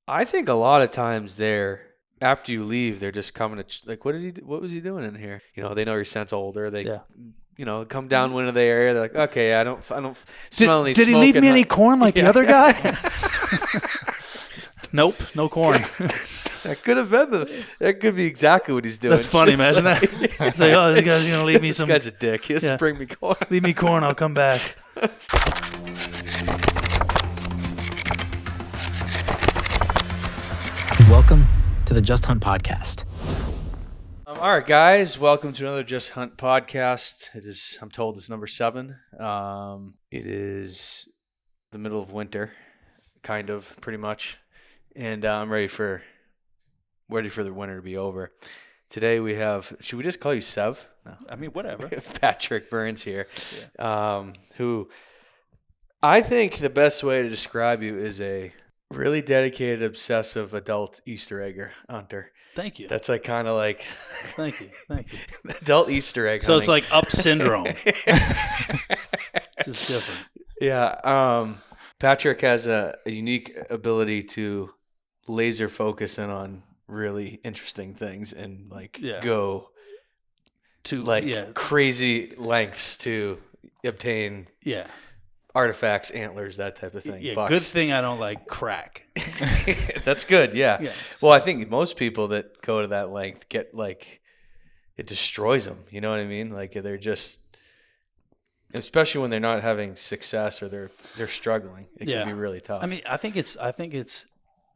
I think a lot of times after you leave, they're just coming to like, what was he doing in here? They know your scent's older. They, come down into the area. They're like, okay, I don't smell any smoke. Did he leave me any corn like the other guy? Nope, no corn. That could have been that could be exactly what he's doing. That's funny. Imagine that. It's like, oh, this guy's gonna leave me some. This guy's a dick. He just bring me corn. Leave me corn. I'll come back. Welcome to the Just Hunt podcast. All right, guys. Welcome to another Just Hunt podcast. I'm told it's number 7. It is the middle of winter, kind of, pretty much, and I'm ready for the winter to be over. Today we have. Should we just call you Sev? No. I mean, whatever. Patrick Burns here, who I think the best way to describe you is a really dedicated, obsessive adult Easter egg hunter. Thank you. That's like kind of like. Thank you. Adult Easter egg. So hunting. it's like up syndrome. This is different. Yeah. Patrick has a unique ability to laser focus in on really interesting things and go to crazy lengths to obtain artifacts, antlers, that type of thing. Yeah, Bucks. good thing I don't like crack. That's good, yeah. Well, I think most people that go to that length get it destroys them. You know what I mean? Like they're just, especially when they're not having success or they're struggling. It can be really tough. I mean, I think it's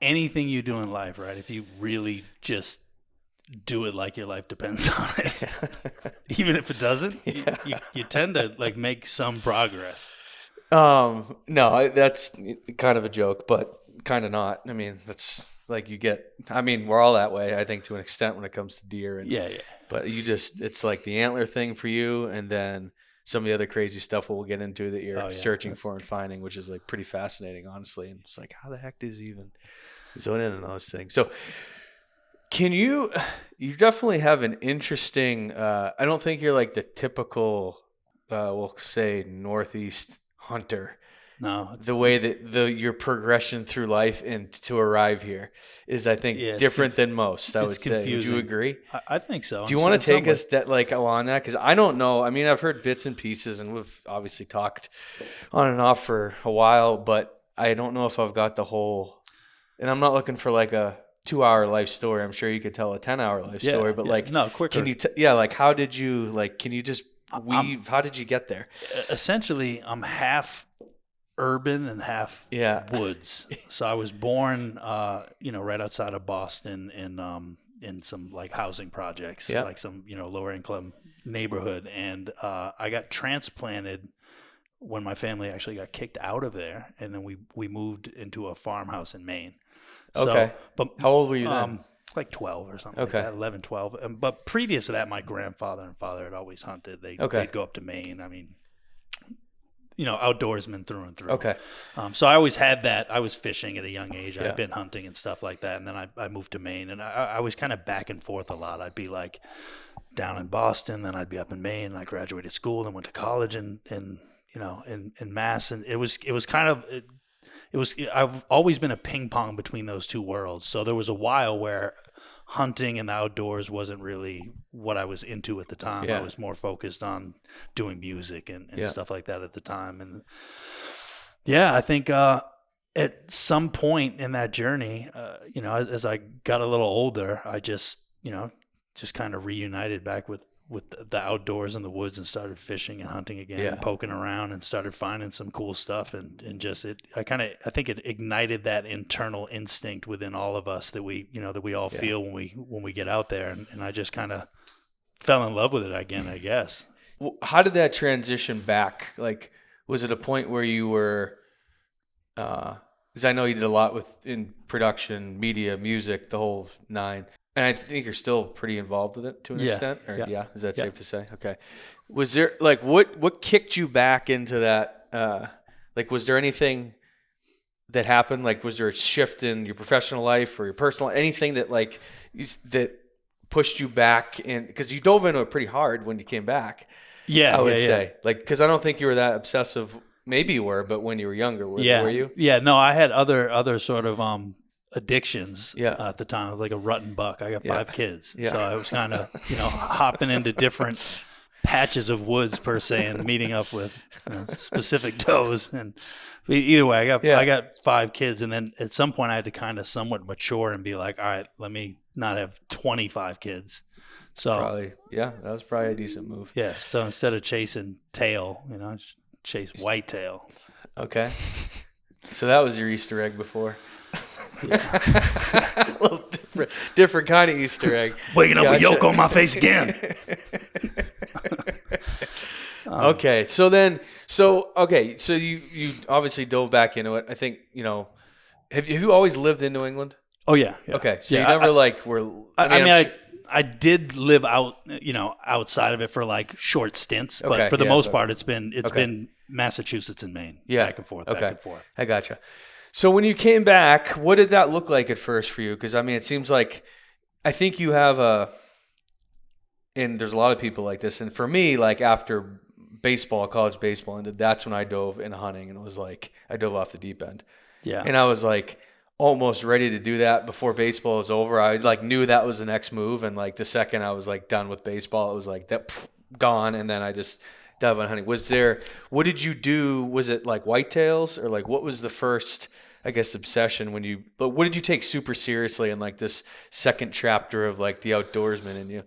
anything you do in life, right? If you really just do it like your life depends on it, even if it doesn't, you tend to make some progress. No, that's kind of a joke, but kind of not. I mean, that's we're all that way, I think, to an extent when it comes to deer. And, But it's like the antler thing for you, and then some of the other crazy stuff we'll get into that you're searching for and finding, which is pretty fascinating, honestly. And it's like, how the heck does he even zone in on those things? So you definitely have an interesting, I don't think you're like the typical, we'll say Northeast hunter. No, the way that your progression through life and to arrive here is, I think, different than most. I would say. Would you agree? I think so. Do you want to take us on that? Because I don't know. I mean, I've heard bits and pieces, and we've obviously talked on and off for a while, but I don't know if I've got the whole. And I'm not looking for a 2-hour life story. I'm sure you could tell a 10-hour life story, but no, quicker. Can you? How did you Can you just weave? How did you get there? Essentially, I'm half urban and half woods. So I was born, right outside of Boston in some housing projects, some lower income neighborhood, and I got transplanted when my family actually got kicked out of there, and then we moved into a farmhouse in Maine. Okay. But how old were you then? 12 or something. Okay. Like that, 11, 12. But previous to that, my grandfather and father had always hunted. They'd go up to Maine. I mean, outdoorsman through and through. Okay. So I always had that. I was fishing at a young age. I'd been hunting and stuff like that. And then I moved to Maine, and I was kind of back and forth a lot. I'd be down in Boston, then I'd be up in Maine. I graduated school, then went to college in Mass. And it was kind of, I've always been a ping pong between those two worlds. So there was a while where hunting and the outdoors wasn't really what I was into at the time. I was more focused on doing music and stuff like that at the time. And I think at some point in that journey, as I got a little older, I just kind of reunited back with the outdoors and the woods and started fishing and hunting again and poking around and started finding some cool stuff and I think it ignited that internal instinct within all of us that we all feel when we get out there, and I just kind of fell in love with it again, I guess. Well, how did that transition back? Was it a point where you were because I know you did a lot in production, media, music, the whole nine. And I think you're still pretty involved with it to an extent. Or, is that safe to say? Okay. Was there what kicked you back into that? Was there anything that happened? Was there a shift in your professional life or your personal, anything that that pushed you back in? Because you dove into it pretty hard when you came back. I would say because I don't think you were that obsessive. Maybe you were, but when you were younger, were you? Yeah. No, I had other sort of addictions Yeah. at the time. I was like a rutting buck. I got 5 kids. Yeah. So I was kind of, hopping into different patches of woods per se and meeting up with specific does. And either way, I got 5 kids. And then at some point I had to kind of somewhat mature and be like, all right, let me not have 25 kids. So Probably, that was probably a decent move. yeah. So instead of chasing tail, just chase whitetail. Okay. So that was your Easter egg before. A little different kind of Easter egg. Waking up with yolk on my face again. Okay. So you obviously dove back into it. I think, have you always lived in New England? Oh yeah. Okay. So you never were. I did live outside of it for like short stints, but for the most part, it's been Massachusetts and Maine, back and forth, back and forth. I gotcha. So when you came back, what did that look like at first for you? Because it seems like I think you have and there's a lot of people like this. And for me, like after college baseball ended, that's when I dove into hunting, and it was like I dove off the deep end. Yeah. And I was like almost ready to do that before baseball was over. I knew that was the next move, and like the second I was like done with baseball, it was like that gone, and then I just dive on hunting. What did you do? Was it like whitetails, or like what was the first, I guess, obsession but what did you take super seriously in like this second chapter of like the outdoorsman in you,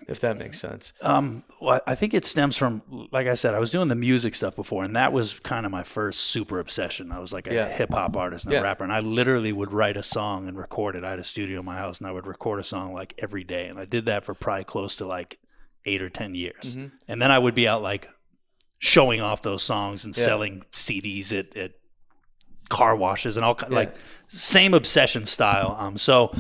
if that makes sense? Well, I think it stems from, like I said, I was doing the music stuff before, and that was kind of my first super obsession. I was like a hip hop artist and a rapper, and I literally would write a song and record it. I had a studio in my house, and I would record a song like every day, and I did that for probably close to like 8 or 10 years. Mm-hmm. And then I would be out like showing off those songs and selling CDs at car washes and all like same obsession style. So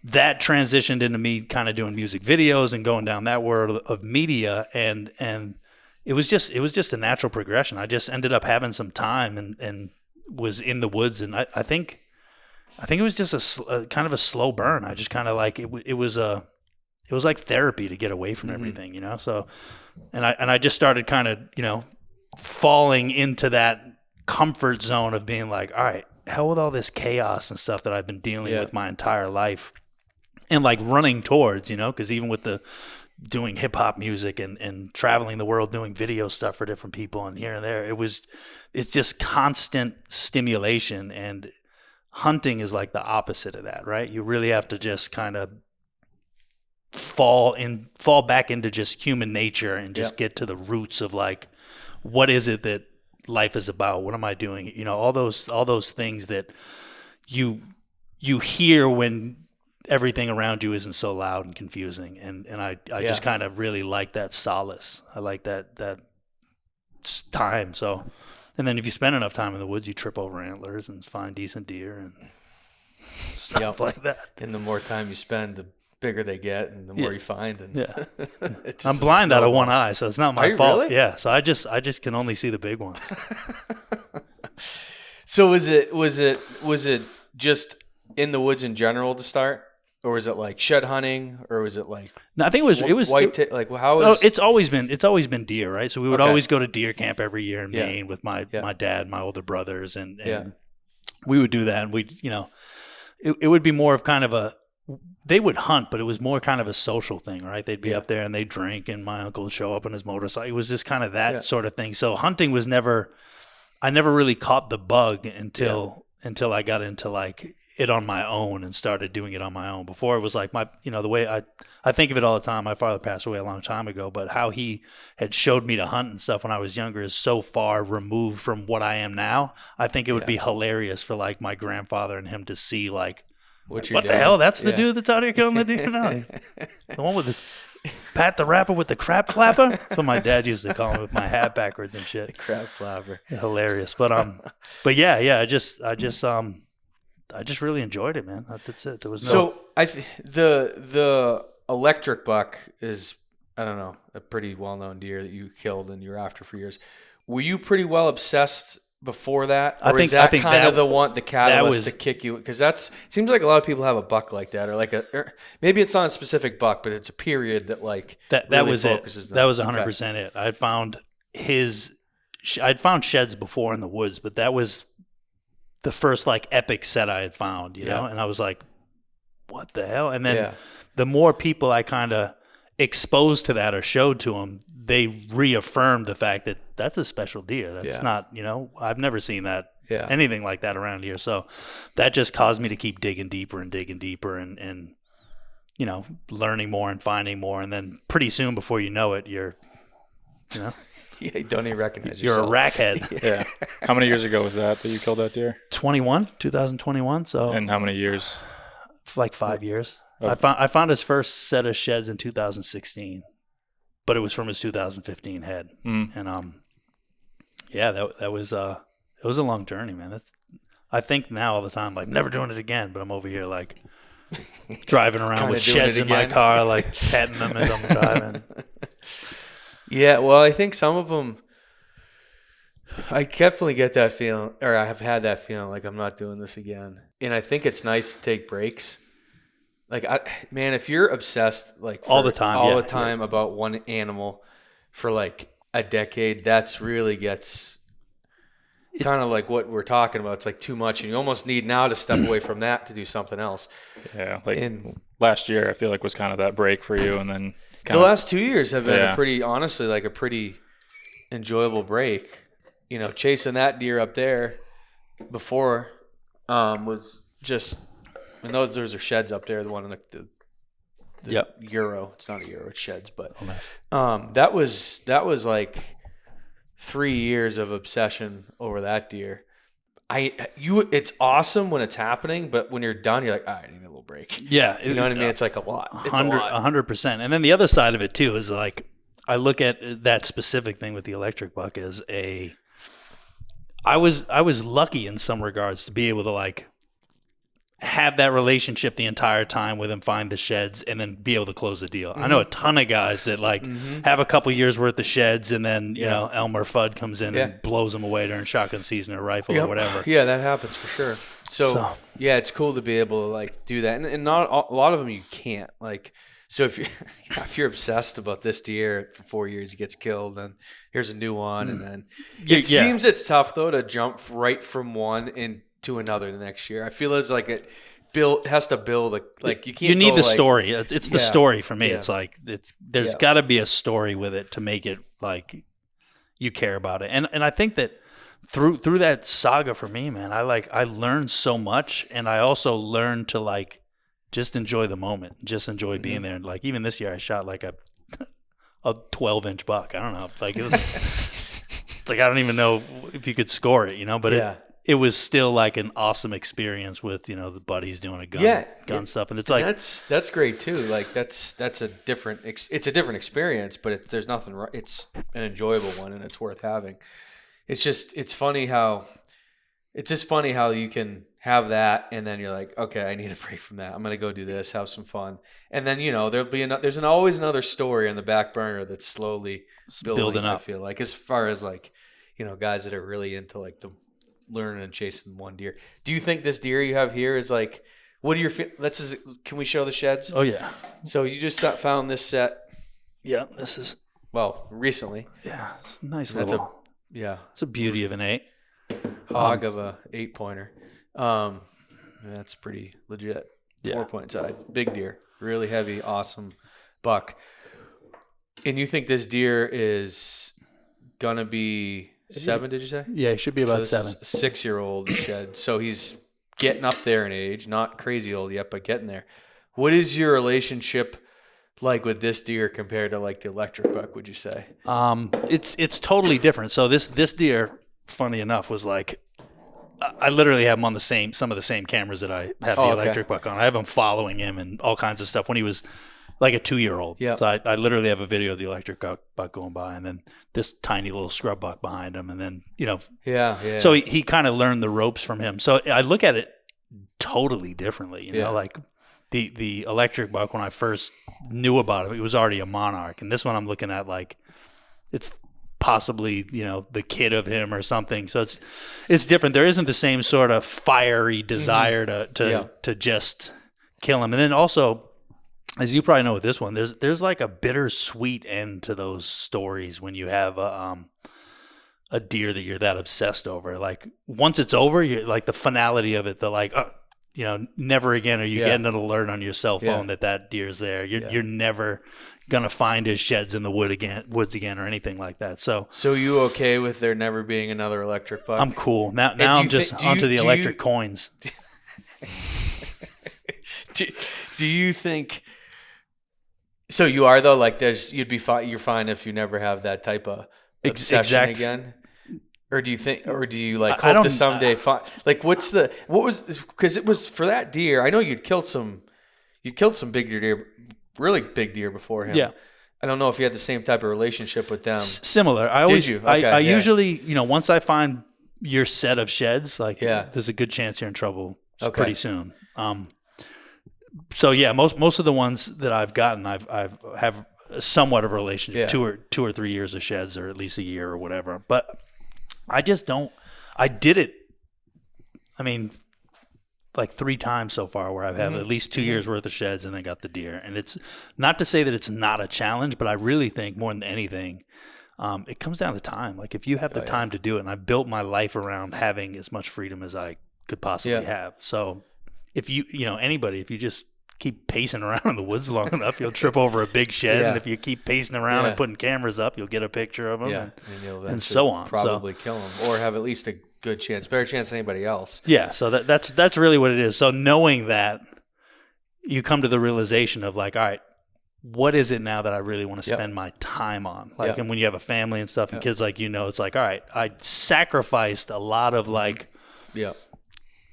that transitioned into me kind of doing music videos and going down that world of media, and it was just a natural progression. I just ended up having some time and was in the woods, and I think it was just a kind of a slow burn. I just kind of like it was like therapy to get away from everything, So, and I just started kind of, falling into that comfort zone of being like, all right, hell with all this chaos and stuff that I've been dealing with my entire life, and like running towards, because even with the doing hip hop music and traveling the world doing video stuff for different people and here and there, it's just constant stimulation, and hunting is like the opposite of that, right? You really have to just kind of fall back into just human nature and just get to the roots of like, what is it that life is about? What am I doing? All those things that you hear when everything around you isn't so loud and confusing. And I just kind of really like that solace. I like that time. So, and then if you spend enough time in the woods, you trip over antlers and find decent deer and stuff like that. And the more time you spend, the bigger they get and the more you find. And I'm blind out of one eye, so it's not my fault. Really? Yeah, so I just can only see the big ones. So was it just in the woods in general to start, or was it like shed hunting, or was it like? No, I think it was white. It's always been deer, right? So we would always go to deer camp every year in Maine with my dad, my older brothers, and we would do that, and it would be more of kind of they would hunt, but it was more kind of a social thing, right? They'd be up there and they'd drink, and my uncle would show up on his motorcycle. It was just kind of that sort of thing. So hunting was I never really caught the bug until I got into like it on my own and started doing it on my own. Before it was like the way I think of it all the time. My father passed away a long time ago, but how he had showed me to hunt and stuff when I was younger is so far removed from what I am now. I think it would be hilarious for like my grandfather and him to see like, what the hell? That's the dude that's out here killing the deer now. The one with this Pat the Rapper with the crap flapper. That's what my dad used to call him, with my hat backwards and shit. The crap flapper. Hilarious. But I just really enjoyed it, man. That's it. There was the electric buck is, I don't know, a pretty well-known deer that you killed and you're after for years. Were you pretty well obsessed before that, or is that kind of the catalyst to kick you? Because it seems like a lot of people have a buck like that, or maybe it's not a specific buck, but it's a period that like that really was focuses it. That was 100% it. I'd found sheds before in the woods, but that was the first like epic set I had found, you know, and I was like, what the hell? And then the more people I kind of exposed to that or showed to them, they reaffirmed the fact that that's a special deer. That's not, you know, I've never seen that, anything like that around here. So that just caused me to keep digging deeper and you know, learning more and finding more. And then pretty soon before you know it, you're, you know. You don't even recognize yourself. You're a rack head. Yeah. How many years ago was that you killed that deer? 2021. So. And how many years? Like 5 years. Oh. I found his first set of sheds in 2016, but it was from his 2015 head. And that was it was a long journey, man. I think now all the time, like, never doing it again, but I'm over here like driving around with sheds in my car, like petting them as I'm driving. Yeah, well, I think some of them, I definitely get that feeling, or I have had that feeling like I'm not doing this again. And I think it's nice to take breaks. Like, man, if you're obsessed like all the time about one animal for like a decade, that's really gets kind of like what we're talking about. It's like too much, and you almost need now to step away from that to do something else. Yeah, like last year, I feel like was kind of that break for you, and then the last 2 years have been a pretty enjoyable break. You know, chasing that deer up there before was just, and those are sheds up there. The one in the Euro. It's not a Euro, it's sheds, but that was like 3 years of obsession over that deer. It's awesome when it's happening, but when you're done, you're like, I need a little break. Yeah. You know what I mean? It's like a lot. It's 100%. And then the other side of it too is like, I look at that specific thing with the electric buck as I was lucky in some regards to be able to like have that relationship the entire time with him, find the sheds, and then be able to close the deal. I know a ton of guys that like have a couple years worth of sheds, and then you know Elmer Fudd comes in and blows them away during shotgun season or rifle or whatever. Yeah, that happens for sure. So yeah, it's cool to be able to like do that, and not a lot of them you can't like. So if you're obsessed about this deer for 4 years, he gets killed, then here's a new one, and then it seems it's tough though to jump right from one into another the next year. I feel it's like it has to build like you can't. You need the like, story. It's the story for me. Yeah. It's like there's got to be a story with it to make it like you care about it, and I think that through that saga for me, man, I learned so much, and I also learned to like. Just enjoy the moment. Just enjoy being there. And like even this year, I shot like a 12-inch buck. I don't know. Like it was it's like I don't even know if you could score it, you know. But it was still like an awesome experience with the buddies doing a gun stuff, and it's like that's great too. Like that's a different it's a different experience, but there's nothing. It's an enjoyable one, and it's worth having. It's just funny how you can have that, and then you're like, okay, I need a break from that. I'm gonna go do this, have some fun, and then there's always another story on the back burner that's slowly building up. I feel like as far as like guys that are really into like the learning and chasing one deer. Do you think this deer you have here is like? What are your? Can we show the sheds? Oh yeah. So you just found this set. Yeah, this is recently. Yeah, it's a nice little. It's a beauty of an 8. Hog of a 8-pointer. That's pretty legit. 4-point side, big deer, really heavy, awesome buck. And you think this deer is gonna be 7? Did you say? Yeah, he should be about 7. 6-year-old shed. So he's getting up there in age, not crazy old yet, but getting there. What is your relationship like with this deer compared to like the electric buck? Would you say? It's totally different. So this deer, funny enough, was like. I literally have him on some of the same cameras that I have the electric buck on. I have him following him and all kinds of stuff when he was like a 2-year-old. Yeah. So I literally have a video of the electric buck going by, and then this tiny little scrub buck behind him, and then Yeah. So he kind of learned the ropes from him. So I look at it totally differently. You know, like the electric buck when I first knew about him, it was already a monarch, and this one I'm looking at like it's. Possibly, the kid of him or something. So it's different. There isn't the same sort of fiery desire to just kill him. And then also, as you probably know with this one, there's like a bittersweet end to those stories when you have a a deer that you're that obsessed over. Like once it's over, you're like the finality of it, the like, never again are you getting an alert on your cell phone that deer's there. You're never gonna find his sheds in the woods again or anything like that. So you okay with there never being another electric buck? I'm cool. Now I'm just onto the electric coins. Do you think? So you are though. Like you're fine if you never have that type of obsession again. Or do you like hope to someday find, like because it was for that deer. I know you'd killed some big deer, really big deer before him. Yeah. I don't know if you had the same type of relationship with them. Similar. Did you? Okay, I usually, once I find your set of sheds, like there's a good chance you're in trouble pretty soon. So yeah, most of the ones that I've gotten, I've have somewhat of a relationship, 2 or 3 years of sheds, or at least a year or whatever. But I just don't. I did it. I mean, like 3 times so far, where I've had at least 2 years worth of sheds and then got the deer. And it's not to say that it's not a challenge, but I really think more than anything, it comes down to time. Like if you have the time to do it, and I built my life around having as much freedom as I could possibly have. So if you just keep pacing around in the woods long enough, you'll trip over a big shed. And if you keep pacing around and putting cameras up, you'll get a picture of them and so on. Probably kill them, or have at least a good chance, better chance than anybody else. Yeah, so that's really what it is. So knowing that, you come to the realization of like, all right, what is it now that I really want to spend my time on? Like, and when you have a family and stuff and kids, like, it's like, all right, I sacrificed a lot of like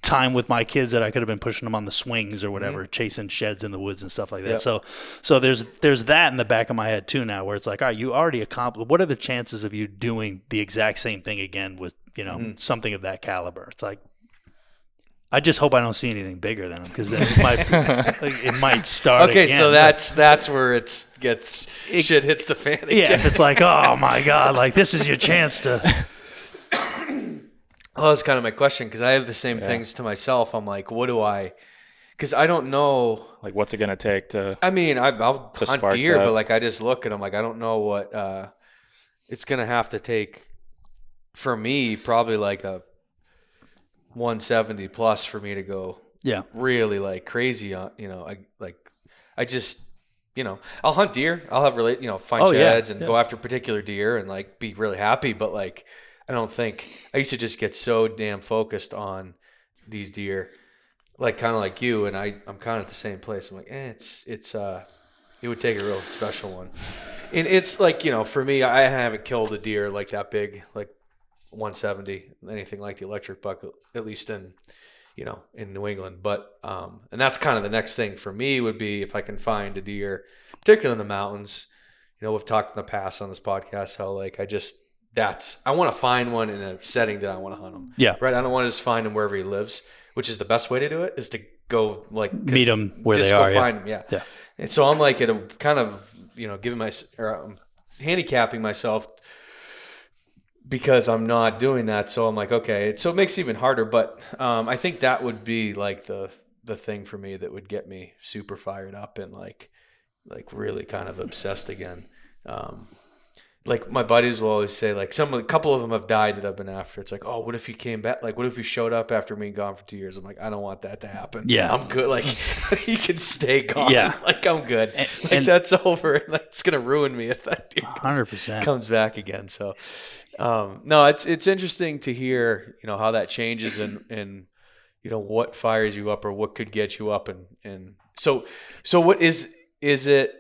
time with my kids that I could have been pushing them on the swings or whatever, chasing sheds in the woods and stuff like that. So there's that in the back of my head too now, where it's like, all right, you already accomplished. What are the chances of you doing the exact same thing again with something of that caliber? It's like, I just hope I don't see anything bigger than them, because then it might start again. Okay, so that's where shit hits the fan again. Yeah, if it's like, oh my God, like this is your chance to. Well, that's kind of my question, because I have the same things to myself. I'm like, because I don't know. Like, what's it going to take to. I mean, I'll hunt deer, that. but like I just look at them like, I don't know what it's going to have to take for me, probably like a 170 plus for me to go really like crazy on, I just, I'll hunt deer. I'll have find sheds and go after particular deer and like be really happy. But like, I don't think I used to just get so damn focused on these deer, like kind of like you. And I'm kind of at the same place. I'm like, it would take a real special one. And it's like, for me, I haven't killed a deer like that big, like 170, anything like the electric buck, at least in New England. But and that's kind of the next thing for me would be if I can find a deer, particularly in the mountains. We've talked in the past on this podcast how like I want to find one in a setting that I want to hunt him. Yeah. Right. I don't want to just find him wherever he lives, which is the best way to do it, is to go like meet him where they are. Just go find him. Yeah. Yeah. And so I'm like kind of handicapping myself, because I'm not doing that. So I'm like, okay. So it makes it even harder. But I think that would be like the thing for me that would get me super fired up and like really kind of obsessed again. Like my buddies will always say, like a couple of them have died that I've been after. It's like, oh, what if you came back? Like, what if you showed up after being gone for 2 years? I'm like, I don't want that to happen. Yeah. I'm good. Like he can stay gone. Yeah. Like I'm good. And that's over. And that's going to ruin me if that dude 100% comes back again. So, no, it's interesting to hear, how that changes and what fires you up or what could get you up. And so what is it,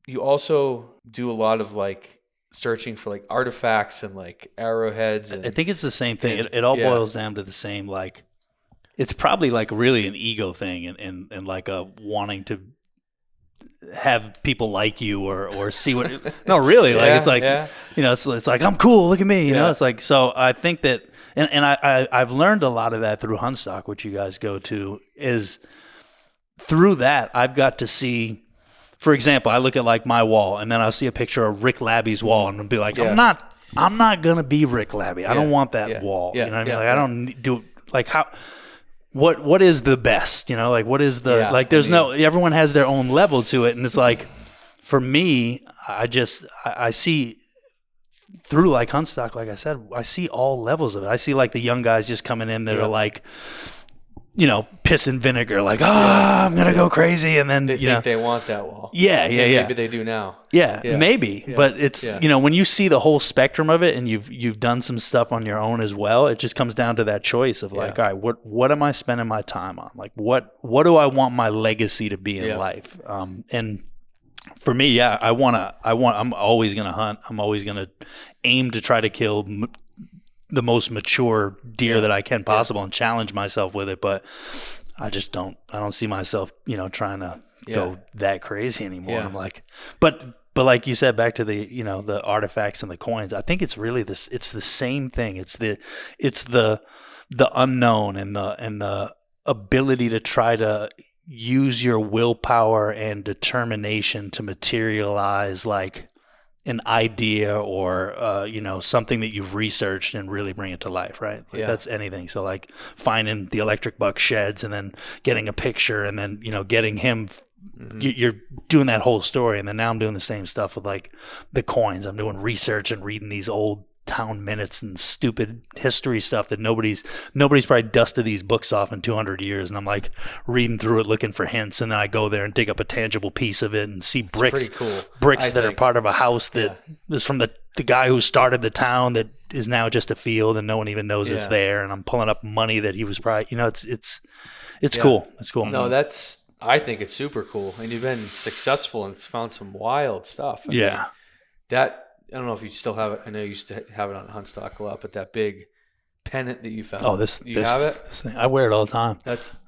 you also do a lot of like searching for like artifacts and like arrowheads. I think it's the same thing. It all boils down to the same, like, it's probably like really an ego thing and like a wanting to have people like you or see what no really like it's like it's like I'm cool, look at me, it's like. So I think that and I've learned a lot of that through Huntstock, which you guys go to, is through that I've got to see, for example, I look at like my wall and then I'll see a picture of Rick Labby's wall and I'll be like, I'm not gonna be Rick Labby. I don't want that wall. You know what I mean? Like I don't do like how. What is the best? Like what is the like? There's everyone has their own level to it, and it's like, for me, I see through like Huntstock, like I said, I see all levels of it. I see like the young guys just coming in that are like, piss and vinegar, like, I'm going to go crazy. And then, they think they want that wall. Yeah. Maybe they do now. Yeah, maybe. Yeah. But it's, when you see the whole spectrum of it and you've done some stuff on your own as well, it just comes down to that choice of like, all right, what am I spending my time on? Like, what do I want my legacy to be in life? And for me, I'm always going to hunt. I'm always going to aim to try to kill the most mature deer that I can possible and challenge myself with it. But I don't see myself, trying to go that crazy anymore. Yeah. I'm like, but like you said, back to the, the artifacts and the coins, I think it's really it's the same thing. It's the unknown and the ability to try to use your willpower and determination to materialize like an idea or something that you've researched and really bring it to life, right? Like that's anything. So like finding the electric buck sheds and then getting a picture and then getting him. You're doing that whole story, and then now I'm doing the same stuff with like the coins. I'm doing research and reading these old town minutes and stupid history stuff that nobody's probably dusted these books off in 200 years, and I'm like reading through it looking for hints, and then I go there and dig up a tangible piece of it and see bricks that are part of a house that is from the guy who started the town that is now just a field and no one even knows it's there, and I'm pulling up money that he was probably it's cool. It's cool. No, I think it's super cool, and you've been successful and found some wild stuff. I mean, I don't know if you still have it. I know you used to have it on HuntStand a lot, but that big pennant that you found. Oh, you have it? This thing, I wear it all the time. That's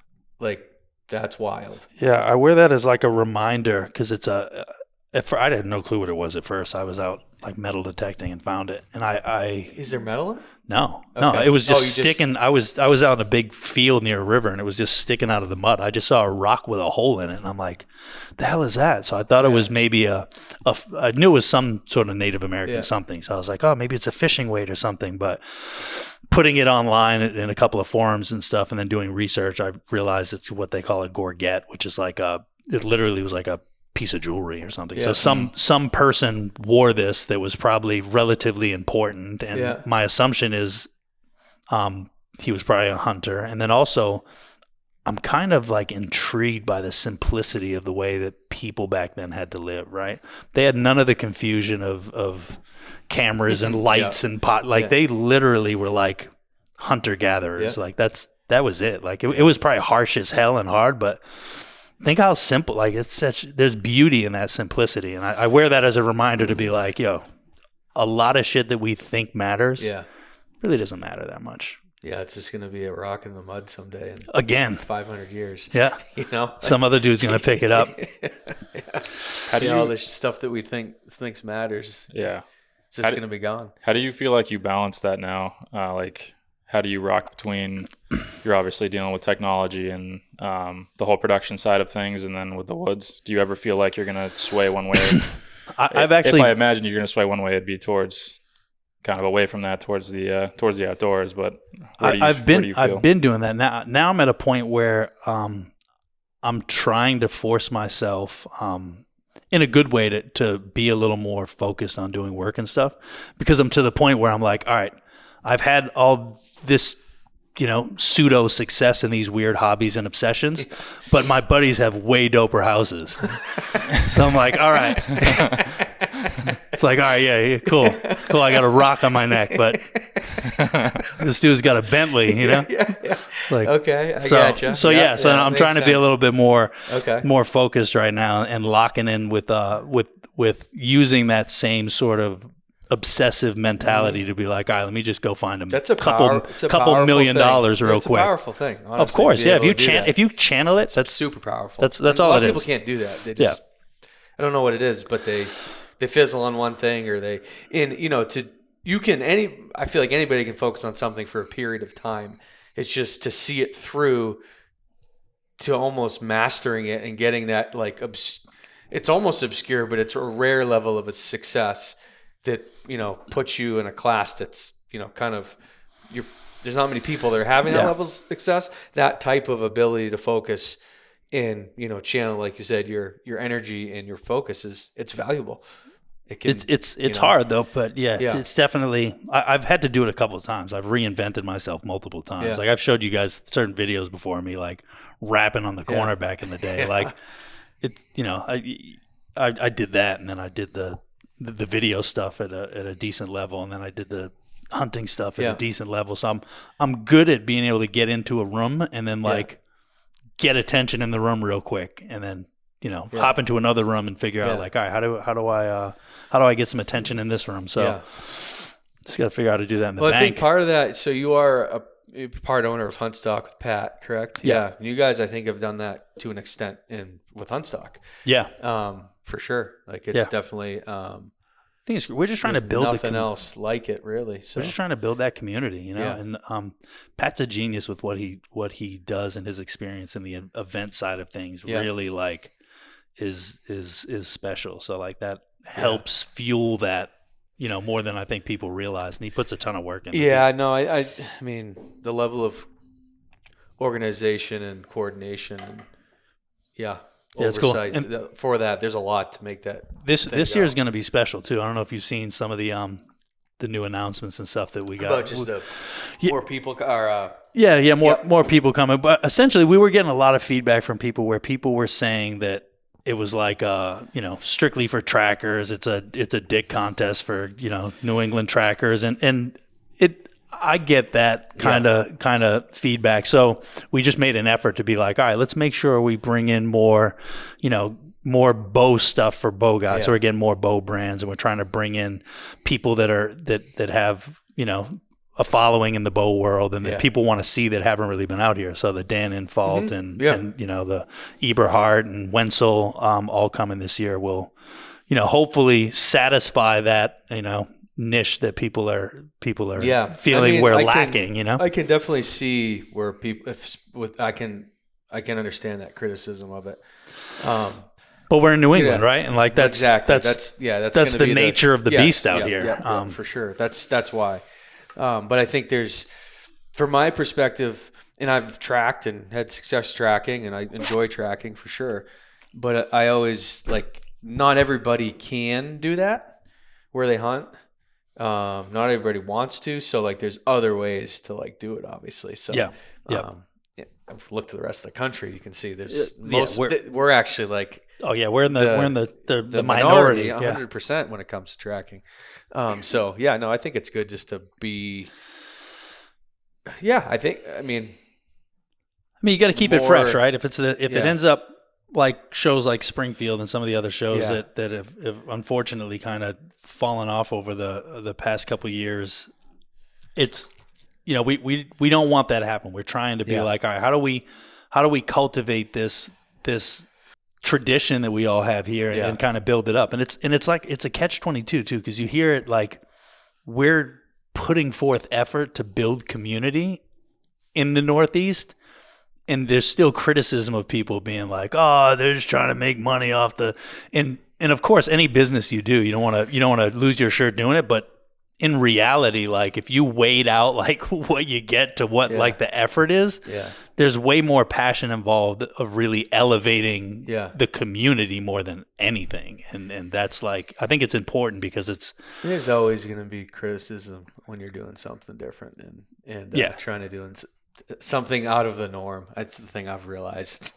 wild. Yeah, I wear that as like a reminder because it's I had no clue what it was at first. I was out like metal detecting and found it, and I is there metal in it? No, it was just sticking. I was out in a big field near a river, and it was just sticking out of the mud. I just saw a rock with a hole in it, and I'm like, "The hell is that?" So I thought it was maybe I knew it was some sort of Native American something. So I was like, "Oh, maybe it's a fishing weight or something." But putting it online in a couple of forums and stuff, and then doing research, I realized it's what they call a gorget, which is like it literally was like a piece of jewelry or something. So some person wore this that was probably relatively important, and my assumption is he was probably a hunter. And then also I'm kind of like intrigued by the simplicity of the way that people back then had to live, right? They had none of the confusion of cameras and lights and pot. Like they literally were like hunter gatherers. Like that was it. Like it was probably harsh as hell and hard, but think how simple, like there's beauty in that simplicity. And I wear that as a reminder to be like, a lot of shit that we think matters really doesn't matter that much. Yeah, it's just going to be a rock in the mud someday. Again. 500 years. Yeah. Some other dude's going to pick it up. How do all this stuff that we thinks matters. Yeah. It's just going to be gone. How do you feel like you balance that now? How do you rock between, you're obviously dealing with technology and the whole production side of things, and then with the woods? Do you ever feel like you're going to sway one way? If I imagine you're going to sway one way, it'd be towards kind of away from that towards the outdoors. But I've been doing that now. I'm at a point where I'm trying to force myself in a good way to be a little more focused on doing work and stuff, because I'm to the point where I'm like, all right, I've had all this, pseudo success in these weird hobbies and obsessions, but my buddies have way doper houses. So I'm like, all right. It's like, all right, yeah, cool. I got a rock on my neck, but this dude's got a Bentley, Yeah. Like, okay, I gotcha. So I'm trying to be a little bit more focused right now and locking in with using that same sort of obsessive mentality to be like, all right, let me just go find them. That's a couple $1 million real quick. It's a powerful thing. Honestly, of course, yeah. If you channel it, that's super powerful. That's all it is. A lot of people can't do that. They just, I don't know what it is, but they fizzle on one thing, or I feel like anybody can focus on something for a period of time. It's just to see it through to almost mastering it and getting that it's almost obscure, but it's a rare level of a success that puts you in a class that's kind of there's not many people that are having that level of success. That type of ability to focus and channel, like you said, your energy and your focus it's valuable. It's hard though, but it's definitely. I've had to do it a couple of times. I've reinvented myself multiple times. Yeah. Like I've showed you guys certain videos before me, like rapping on the corner back in the day. Like it's I did that, and then I did the video stuff at a decent level, and then I did the hunting stuff at a decent level. So I'm good at being able to get into a room and then like get attention in the room real quick, and then hop into another room and figure out like, all right, how do I get some attention in this room? So just got to figure out how to do that in the bank. I think part of that. So you are a part owner of HuntStand with Pat, correct? Yeah. You guys, I think, have done that to an extent with HuntStand. Yeah. For sure. Like it's definitely. I think we're just trying to build nothing else like it, really. So we're just trying to build that community, And Pat's a genius with what he does and his experience in the event side of things. Really like. Is special. So like that helps fuel that, more than I think people realize. And he puts a ton of work in. Yeah, no, I mean the level of organization and coordination and oversight. It's cool. And for that, there's a lot to make that. This year is going to be special too. I don't know if you've seen some of the new announcements and stuff that we got. About just more people are. More people coming. But essentially, we were getting a lot of feedback from people where people were saying that it was like strictly for trackers. It's a dick contest for New England trackers, and I get that kind of feedback. So we just made an effort to be like, all right, let's make sure we bring in more bow stuff for bow guys. So we're getting more bow brands, and we're trying to bring in people that have a following in the bow world, and that people want to see that haven't really been out here. So the Dan Infalt and the Eberhard and Wenzel all coming this year will, hopefully satify that niche that people are feeling we're lacking. I can definitely see where people I can understand that criticism of it. But we're in New England, right? And like that's exactly that's the nature of the beast out here. For sure. That's why. But I think from my perspective, and I've tracked and had success tracking, and I enjoy tracking for sure. But I always not everybody can do that where they hunt. Not everybody wants to. So there's other ways to do it, obviously. So look to the rest of the country. You can see there's we're actually we're in the minority 100% when it comes to tracking. I think it's good just to be. I mean, you got to keep it fresh, right? If it ends up like shows like Springfield and some of the other shows that have unfortunately kind of fallen off over the past couple of years, it's we don't want that to happen. We're trying to be like, all right, how do we cultivate this tradition that we all have here and kind of build it up? And it's like it's a catch-22 too, because you hear it like we're putting forth effort to build community in the Northeast, and there's still criticism of people being like, oh, they're just trying to make money off and of course any business you do, you don't want to lose your shirt doing it, but in reality, if you weighed out what you get to what the effort is, there's way more passion involved of really elevating the community more than anything. And that's I think it's important because there's always going to be criticism when you're doing something different and trying to do something out of the norm. That's the thing I've realized.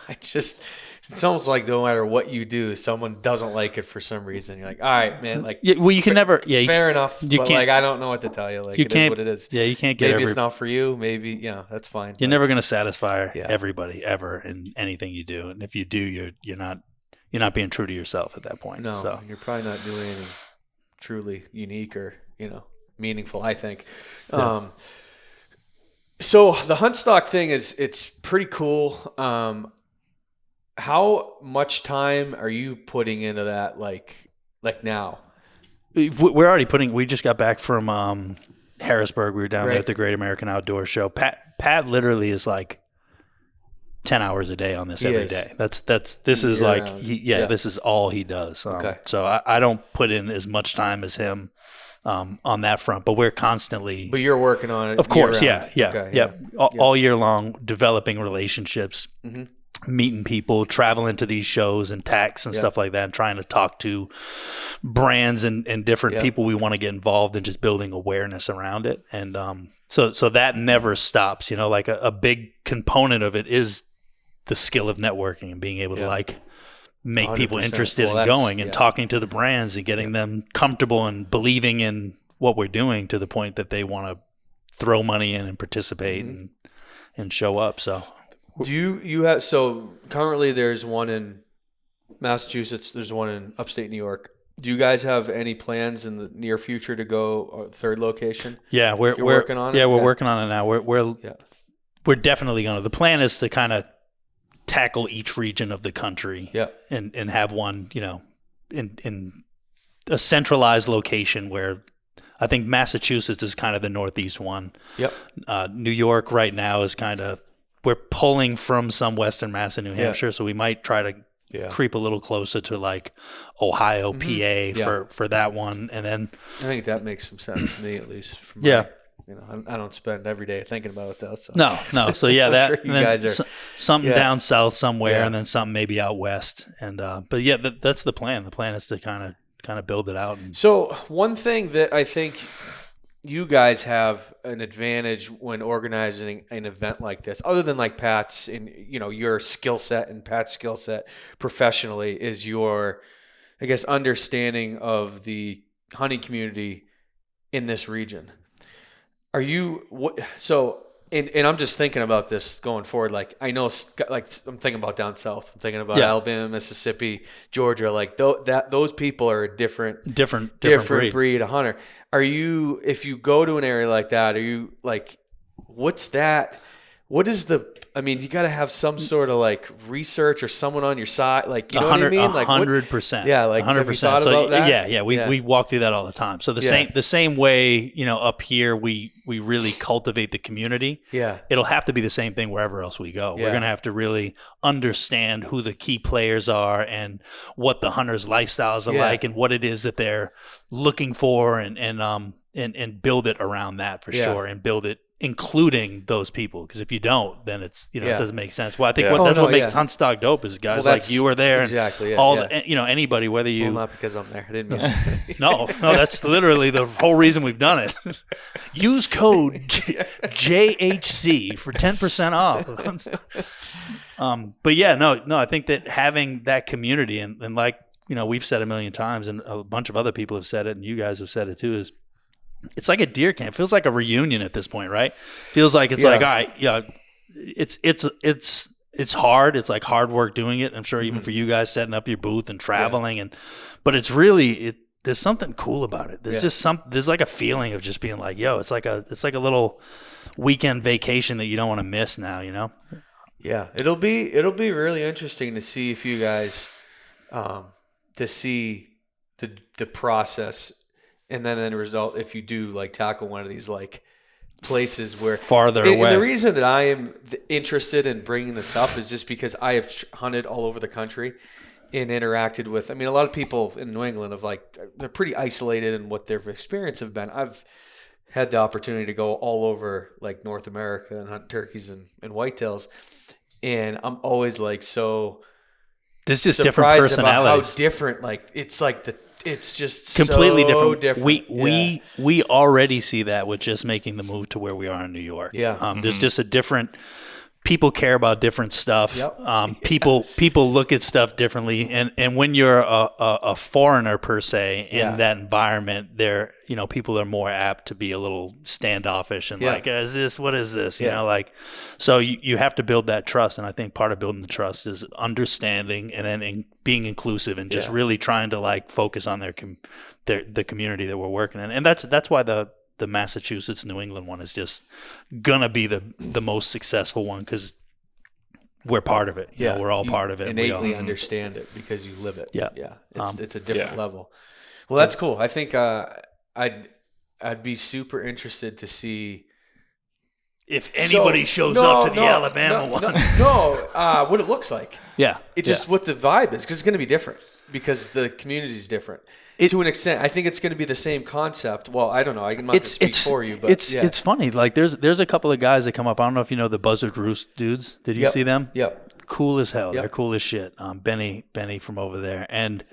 It's it's almost like no matter what you do, someone doesn't like it for some reason. You're like, all right, man. You can never. Yeah, fair enough. You but can't. I don't know what to tell you. You it can't, is what it is. Yeah, you can't get. Maybe it's not for you. Maybe that's fine. You're never going to satisfy everybody ever in anything you do, and if you do, you're not being true to yourself at that point. No, so you're probably not doing anything truly unique or meaningful, I think. Yeah. So the hunt stock thing it's pretty cool. How much time are you putting into that? Like now? We're already we just got back from Harrisburg. We were down there at the Great American Outdoor Show. Pat literally is 10 hours a day on this every day. This is all he does. So I don't put in as much time as him on that front, but we're constantly. But you're working on it, of course. year-round. All year long, developing relationships. Mm-hmm. meeting people, traveling to these shows and tax and stuff like that, and trying to talk to brands and different people we want to get involved in, just building awareness around it. And so that never stops. Like a big component of it is the skill of networking and being able to like make people interested in going and talking to the brands and getting them comfortable and believing in what we're doing to the point that they want to throw money in and participate and show up. So do you have, so currently there's one in Massachusetts, there's one in upstate New York. Do you guys have any plans in the near future to go a third location? Yeah, we're working on it. Yeah, we're working on it now. We're definitely going to. The plan is to kind of tackle each region of the country. And have one, in a centralized location where I think Massachusetts is kind of the northeast one. New York right now is kind of, we're pulling from some Western Mass and New Hampshire, so we might try to creep a little closer to like Ohio, PA for that one, and then I think that makes some sense to me, at least. I don't spend every day thinking about it though. So. No. So that sure you guys are something down south somewhere, and then something maybe out west, and but that's the plan. The plan is to kind of build it out. So one thing that I think you guys have an advantage when organizing an event like this, other than like Pat's and your skill set and Pat's skill set professionally, is your, I guess, understanding of the hunting community in this region. Are you so? And I'm just thinking about this going forward. Like I know, like I'm thinking about down south. I'm thinking about Alabama, Mississippi, Georgia. Like those people are a different breed of hunter. Are you, if you go to an area like that, are you like, what's that? What is the? I mean, you got to have some sort of like research or someone on your side. Like, you know what I mean? Like 100%. Yeah, like 100%. Have you thought about that? Yeah. We walk through that all the time. So the same way, up here we really cultivate the community. Yeah. It'll have to be the same thing wherever else we go. Yeah. We're gonna have to really understand who the key players are and what the hunters' lifestyles are like and what it is that they're looking for and build it around that for sure, and build it including those people, because if you don't, then it's it doesn't make sense. Well, I think that's what makes Hunt Stock dope is guys like you are there, exactly, and anybody, whether you not because I'm there. I didn't mean no, that's literally the whole reason we've done it. Use code JHC for 10% off. But I think that having that community and like we've said a million times, and a bunch of other people have said it, and you guys have said it too, is it's like a deer camp. It feels like a reunion at this point, right? Feels like it's like, all right, it's hard. It's like hard work doing it. I'm sure even for you guys setting up your booth and traveling, but it's really there's something cool about it. There's just there's like a feeling of just being like, it's like a little weekend vacation that you don't want to miss now, Yeah, it'll be really interesting to see if you guys to see the process. And then the result, if you do like tackle one of these like places where farther away. And the reason that I am interested in bringing this up is just because I have hunted all over the country and interacted with. I mean, a lot of people in New England they're pretty isolated in what their experience have been. I've had the opportunity to go all over like North America and hunt turkeys and whitetails, and I'm always like so. There's just different personalities. How different, like it's like it's just completely so different. We already see that with just making the move to where we are in New York. Yeah. There's just a different. People care about different stuff. Yep. People look at stuff differently, and when you're a foreigner per se in that environment, there people are more apt to be a little standoffish and like, what is this? So you have to build that trust, and I think part of building the trust is understanding and then being inclusive and just really trying to like focus on the community that we're working in, and that's why the Massachusetts New England one is just gonna be the most successful one because we're part of it. We're all part of it. Innately understand it because you live it. Yeah. It's a different level. Well, that's cool. I think I'd be super interested to see if anybody shows up to the Alabama one. What it looks like. Yeah, it's just what the vibe is because it's gonna be different because the community is different. To an extent, I think it's going to be the same concept. Well, I don't know. I'm not going to speak for you, but it's funny. Like there's a couple of guys that come up. I don't know if you know the Buzzard Roost dudes. Did you see them? Yep. cool as hell. Yep. They're cool as shit. Benny from over there. And,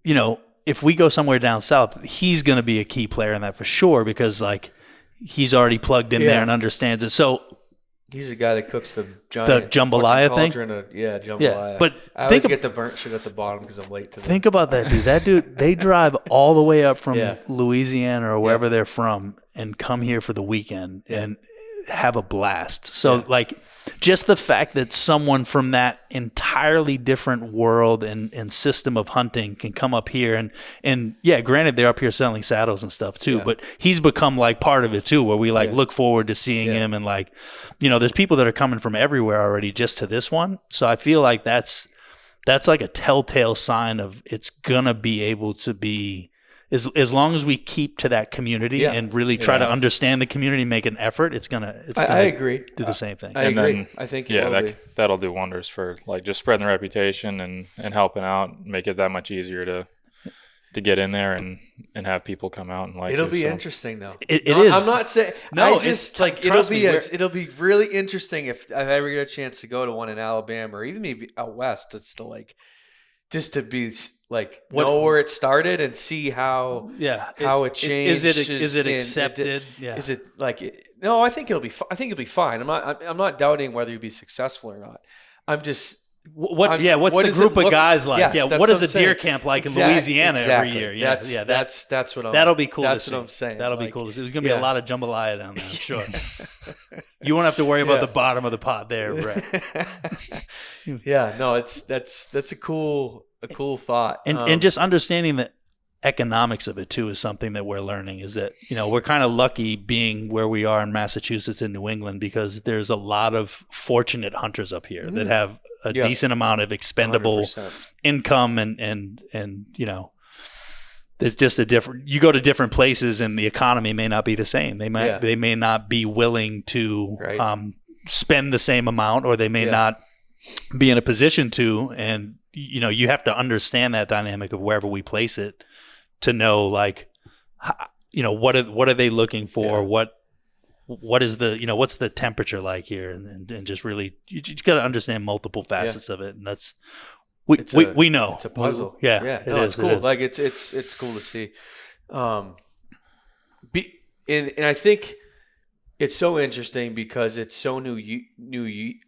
you know, if we go somewhere down south, he's going to be a key player in that for sure because, like, he's already plugged in there and understands it. So he's a guy that cooks the giant jambalaya thing. Jambalaya. Yeah, but I always get the burnt shit at the bottom because I'm late to them. Think about that dude. That dude, they drive all the way up from Louisiana or wherever they're from and come here for the weekend and have a blast. So like just the fact that someone from that entirely different world and system of hunting can come up here and granted they're up here selling saddles and stuff too, but he's become like part of it too, where we like look forward to seeing him and like, you know, there's people that are coming from everywhere already just to this one. So I feel like that's like a telltale sign of it's gonna be able to be as long as we keep to that community and really try to understand the community, make an effort, it's gonna I agree. Do the same thing. I agree. I think that'll do wonders for like just spreading the reputation and helping out, make it that much easier to get in there and have people come out and like it'll be interesting though. It is. I'm not saying no. I just like it'll be really interesting if I ever get a chance to go to one in Alabama or even maybe out west. It's to like just to be like know where it started and see how it changed. Is it accepted? Is it like no? I think it'll be. I think it'll be fine. I'm not doubting whether you'll be successful or not. I'm just. What's the group of guys like? Yes, what is a deer camp like in Louisiana every year? That's what I'm. That'll be cool. That's to what see. I'm saying. That'll be cool to see. There's gonna be a lot of jambalaya down there, I'm sure. You won't have to worry about the bottom of the pot there, Brett. No, that's a cool thought, and just understanding the economics of it too is something that we're learning. Is that, you know, we're kind of lucky being where we are in Massachusetts and New England because there's a lot of fortunate hunters up here that have a decent amount of expendable 100%. income and you know, there's just you go to different places and the economy may not be the same. They may not be willing to spend the same amount, or they may not be in a position to, and you know, you have to understand that dynamic of wherever we place it to know, like, you know, what are they looking for? What is the, you know, what's the temperature like here? And just really, you got to understand multiple facets of it. And that's, we know. It's a puzzle. It's cool. Like it's cool to see. And I think it's so interesting because it's so unique.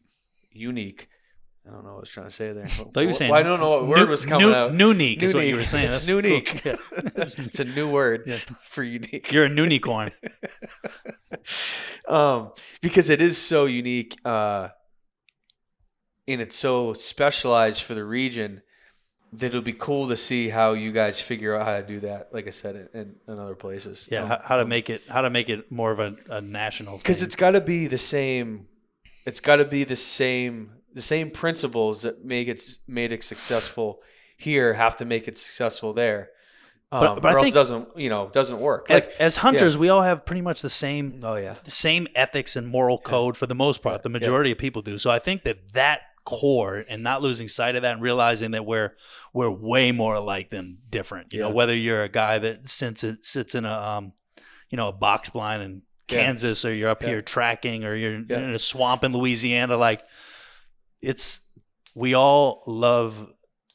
I don't know what I was trying to say there. You were saying I don't know what word was coming out. Unique is what you were saying. It's unique. Cool. It's a new word for unique. You're a unicorn. Because it is so unique and it's so specialized for the region that it'll be cool to see how you guys figure out how to do that. Like I said, in other places. Yeah, how to make it more of a national thing. Because it's got to be the same. It's got to be the same principles that made it successful here have to make it successful there. But or else it doesn't work. As hunters, we all have pretty much the same the same ethics and moral code for the most part. The majority of people do. So I think that core and not losing sight of that and realizing that we're way more alike than different. You know, whether you're a guy that sits in a a box blind in Kansas, or you're up here tracking, or you're in a swamp in Louisiana, like we all love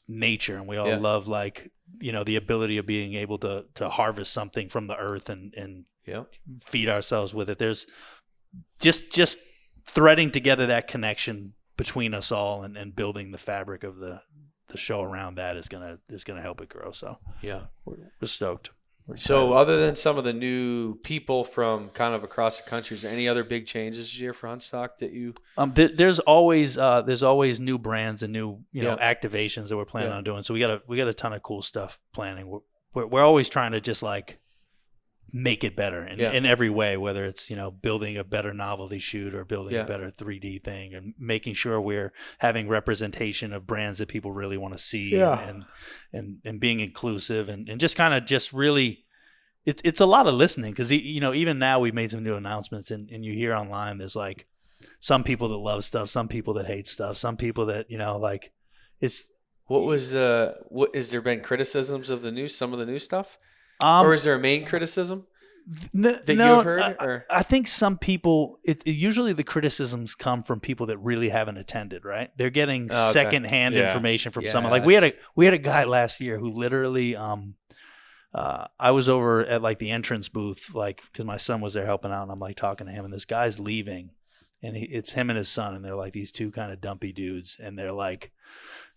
nature, and we all love, like, you know, the ability of being able to harvest something from the earth and feed ourselves with it. There's just threading together that connection between us all and building the fabric of the show around that is gonna help it grow. So we're stoked. So other than some of the new people from kind of across the country, is there any other big changes this year for Huntstock that you? There's always new brands and new activations that we're planning on doing. So we got a ton of cool stuff planning. We're always trying to just like make it better in every way, whether it's, you know, building a better novelty shoot or building a better 3D thing, and making sure we're having representation of brands that people really want to see and being inclusive and just kind of just really it's a lot of listening, because, you know, even now we've made some new announcements and you hear online there's like some people that love stuff, some people that hate stuff, some people that, you know, like it's has there been criticisms of some of the new stuff? Or is there a main criticism? that you've heard? Or? I think some people, usually the criticisms come from people that really haven't attended, right? They're getting secondhand information from someone. Like we had a guy last year who literally, I was over at like the entrance booth, like because my son was there helping out, and I'm like talking to him, and this guy's leaving, and it's him and his son, and they're like these two kind of dumpy dudes, and they're like,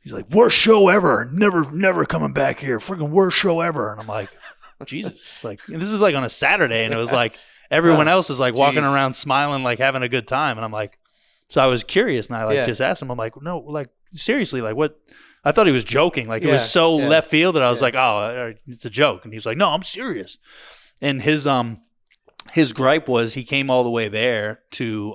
he's like, worst show ever, never coming back here, freaking worst show ever, and I'm like, Jesus, it's like, and this is like on a Saturday, and it was like everyone else is like walking around smiling, like having a good time, and I'm like, so I was curious, and I just asked him, I'm like, no, like seriously, like what? I thought he was joking, like it was so left field that I was like, oh, it's a joke, and he's like, no, I'm serious, and his gripe was he came all the way there to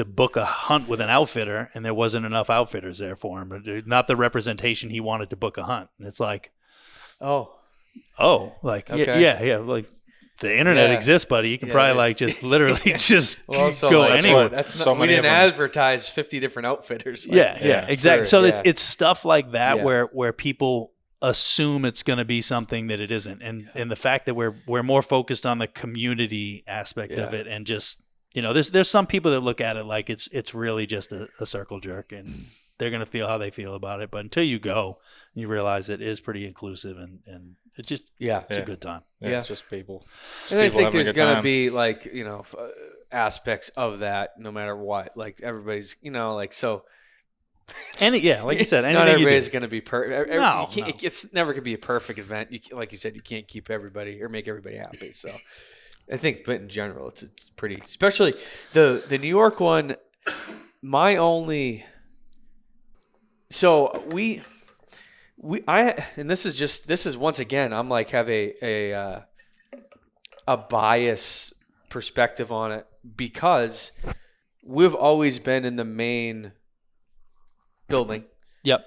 book a hunt with an outfitter, and there wasn't enough outfitters there for him, not the representation he wanted to book a hunt, and it's like, like like the internet exists, buddy. You can probably like just literally just go anywhere. We didn't advertise 50 different outfitters. Like, exactly. So it's stuff like that where people assume it's going to be something that it isn't, and the fact that we're more focused on the community aspect of it, and just there's some people that look at it like it's really just a circle jerk, and they're going to feel how they feel about it. But until you go, you realize it is pretty inclusive, and it's just it's a good time. It's just people. And I think there's going to be like aspects of that no matter what. Like everybody's like so. Like you said, not everybody's going to be perfect. No. It's never going to be a perfect event. Like you said, you can't keep everybody or make everybody happy. So I think, but in general, it's pretty. Especially the New York one. My only. So and this is once again, I'm like have a bias perspective on it because we've always been in the main building. Yep.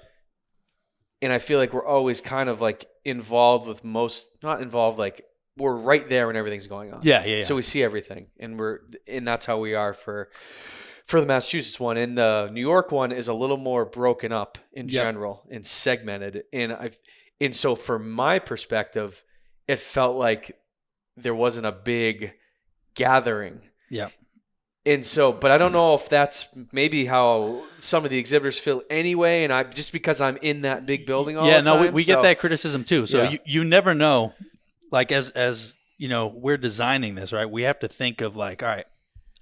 And I feel like we're always kind of like involved with not involved, like we're right there when everything's going on. Yeah. So we see everything, and that's how we are for the Massachusetts one. And the New York one is a little more broken up in general and segmented. And so for my perspective, it felt like there wasn't a big gathering. Yeah. And so, but I don't know if that's maybe how some of the exhibitors feel anyway. And just because I'm in that big building all the time. We get that criticism too. So you never know, like as we're designing this, right? We have to think of like, all right,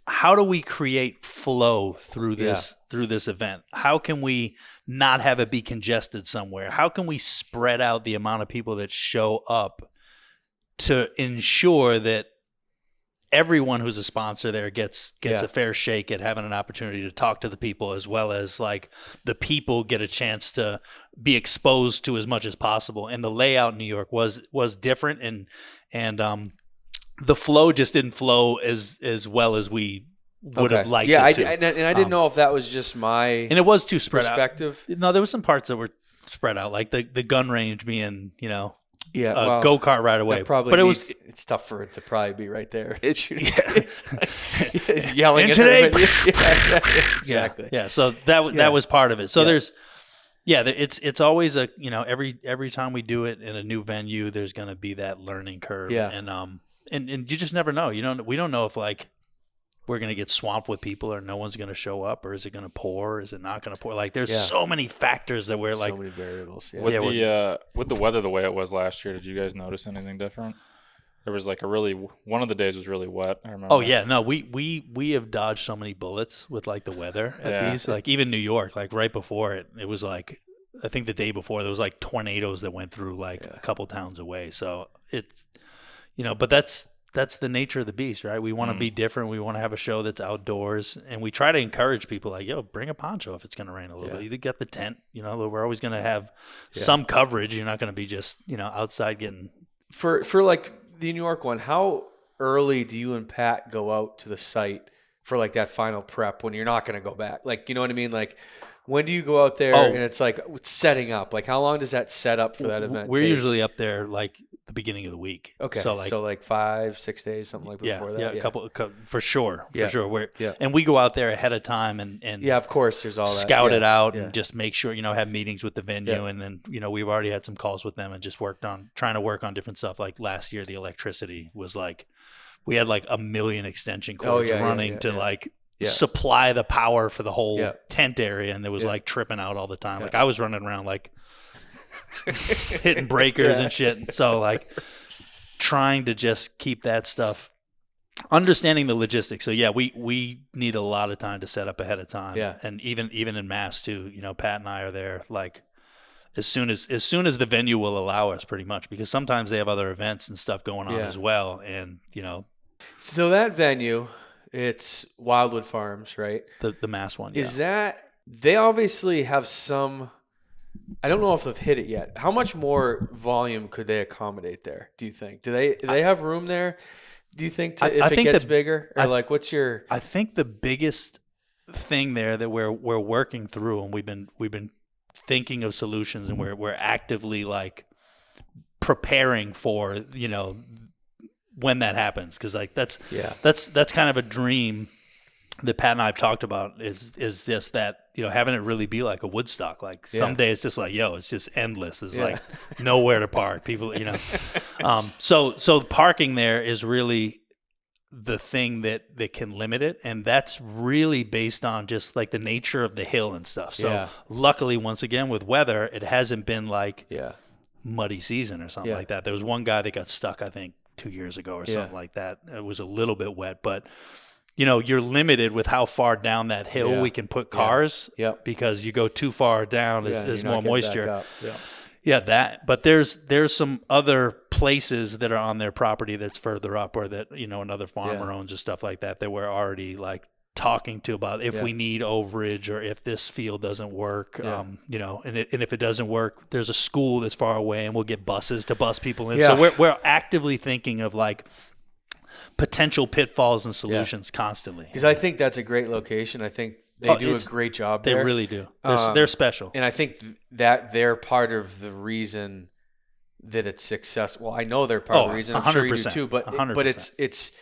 how do we create flow through this event? How can we not have it be congested somewhere? How can we spread out the amount of people that show up to ensure that everyone who's a sponsor there gets a fair shake at having an opportunity to talk to the people, as well as like the people get a chance to be exposed to as much as possible. And the layout in New York was different, and the flow just didn't flow as well as we would have liked it to. And I didn't know if that was just my and it was too spread perspective. Out. No, there was some parts that were spread out, like the gun range being well, go-kart right away. But it's tough for it to probably be right there. It's yelling and at today. everybody. Exactly. Yeah. So that was part of it. So there's. Yeah, it's always every time we do it in a new venue, there's going to be that learning curve. Yeah. And you just never know. We don't know if like we're going to get swamped with people, or no one's going to show up, or is it going to pour? Is it not going to pour? Like there's so many factors that we're like so many variables. Yeah. With the weather the way it was last year, did you guys notice anything different? There was like one of the days was really wet. I remember. Oh yeah, no, we have dodged so many bullets with like the weather at these. Like even New York, like right before it was like I think the day before there was like tornadoes that went through like a couple towns away. So it's but that's the nature of the beast, right? We want to be different. We want to have a show that's outdoors, and we try to encourage people like, bring a poncho if it's going to rain a little bit. You get the tent. We're always going to have some coverage. You're not going to be just outside getting for like. The New York one, how early do you and Pat go out to the site for like that final prep when you're not going to go back? Like, you know what I mean? Like when do you go out there Oh. and it's like setting up? Like how long does that set up for that event We're take? usually up there like the beginning of the week. Okay, so like 5-6 days, something like before that. Yeah, a couple for sure, Yeah. for sure. Yeah. And we go out there ahead of time and Yeah, of course, there's all that. scout it out Yeah. and just make sure, have meetings with the venue. Yeah. And then, we've already had some calls with them and just trying to work on different stuff. Like last year, the electricity was like, we had like 1 million extension cords running to supply the power for the whole tent area. And there was like tripping out all the time. Like I was running around like hitting breakers and shit. And so like trying to just keep that stuff, understanding the logistics. So yeah, we need a lot of time to set up ahead of time. Yeah. And even in Mass too, Pat and I are there like as soon as the venue will allow us, pretty much, because sometimes they have other events and stuff going on as well. And So that venue, it's Wildwood Farms, right? the Mass one. Is that, they obviously have some, I don't know if they've hit it yet. How much more volume could they accommodate there, do you think? Do they have room there, do you think, if it gets bigger? Or what's your... I think the biggest thing there that we're working through, and we've been thinking of solutions, and we're actively like preparing for, when that happens. Because like that's kind of a dream that Pat and I have talked about, is just that, having it really be like a Woodstock. Like someday it's just like, it's just endless. It's like nowhere to park. People, so parking there is really the thing that can limit it. And that's really based on just like the nature of the hill and stuff. So luckily, once again, with weather, it hasn't been like muddy season or something like that. There was one guy that got stuck, I think, 2 years ago or something like that. It was a little bit wet, but you're limited with how far down that hill we can put cars because you go too far down, there's more moisture. But there's some other places that are on their property that's further up, or that, another farmer owns and stuff like that we're already like talking to about if we need overage, or if this field doesn't work, and if it doesn't work, there's a school that's far away and we'll get buses to bus people in. So we're actively thinking of like potential pitfalls and solutions constantly. Because I think that's a great location. I think they do a great job there. They really do. They're special. And I think that they're part of the reason that it's successful. I know they're part of the reason. I'm sure you do too. But 100%. It's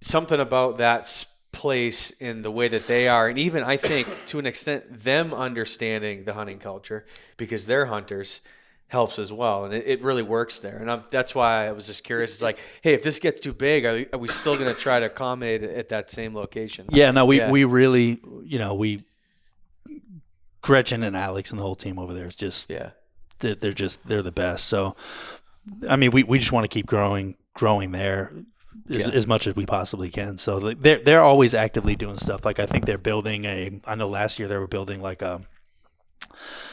something about that place in the way that they are. And even, I think, to an extent, them understanding the hunting culture, because they're hunters, helps as well. And it really works there. And that's why I was just curious. It's like, hey, if this gets too big, are we still going to try to accommodate it at that same location? Yeah, no, we really, Gretchen and Alex and the whole team over there is just, they're the best. So, I mean, we just want to keep growing there as much as we possibly can. So they're always actively doing stuff. Like I think they're building I know last year they were building like a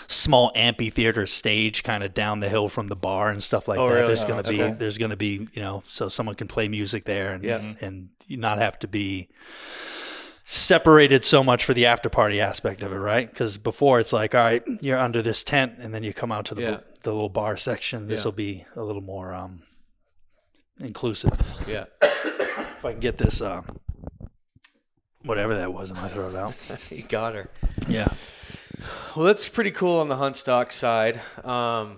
small amphitheater stage kind of down the hill from the bar and stuff like that. Really? There's going to be, so someone can play music there and you not have to be separated so much for the after party aspect of it, right? Because before it's like, all right, you're under this tent and then you come out to the little bar section. This will be a little more inclusive. Yeah. If I can get this, whatever that was in my throat out. You got her. Yeah. Well, that's pretty cool on the hunt stock side. I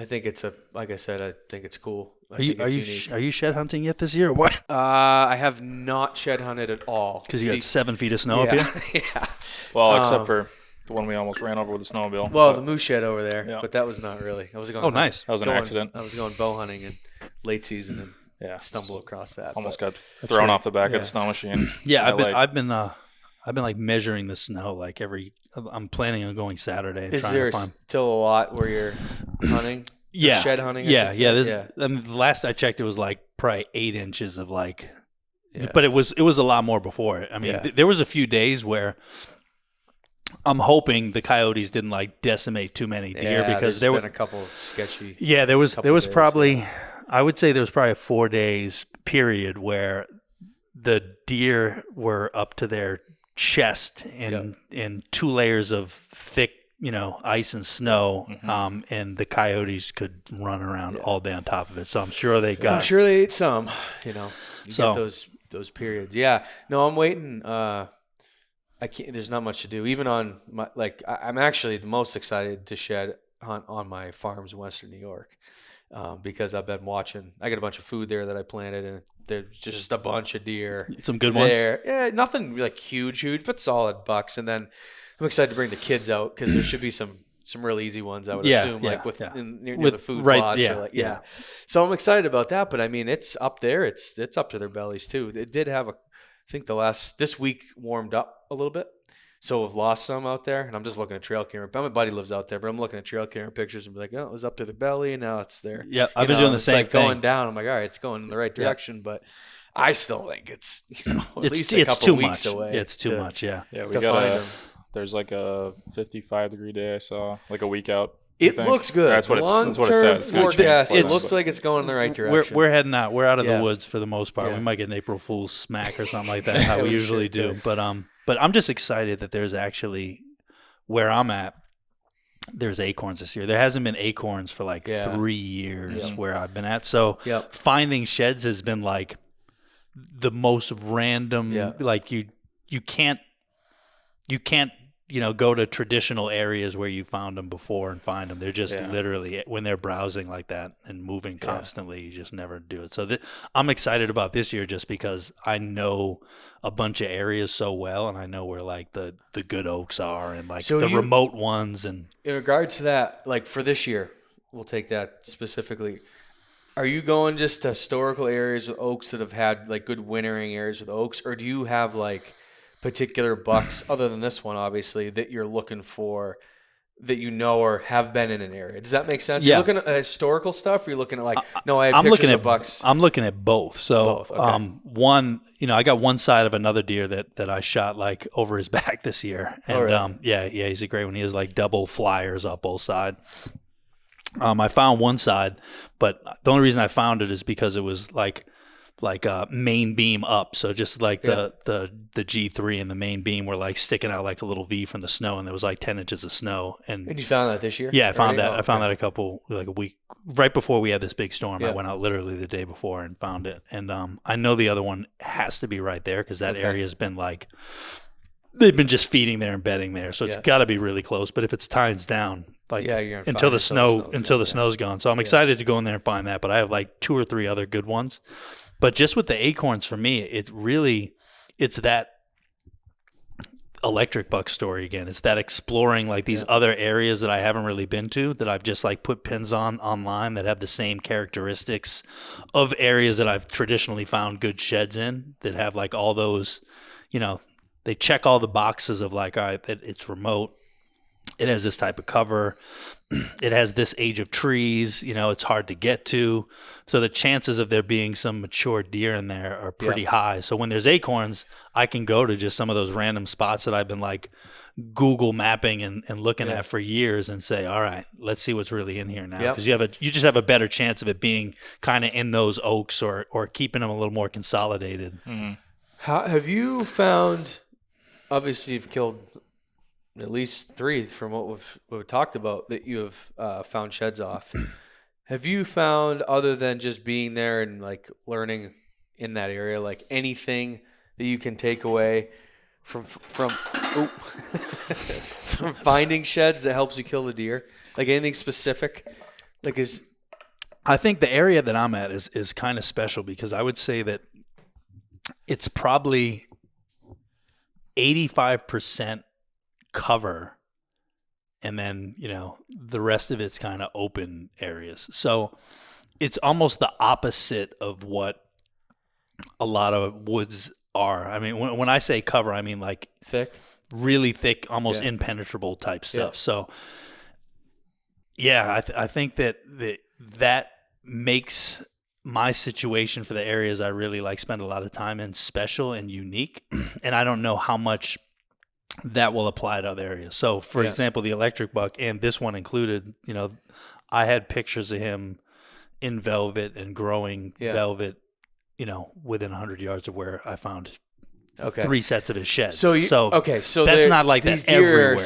think it's like I said, I think it's cool. Are you shed hunting yet this year or what? I have not shed hunted at all. Because you got 7 feet of snow up here? Yeah. Well, except for the one we almost ran over with the snowmobile. Well, the moose shed over there, but that was not really. I was going. Nice. That was an accident. I was going bow hunting in late season and stumbled across that. Almost got thrown off the back of the snow machine. Yeah, I've been like measuring the snow like I'm planning on going Saturday. And Is there still a lot where you're hunting? Shed hunting? Yeah. I mean, the last I checked, it was like probably 8 inches of like, but it was a lot more before it. I mean, there was a few days where I'm hoping the coyotes didn't like decimate too many deer because there were been a couple sketchy. Yeah, there was probably, I would say there was probably a 4 days period where the deer were up to their chest in 2 layers of thick, ice and snow, and the coyotes could run around all day on top of it. So I'm sure they got. I'm sure they ate some. You get those periods. Yeah. No, I'm waiting. I can't. There's not much to do. Even on my I'm actually the most excited to hunt on my farms in Western New York, because I've been watching. I got a bunch of food there that I planted, and there's just a bunch of deer. Some good there. ones. Yeah, nothing like huge, but solid bucks. And then I'm excited to bring the kids out because there should be some real easy ones. I would assume, near the food plots. Yeah. So I'm excited about that. But I mean, it's up there. It's up to their bellies too. It did have I think this week warmed up a little bit. So we've lost some out there, and I'm just looking at trail camera. My buddy lives out there, but I'm looking at trail camera pictures and be like, oh, it was up to the belly, and now it's there. Yeah, I've been doing the same thing. Going down. I'm like, all right, it's going in the right direction, but I still think it's at least a it's couple too weeks much. away. It's too much. Yeah. Yeah, we got there's like a 55-degree day I saw, like a week out. It looks good. That's what it says. Forecast. It looks like it's going in the right direction. We're heading out. We're out of the woods for the most part. We might get an April Fool's smack or something like that, how we usually do. But I'm just excited that there's actually, where I'm at, there's acorns this year. There hasn't been acorns for 3 years where I've been at. So finding sheds has been like the most random. Like you can't go to traditional areas where you found them before and find them. They're just literally, when they're browsing like that and moving constantly, you just never do it. So I'm excited about this year just because I know a bunch of areas so well, and I know where like the good oaks are and remote ones. And in regards to that, like for this year, we'll take that specifically. Are you going just to historical areas with oaks that have had like good wintering areas with oaks, or do you have like particular bucks other than this one, obviously, that you're looking for that or have been in an area? Does that make sense? Yeah. You're looking at historical stuff, or you're looking at I'm looking at bucks. I'm looking at both. So Okay. one, I got one side of another deer that I shot like over his back this year. And he's a great one. He has like double flyers up both sides. I found one side, but the only reason I found it is because it was like a main beam up. So just like the G3 and the main beam were like sticking out like a little V from the snow, and there was like 10 inches of snow. And you found that this year? Yeah, I found that. I found that a week right before we had this big storm. Yeah. I went out literally the day before and found it. And I know the other one has to be right there because that area has been like, they've been just feeding there and bedding there. So it's got to be really close. But if it's tines down, you're until the snow's gone. So I'm excited to go in there and find that. But I have like 2 or 3 other good ones. But just with the acorns, for me, it's that electric buck story again. It's that exploring like these other areas that I haven't really been to, that I've just like put pins on online that have the same characteristics of areas that I've traditionally found good sheds in, that have like all those, they check all the boxes of like, all right, it's remote. It has this type of cover. It has this age of trees. It's hard to get to. So the chances of there being some mature deer in there are pretty high. So when there's acorns, I can go to just some of those random spots that I've been like Google mapping and looking at for years and say, all right, let's see what's really in here now. Because you just have a better chance of it being kind of in those oaks or keeping them a little more consolidated. Mm-hmm. How have you found? Obviously, you've killed at least 3 from what we've talked about that you have found sheds off. Have you found, other than just being there and like learning in that area, like anything that you can take away from from finding sheds that helps you kill the deer? Like anything specific? I think the area that I'm at is kind of special because I would say that it's probably 85% cover, and then the rest of it's kind of open areas. So it's almost the opposite of what a lot of woods are. I mean, when I say cover, I mean like thick, really thick, almost impenetrable type stuff. So I think that makes my situation for the areas I really like spend a lot of time in special and unique. And I don't know how much that will apply to other areas. So for example, the electric buck, and this one included, I had pictures of him in velvet and growing velvet, within 100 yards of where I found Okay. 3 sets of his sheds. So that's not like these that deer everywhere.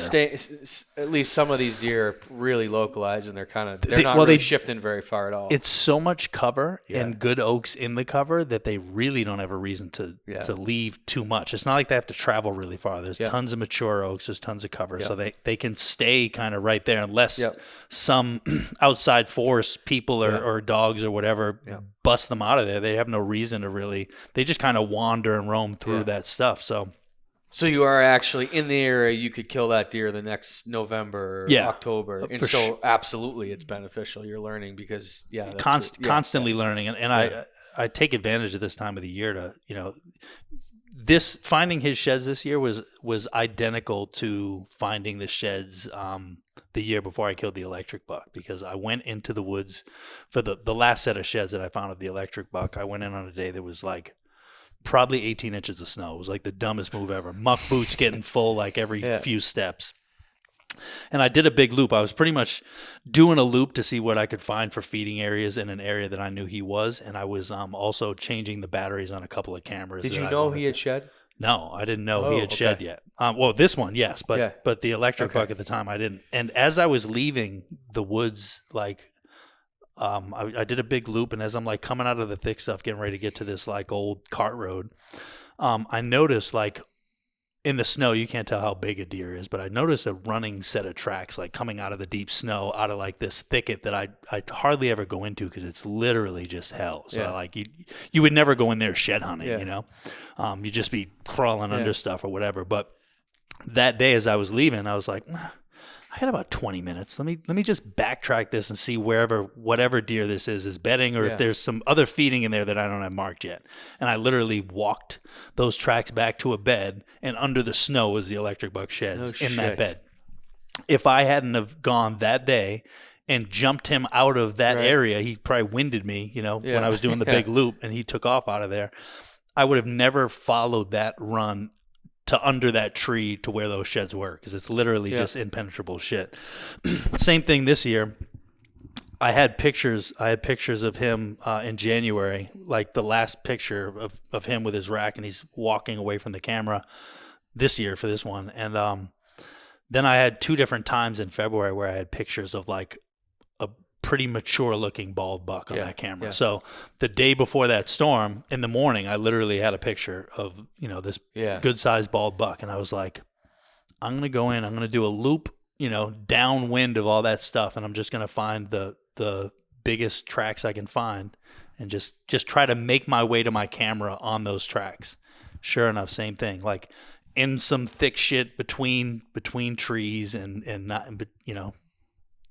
at least some of these deer are really localized, and they're not really shifting very far at all. It's so much cover and good oaks in the cover that they really don't have a reason to leave too much. It's not like they have to travel really far. There's tons of mature oaks. There's tons of cover. So they can stay kind of right there unless some outside force, people or dogs or whatever, bust them out of there. They have no reason to really – they just kind of wander and roam through that stuff. So you are actually in the area. You could kill that deer the next November or October. And so absolutely it's beneficial. You're learning because, constantly learning. And I take advantage of this time of the year to, finding his sheds this year was identical to finding the sheds the year before I killed the electric buck, because I went into the woods for the last set of sheds that I found of the electric buck. I went in on a day that was like probably 18 inches of snow. It was like the dumbest move ever. Muck boots getting full like every few steps. And I did a big loop. I was pretty much doing a loop to see what I could find for feeding areas in an area that I knew he was. And I was also changing the batteries on a couple of cameras. Did you know he had shed? No, I didn't know he had shed yet. Well, this one, yes, but the electric buck at the time, I didn't. And as I was leaving the woods, like I did a big loop, and as I'm like coming out of the thick stuff, getting ready to get to this like old cart road, I noticed like in the snow, you can't tell how big a deer is, but I noticed a running set of tracks like coming out of the deep snow, out of like this thicket that I hardly ever go into because it's literally just hell. So like you would never go in there shed hunting, you'd just be crawling under stuff or whatever. But that day as I was leaving, I was like, I had about 20 minutes. Let me just backtrack this and see whatever deer this is bedding, or if there's some other feeding in there that I don't have marked yet. And I literally walked those tracks back to a bed, and under the snow was the electric buck sheds in that bed. If I hadn't have gone that day and jumped him out of that area, he probably winded me, when I was doing the big loop, and he took off out of there. I would have never followed that run to under that tree to where those sheds were, because it's literally just impenetrable shit. Same thing this year. I had pictures of him in January, like the last picture of him with his rack, and he's walking away from the camera this year for this one. And then I had 2 different times in February where I had pictures of like a pretty mature looking bald buck on that camera. So the day before that storm, in the morning, I literally had a picture of, this good sized bald buck. And I was like, I'm going to go in, I'm going to do a loop, downwind of all that stuff. And I'm just going to find the biggest tracks I can find and just try to make my way to my camera on those tracks. Sure enough, same thing. Like in some thick shit between trees and not,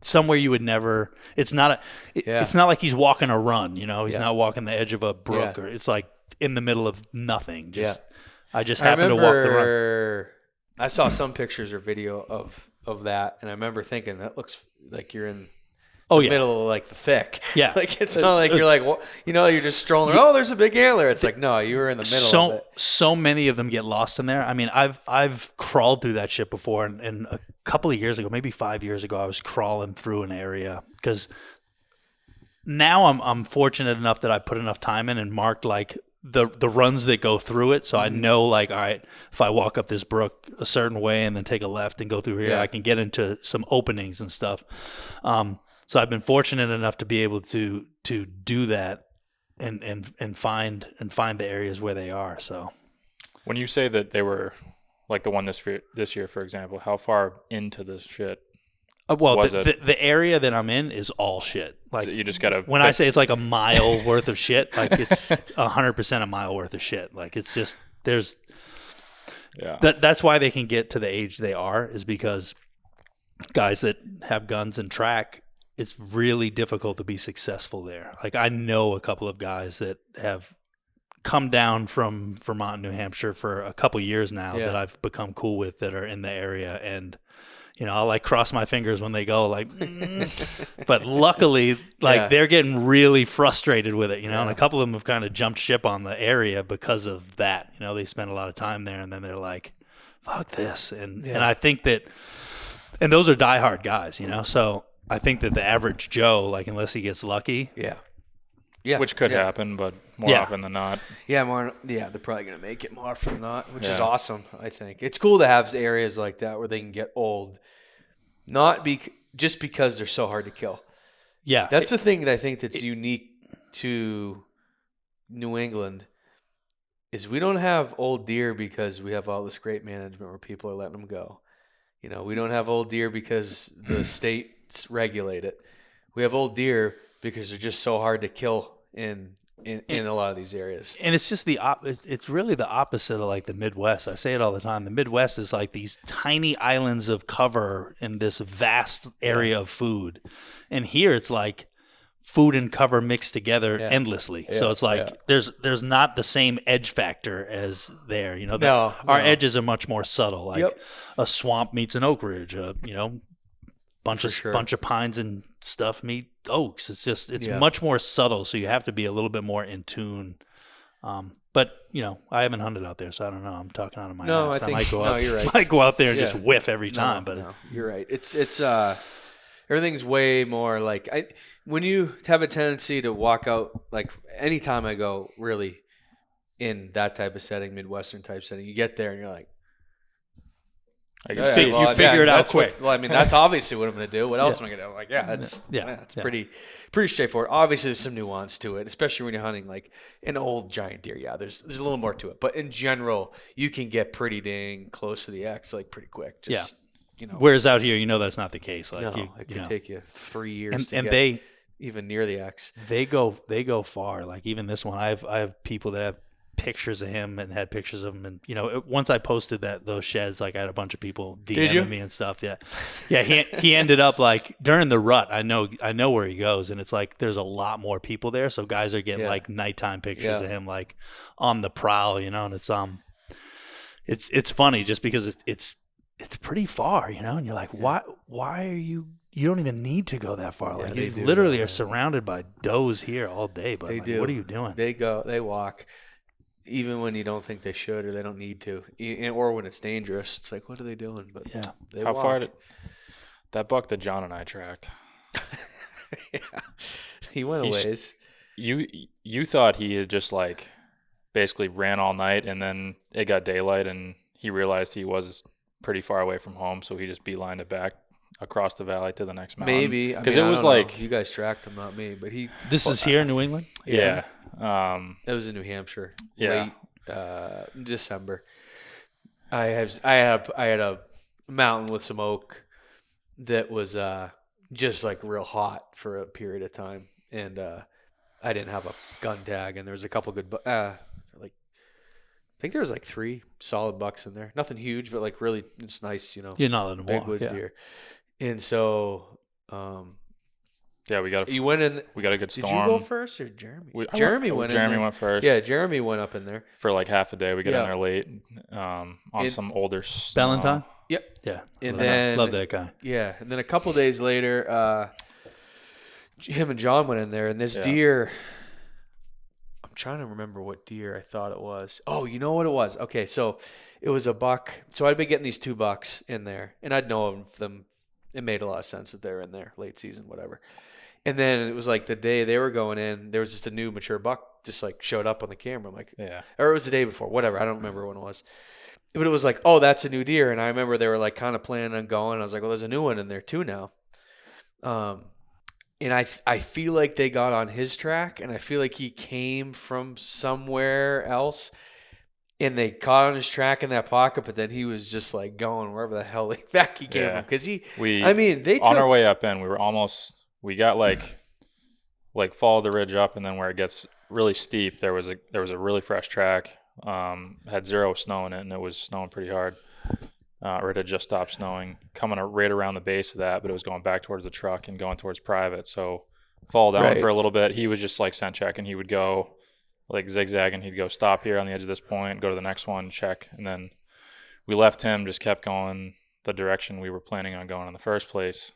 somewhere you would never. It's not like he's walking a run. He's not walking the edge of a brook, or it's like in the middle of nothing. I just happened to walk the run. I saw some pictures or video of that, and I remember thinking that looks like you're in the middle of like the thick. Yeah, like it's not like you're like you're just strolling. Oh, there's a big antler. It's like no, you were in the middle of it. So many of them get lost in there. I mean, I've crawled through that shit before, and a couple of years ago, maybe 5 years ago, I was crawling through an area because now I'm fortunate enough that I put enough time in and marked like the runs that go through it, so I know like, all right, if I walk up this brook a certain way and then take a left and go through here, I can get into some openings and stuff. So I've been fortunate enough to be able to do that and find the areas where they are. So when you say that they were like the one this year, for example, how far into this shit? The area that I'm in is all shit. Like so you just gotta. When I say it's like a mile worth of shit, like it's 100% a mile worth of shit. Like it's just there's. Yeah. That's why they can get to the age they are, is because guys that have guns and track, it's really difficult to be successful there. Like I know a couple of guys that have come down from Vermont and New Hampshire for a couple years now that I've become cool with, that are in the area, and I'll like cross my fingers when they go like, but luckily like they're getting really frustrated with it, and a couple of them have kind of jumped ship on the area because of that. They spend a lot of time there, and then they're like, fuck this. And I think that, and those are diehard guys, so I think that the average Joe, like unless he gets lucky, Yeah. which could yeah. happen, but more Yeah. often than not. Yeah, they're probably going to make it more often than not, which is awesome, I think. It's cool to have areas like that where they can get old, just because they're so hard to kill. Yeah. That's the thing that I think that's unique to New England is we don't have old deer because we have all this great management where people are letting them go. We don't have old deer because the states regulate it. We have old deer because they're just so hard to kill in a lot of these areas. And it's just it's really the opposite of like the Midwest. I say it all the time. The Midwest is like these tiny islands of cover in this vast area of food. And here it's like food and cover mixed together endlessly. So it's like there's not the same edge factor as there. Our edges are much more subtle. Like a swamp meets an oak ridge, bunch of pines and stuff meet oaks. It's much more subtle, so you have to be a little bit more in tune. But I haven't hunted out there, so I don't know. I'm talking out of my ass. I might go out. You're right. Might go out there and just whiff every time. But you're right. It's everything's way more like when you have a tendency to walk out, like anytime I go really in that type of setting, Midwestern type setting, you get there and you're like, you figure it out quick. That's obviously what I'm going to do. What else am I going to do? Like, it's pretty straightforward. Obviously, there's some nuance to it, especially when you're hunting like an old giant deer. Yeah, there's a little more to it, but in general, you can get pretty dang close to the X like pretty quick. Whereas out here, that's not the case. Like, it can take you 3 years to and get they even near the X. They go far. Like even this one, I have people that have pictures of him and had pictures of him, and once I posted those sheds, like I had a bunch of people DMing me and stuff. Yeah. He ended up like during the rut. I know where he goes, and it's like there's a lot more people there, so guys are getting like nighttime pictures of him like on the prowl, and it's funny just because it's pretty far, and you're like, why are you don't even need to go that far. Like you literally are surrounded by does here all day, but what are you doing? They walk. Even when you don't think they should or they don't need to, or when it's dangerous, it's like, what are they doing? But they How walk. far did that buck that John and I tracked? He went a ways. You thought he had just like basically ran all night, and then it got daylight, and he realized he was pretty far away from home, so he just beelined it back across the valley to the next mountain. Maybe because it was like you guys tracked him, not me. But This is here in New England. Yeah. It was in New Hampshire. Yeah. Late December. I had a mountain with some oak that was just like real hot for a period of time, and I didn't have a gun tag, and there was a couple good I think there was like 3 solid bucks in there. Nothing huge, but like really it's nice, You're not letting them big walk, woods deer. And so we got you went in. We got a good storm. Did you go first or Jeremy? Jeremy went first. Yeah, Jeremy went up in there for like half a day. We got in there late on some older snow. Valentine. Yep. Yeah. And then love that guy. Yeah, and then a couple days later, him and John went in there, and this deer. I'm trying to remember what deer I thought it was. Oh, you know what it was? Okay, so it was a buck. So I'd been getting these 2 bucks in there, and I'd know of them. It made a lot of sense that they're in there, late season, whatever. And then it was like the day they were going in, there was just a new mature buck just like showed up on the camera. I'm like, or it was the day before, whatever. I don't remember when it was. But it was like, oh, that's a new deer. And I remember they were like kind of planning on going. I was like, well, there's a new one in there too now. And I feel like they got on his track, and I feel like he came from somewhere else, and they caught on his track in that pocket, but then he was just like going wherever the hell he came from. Because they on our way up in, we got like followed the ridge up, and then where it gets really steep, there was a really fresh track, had 0 snow in it, and it was snowing pretty hard. Or it had just stopped snowing, coming right around the base of that, but it was going back towards the truck and going towards private. So fall down for a little bit. He was just like scent checking. He would go like zigzagging. He'd go stop here on the edge of this point, go to the next one, check. And then we left him, just kept going the direction we were planning on going in the first place.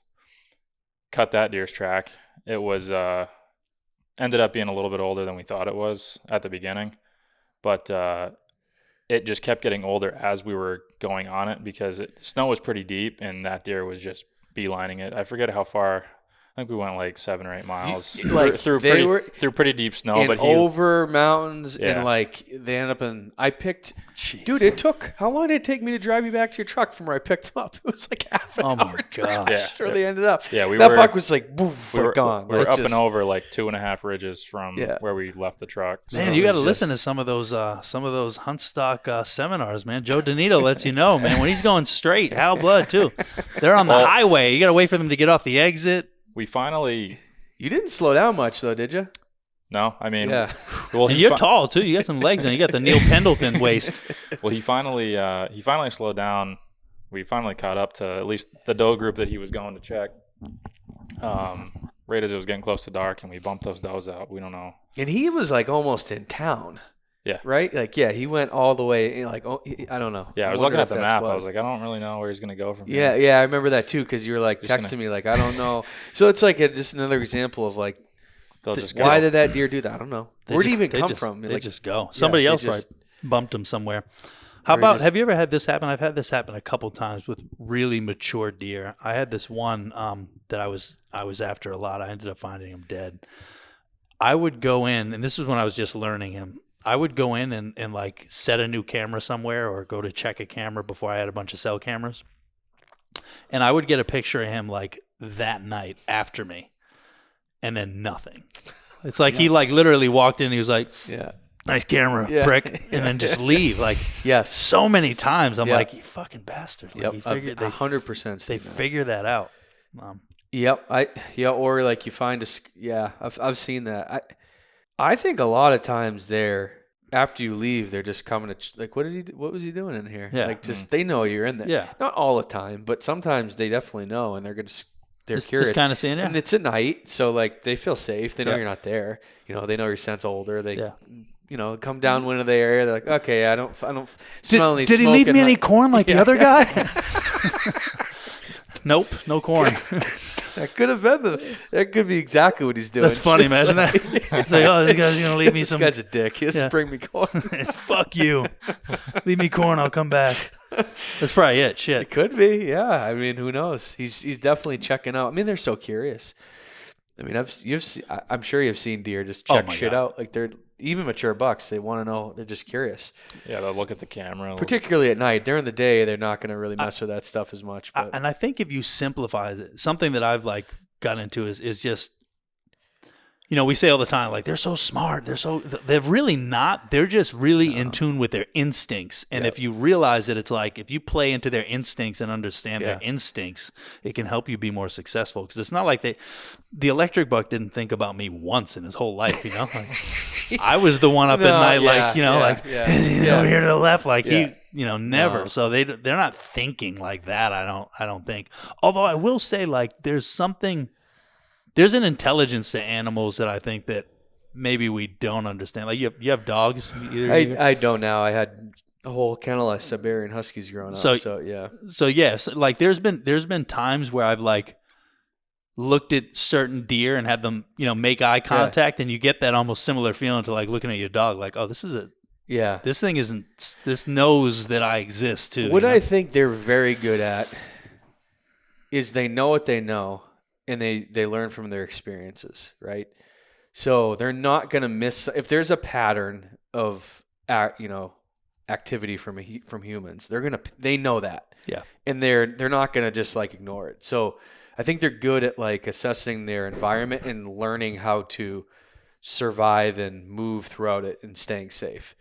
Cut that deer's track. It was ended up being a little bit older than we thought it was at the beginning. But it just kept getting older as we were going on it because the snow was pretty deep, and that deer was just beelining it. I forget how far. I think we went like 7 or 8 miles. Like, through they were through pretty deep snow, and but over mountains, Yeah. and like they ended up in. I picked, dude. It took how long did it take me to drive you back to your truck from where I picked up? It was like half an hour drive. Yeah. Where they ended up. Yeah, that buck was like, boof, we were gone. We were Like, up just- and over like 2.5 ridges from Yeah. where we left the truck. So Man, it you got to was listen to just- some of those hunt stock seminars, man. Joe Donito lets you know, man, when he's going straight. Hal Blood too. They're on the highway. You got to wait for them to get off the exit. we finally. You didn't slow down much though, did you? No, I mean, Yeah. well, And he you're fi- tall too. You got some legs and you got the Neil Pendleton waist. Well, he finally slowed down. We finally caught up to at least the doe group that he was going to check. Right as it was getting close to dark, and we bumped those does out. We don't know. And he was like almost in town. Yeah. Right? Like, yeah, he went all the way. Like, I don't know. Yeah, I was wonder looking at if the that's map. what I it was like, I don't really know where he's gonna go from Yeah, here. yeah, I remember that too because you were like Just texting gonna- me like I don't know. So it's like just another example of like They'll just go. why did that deer do that? I don't know. Where'd he even come from? They Like, just go. Somebody they else just- probably bumped him somewhere. How Or about, just- have you ever had this happen? I've had this happen a couple times with really mature deer. I had this one that I was after a lot. I ended up finding him dead. I would go in, and this was when I was just learning him. I would go in and like set a new camera somewhere or go to check a camera before I had a bunch of cell cameras. And I would get a picture of him like that night after me, and then nothing. It's like he like literally walked in and he was like, yeah. nice camera, Yeah. prick, and then just leave. Like Yes. so many times, I'm Yeah. like, you fucking bastard. Like, Yep. he figured, they 100%. they figure that out. Yep. Or like you find I've seen that. I think a lot of times after you leave, they're just coming to like, what was he doing in here? Yeah. Like just they know you're in there. Yeah. Not all the time, but sometimes they definitely know, and they're Just curious. kind of seeing it. And it's at night, so like they feel safe. They know Yeah. you're not there. You know, they know your scent's older. They, Yeah. come down into the area. They're like, okay, I don't smell any. Did he smoke leave in me the- any corn like the other guy? Nope, no corn. That could have been that could be exactly what he's doing. That's funny. Just Imagine like- that. It's like, oh, this guy's gonna leave me This some. guy's a dick. He doesn't Yeah. bring me corn. Fuck you. Leave me corn. I'll come back. That's probably it. Shit. It could be, yeah. I mean, who knows? He's definitely checking out. I mean, they're so curious. I mean, I'm sure you've seen deer just check my shit God. out. Like they're even mature bucks. They want to know. They're just curious. Yeah, they'll look at the camera. Particularly at night. During the day, they're not going to really mess with that stuff as much. But And I think if you simplify it, something that I've like got into is just, we say all the time, like, they're so smart. They're really not. They're just really in tune with their instincts. And if you realize that it's like, if you play into their instincts and understand their instincts, it can help you be more successful. Because it's not like the electric buck didn't think about me once in his whole life, Like, I was the one up at night, over here to the left, like he, never. No. So they're not thinking like that. I don't think. Although I will say, like, there's an intelligence to animals that I think that maybe we don't understand. Like you have dogs. I don't now. I had a whole kennel of Siberian Huskies growing up. So yeah. So yes, like there's been times where I've like looked at certain deer and had them, make eye contact, and you get that almost similar feeling to like looking at your dog. Like, oh, this thing isn't. This knows that I exist too. What I think they're very good at is they know what they know, and they learn from their experiences, right? So they're not going to miss if there's a pattern of activity from humans. They know that, and they're not going to just like ignore it. So I think they're good at like assessing their environment and learning how to survive and move throughout it and staying safe.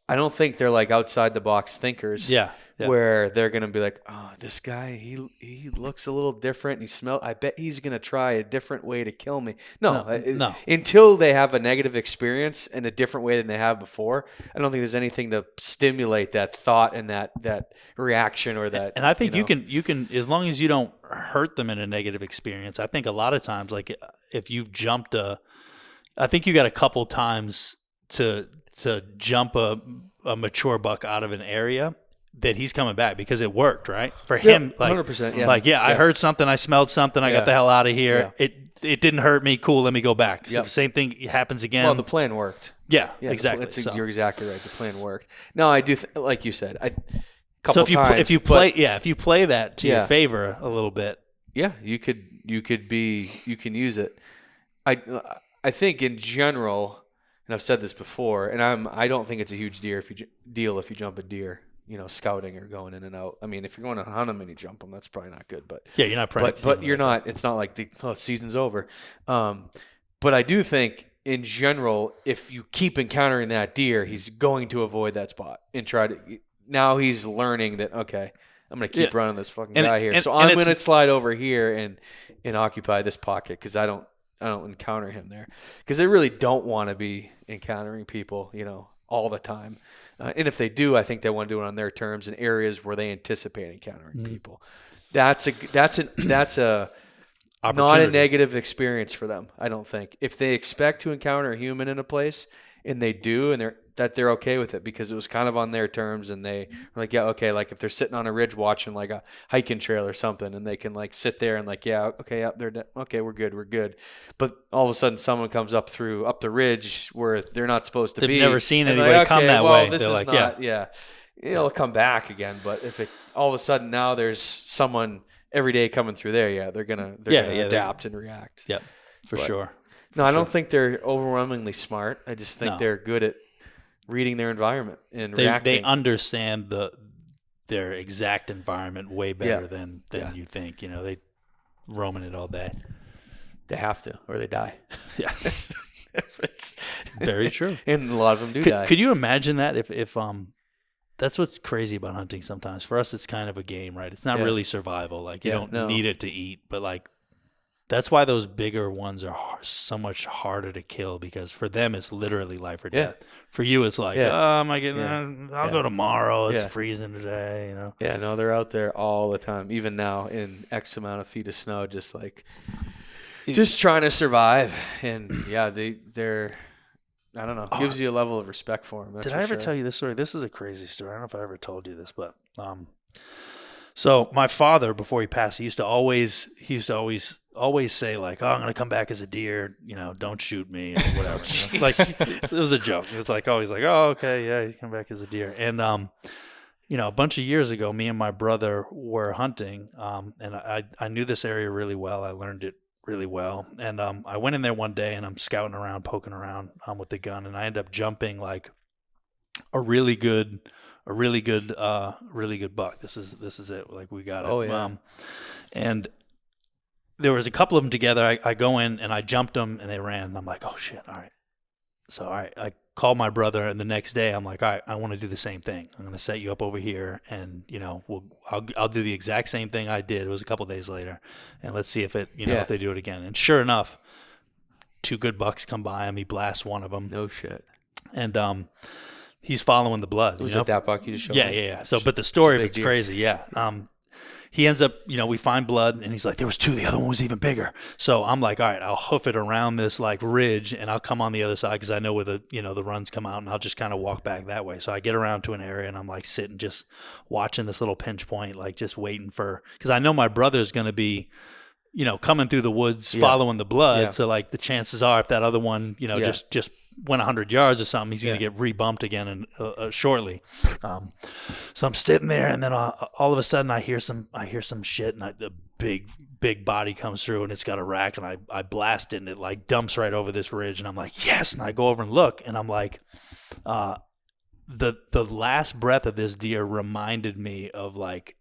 I don't think they're like outside the box thinkers. Yeah. Where they're gonna be like, oh, this guy, he looks a little different. I bet he's gonna try a different way to kill me. No. Until they have a negative experience in a different way than they have before, I don't think there's anything to stimulate that thought and that reaction or that. And I think you can as long as you don't hurt them in a negative experience. I think a lot of times, like if you've jumped I think you got a couple times to jump a mature buck out of an area that he's coming back because it worked, right? For him, like 100%, yeah. Like, I heard something, I smelled something, I got the hell out of here. Yeah. It didn't hurt me. Cool, let me go back. So Yep. the same thing happens again. Well, the plan worked. Yeah, Yeah, exactly. You're exactly right. The plan worked. No, I do. Like you said, So if you play that to your favor a little bit, Yeah, you can use it. I think in general, and I've said this before, and I don't think it's a huge deal if you jump a deer, scouting or going in and out. I mean, if you're going to hunt them and you jump them, that's probably not good. But Yeah, you're not practicing. but you're not. It's not like the season's over. But I do think in general, if you keep encountering that deer, he's going to avoid that spot and try to. Now he's learning that okay, I'm going to keep running this fucking guy here, so I'm going to slide over here and occupy this pocket because I don't encounter him there because they really don't want to be encountering people, all the time. And if they do, I think they want to do it on their terms in areas where they anticipate encountering people. That's a not a negative experience for them. I don't think if they expect to encounter a human in a place and they do, and they're okay with it because it was kind of on their terms, and they are like, yeah, okay, like if they're sitting on a ridge watching like a hiking trail or something, and they can like sit there and like, yeah, okay, okay, we're good. But all of a sudden, someone comes up the ridge where they're not supposed to be. They've never seen anybody come that way. This they're is like, not, yeah, it'll come back again. But if it all of a sudden now there's someone every day coming through there, yeah, they're gonna adapt and react. Yep, for sure. No, I don't think they're overwhelmingly smart. I just think they're good at reading their environment and reacting. They understand their exact environment way better than you think. They roaming it all day. They have to, or they die. Yeah, very true. And a lot of them do die. Could you imagine that if that's what's crazy about hunting sometimes. For us, it's kind of a game, right? It's not really survival. Like you don't need it to eat, but like that's why those bigger ones are so much harder to kill because for them it's literally life or death. For you, it's like, oh, am I getting? I'll go tomorrow. It's freezing today. Yeah, no, they're out there all the time, even now in X amount of feet of snow, just trying to survive. And they're. I don't know. It gives you a level of respect for them. Did I ever tell you this story? This is a crazy story. I don't know if I ever told you this, but so my father, before he passed, he used to always say like, "Oh, I'm gonna come back as a deer. Don't shoot me or whatever." Like it was a joke. It was like always like, "Oh, okay, yeah, you come back as a deer." And a bunch of years ago, me and my brother were hunting, and I knew this area really well. I learned it really well, and I went in there one day and I'm scouting around, poking around with the gun, and I end up jumping like a really good buck. This is it. Like we got it. Oh yeah. And there was a couple of them together. I go in and I jumped them and they ran. And I'm like, oh shit. All right. So I called my brother, and the next day I'm like, all right, I want to do the same thing. I'm going to set you up over here, and I'll do the exact same thing I did. It was a couple of days later, and let's see if if they do it again. And sure enough, 2 good bucks come by him. He blasts one of them. No shit. And he's following the blood. Was it that buck you just showed me? Yeah. So, but the story of it's crazy. Yeah. He ends up, we find blood, and he's like, there was 2. The other one was even bigger. So I'm like, all right, I'll hoof it around this like ridge, and I'll come on the other side because I know where the runs come out, and I'll just kind of walk back that way. So I get around to an area, and I'm like sitting just watching this little pinch point, like just waiting because I know my brother's going to be, coming through the woods, following the blood. Yeah. So like the chances are if that other one, just went 100 yards or something, he's going to get rebumped again shortly. So I'm sitting there, and then all of a sudden I hear some shit, and the big body comes through, and it's got a rack, and I blast it, and it like dumps right over this ridge, and I'm like, yes, and I go over and look, and I'm like, the last breath of this deer reminded me of like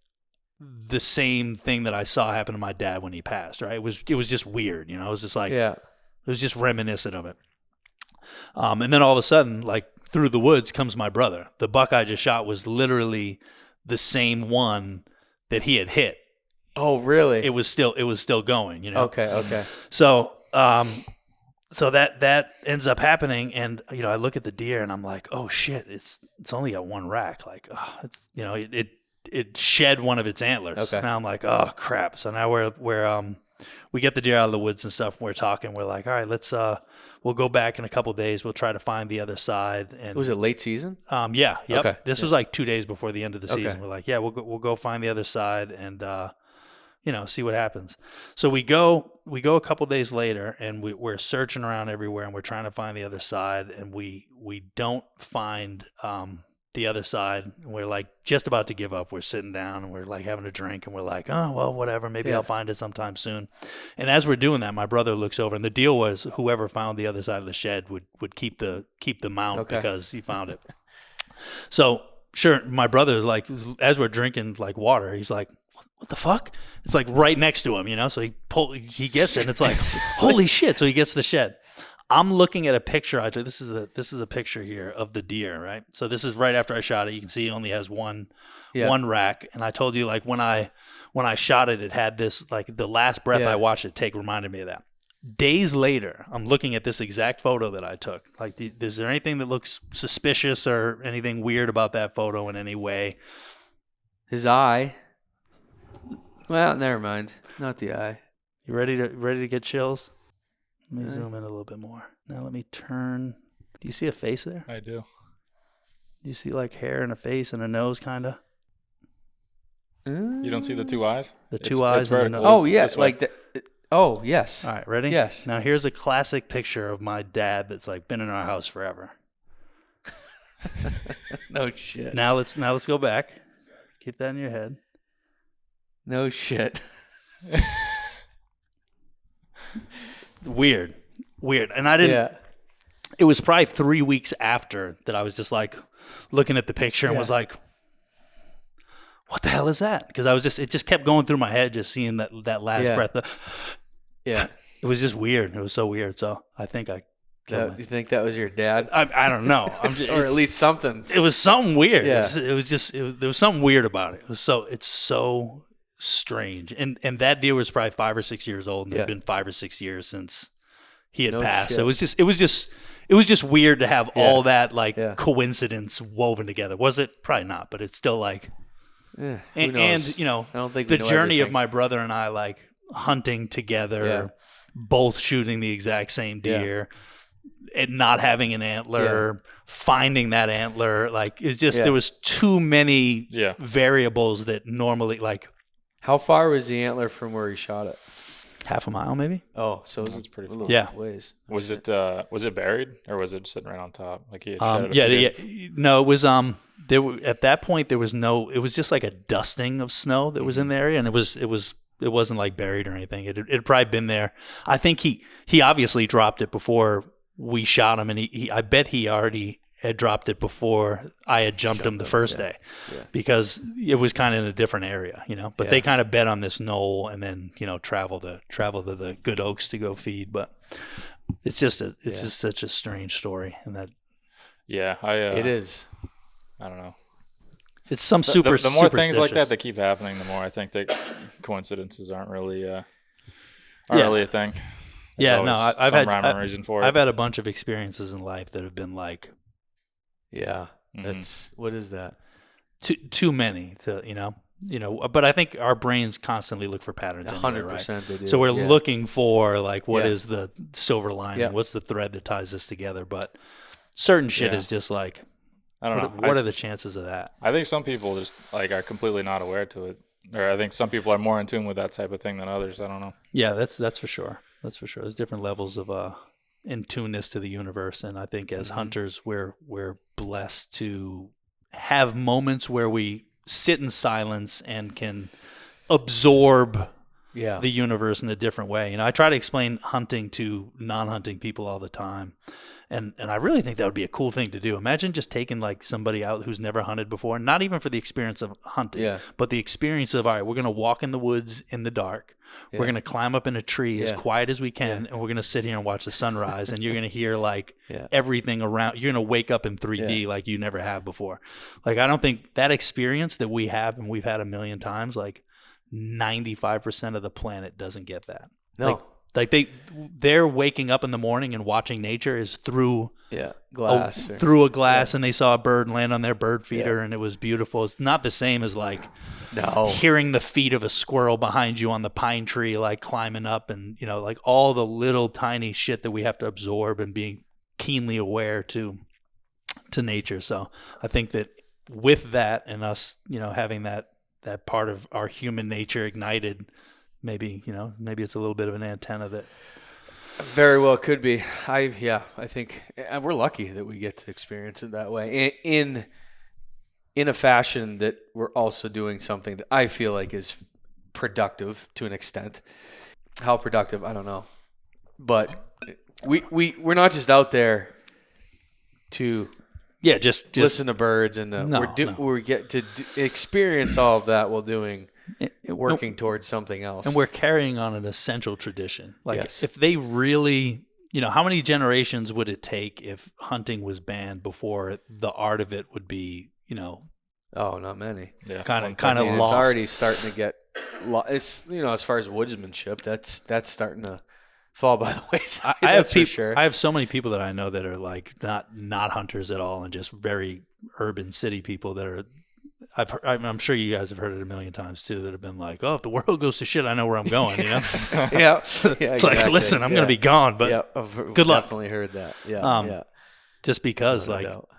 the same thing that I saw happen to my dad when he passed. Right? It was just weird, It was just like it was just reminiscent of it. And then all of a sudden, like through the woods comes my brother. The buck I just shot was literally the same one that he had hit. Oh, really? It was still going, Okay. So, so that ends up happening, and I look at the deer and I'm like, oh shit, it's only got 1 rack. Like, it's it shed one of its antlers. Okay. Now I'm like, oh crap. So now we get the deer out of the woods and stuff, and we're talking. We're like, all right, let's we'll go back in a couple of days. We'll try to find the other side. And was it late season? Yeah. Yep. Okay. This was like 2 days before the end of the season. Okay. We're like, yeah, we'll go find the other side and see what happens. So we go a couple of days later, and we're searching around everywhere, and we're trying to find the other side, and we don't find the other side. And we're like just about to give up. We're sitting down and we're like having a drink and we're like, oh, well, whatever. Maybe I'll find it sometime soon. And as we're doing that, my brother looks over, and the deal was whoever found the other side of the shed would keep the mount because he found it. So sure, my brother is like, as we're drinking like water, he's like, what the fuck? It's like right next to him, you know? So he gets it and it's like, holy shit. So he gets the shed. I'm looking at a picture. This is a picture here of the deer, right? So this is right after I shot it. You can see he only has one rack. And I told you, like, when I shot it, it had this, like, the last breath I watched it take reminded me of that. Days later, I'm looking at this exact photo that I took. Like, is there anything that looks suspicious or anything weird about that photo in any way? His eye. Well, never mind. Not the eye. You ready to get chills? Let me zoom in a little bit more. Now let me turn. Do you see a face there? I do. Do you see like hair and a face and a nose, kind of? You don't see the two eyes? The two eyes and the nose. Oh, yes. Like the. Oh, yes. All right, ready? Yes. Now here's a classic picture of my dad that's like been in our house forever. No shit. Now let's go back. Keep that in your head. No shit. Weird. And I didn't. Yeah. It was probably 3 weeks after that I was just like looking at the picture and was like, what the hell is that? Because it just kept going through my head, just seeing that last breath. Yeah. It was just weird. It was so weird. So I think you think that was your dad? I don't know. Or at least something. It was something weird. Yeah. There was something weird about it. It's so strange. And that deer was probably 5 or 6 years old, and it'd been 5 or 6 years since he had passed. So it was just weird to have all that coincidence woven together. Was it? Probably not, but it's still like and you know, I don't think the journey of my brother and I, like hunting together, both shooting the exact same deer, and not having an antler, finding that antler, like it's just there was too many variables that normally like. How far was the antler from where he shot it? Half a mile, maybe. Oh, so that's pretty far. Ways. Was it buried or was it sitting right on top? Like he had shot it No, it was at that point there was no. It was just like a dusting of snow that was in the area, and it wasn't like buried or anything. It had probably been there. I think he obviously dropped it before we shot him, and I bet he already had dropped it before I had jumped him the first day, because it was kind of in a different area, you know. But they kind of bet on this knoll, and then travel to the good oaks to go feed. But it's just such a strange story, and that it is. I don't know. It's some the more things like that keep happening, the more I think that coincidences aren't really a thing. There's I've had rhyme or reason for it. I've had a bunch of experiences in life that have been like. Yeah, that's what is that? Too many to but I think our brains constantly look for patterns. 100% they do. So we're looking for like what is the silver lining? What's the thread that ties this together? But certain shit is just like, I don't know. What are the chances of that? I think some people just like are completely not aware to it, or I think some people are more in tune with that type of thing than others. I don't know. Yeah, that's for sure. That's for sure. There's different levels of in tuneness to the universe, and I think as hunters we're blessed to have moments where we sit in silence and can absorb the universe in a different way. I try to explain hunting to non-hunting people all the time, and I really think that would be a cool thing to do. Imagine just taking like somebody out who's never hunted before, not even for the experience of hunting, but the experience of, all right, we're going to walk in the woods in the dark. We're going to climb up in a tree as quiet as we can, and we're going to sit here and watch the sunrise, and you're going to hear like everything around. You're going to wake up in 3D like you never have before. Like, I don't think that experience that we have and we've had a million times, like 95% of the planet doesn't get that. No. Like they're waking up in the morning and watching nature is through glass, through a glass, and they saw a bird land on their bird feeder, and it was beautiful. It's not the same as like hearing the feet of a squirrel behind you on the pine tree, like climbing up, and like all the little tiny shit that we have to absorb and being keenly aware to nature. So I think that with that and us, having that part of our human nature ignited. Maybe it's a little bit of an antenna that very well could be. I think we're lucky that we get to experience it that way in in a fashion that we're also doing something that I feel like is productive to an extent. How productive, I don't know. But we're not just out there to just listen to birds, and we get to experience all of that while working towards something else. And we're carrying on an essential tradition. Like Yes. if they really, how many generations would it take if hunting was banned before the art of it would be, Oh, not many. Yeah. kind of It's lost. already starting to get. It's as far as woodsmanship, that's starting to fall by the wayside. I have that's people. for sure. I have so many people that I know that are like not hunters at all, and just very urban city people that are. I'm sure you guys have heard it a million times too. That have been like, "Oh, if the world goes to shit, I know where I'm going." yeah, It's like, listen, I'm going to be gone, but good luck. Definitely heard that. Yeah, just because, No like, doubt.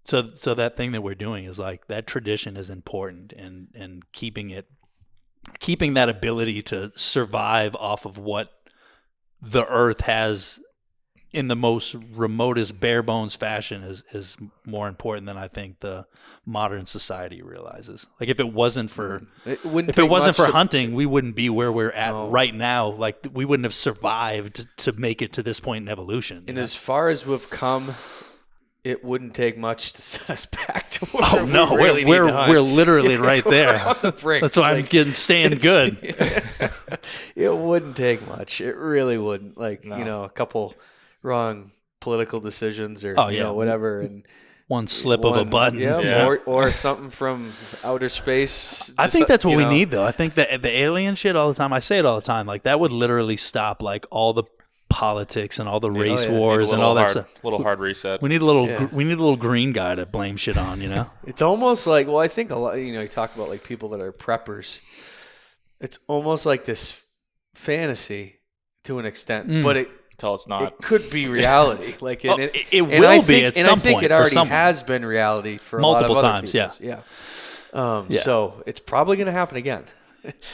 so that thing that we're doing is like that tradition is important, and keeping that ability to survive off of what the earth has in the most remotest bare bones fashion is more important than I think the modern society realizes. Like if it wasn't for hunting, we wouldn't be where we're at right now. Like we wouldn't have survived to make it to this point in evolution. And as far as we've come, it wouldn't take much to set us back to where we're literally right there. On the brink. That's why I'm staying good. It wouldn't take much. It really wouldn't. Like a couple wrong political decisions or whatever, and one slip of a button, or something from outer space. I think that's what we need, though. I think that the alien shit all the time. I say it all the time. Like that would literally stop like all the politics and all the race wars and all that stuff. Little hard reset. We need a little green guy to blame shit on. It's almost like I think a lot. You talk about like people that are preppers. It's almost like this fantasy to an extent, but until it's not. It could be reality. Like it will be at some point. And I think it already has been reality for multiple a lot of times. Yeah. So it's probably going to happen again.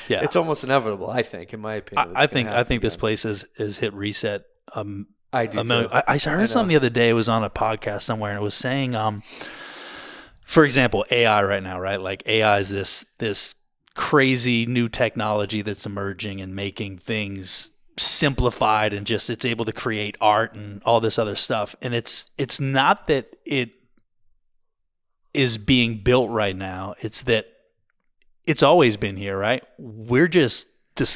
Yeah. It's almost inevitable, I think, in my opinion. I think this place has hit reset. I do. I heard something the other day. It was on a podcast somewhere, and it was saying, for example, AI right now, right? Like AI is this crazy new technology that's emerging and making things simplified, and just it's able to create art and all this other stuff. And it's not that it is being built right now. It's that it's always been here, right? We're just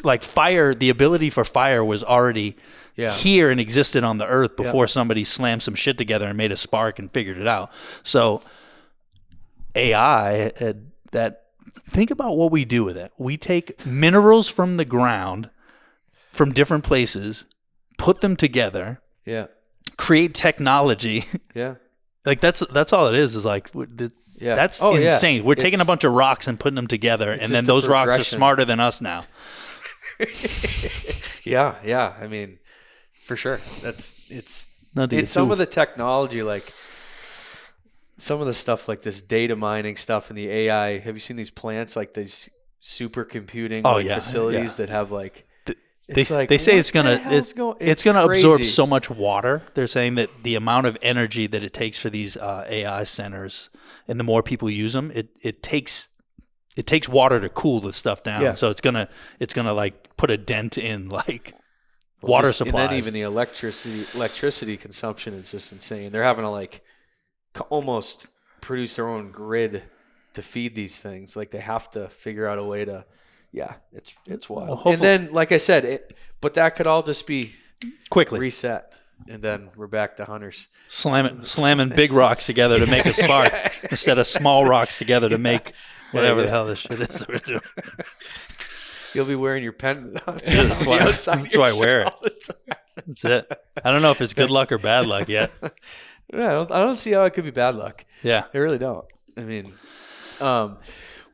like fire. The ability for fire was already here and existed on the earth before somebody slammed some shit together and made a spark and figured it out. So AI, think about what we do with it. We take minerals from the ground, from different places, put them together, create technology. Yeah. Like that's all it is like that's insane. Yeah. We're taking a bunch of rocks and putting them together, and then those rocks are smarter than us now. Yeah. I mean, for sure. It's some of the technology, like some of the stuff like this data mining stuff and the AI. Have you seen these plants, like these supercomputing facilities that have like they say it's gonna absorb so much water. They're saying that the amount of energy that it takes for these AI centers, and the more people use them, it takes water to cool the stuff down. Yeah. So it's gonna like put a dent in like water supplies. And then even the electricity consumption is just insane. They're having to like almost produce their own grid to feed these things. Like they have to figure out a way to. Yeah, it's wild. And then, like I said, but that could all just be quickly reset, and then we're back to hunters. Slamming big rocks together to make a spark instead of small rocks together to make whatever the hell this shit is that we're doing. You'll be wearing your pendant on that's why I wear it. That's it. I don't know if it's good luck or bad luck yet. Yeah, I don't see how it could be bad luck. Yeah, I really don't. I mean,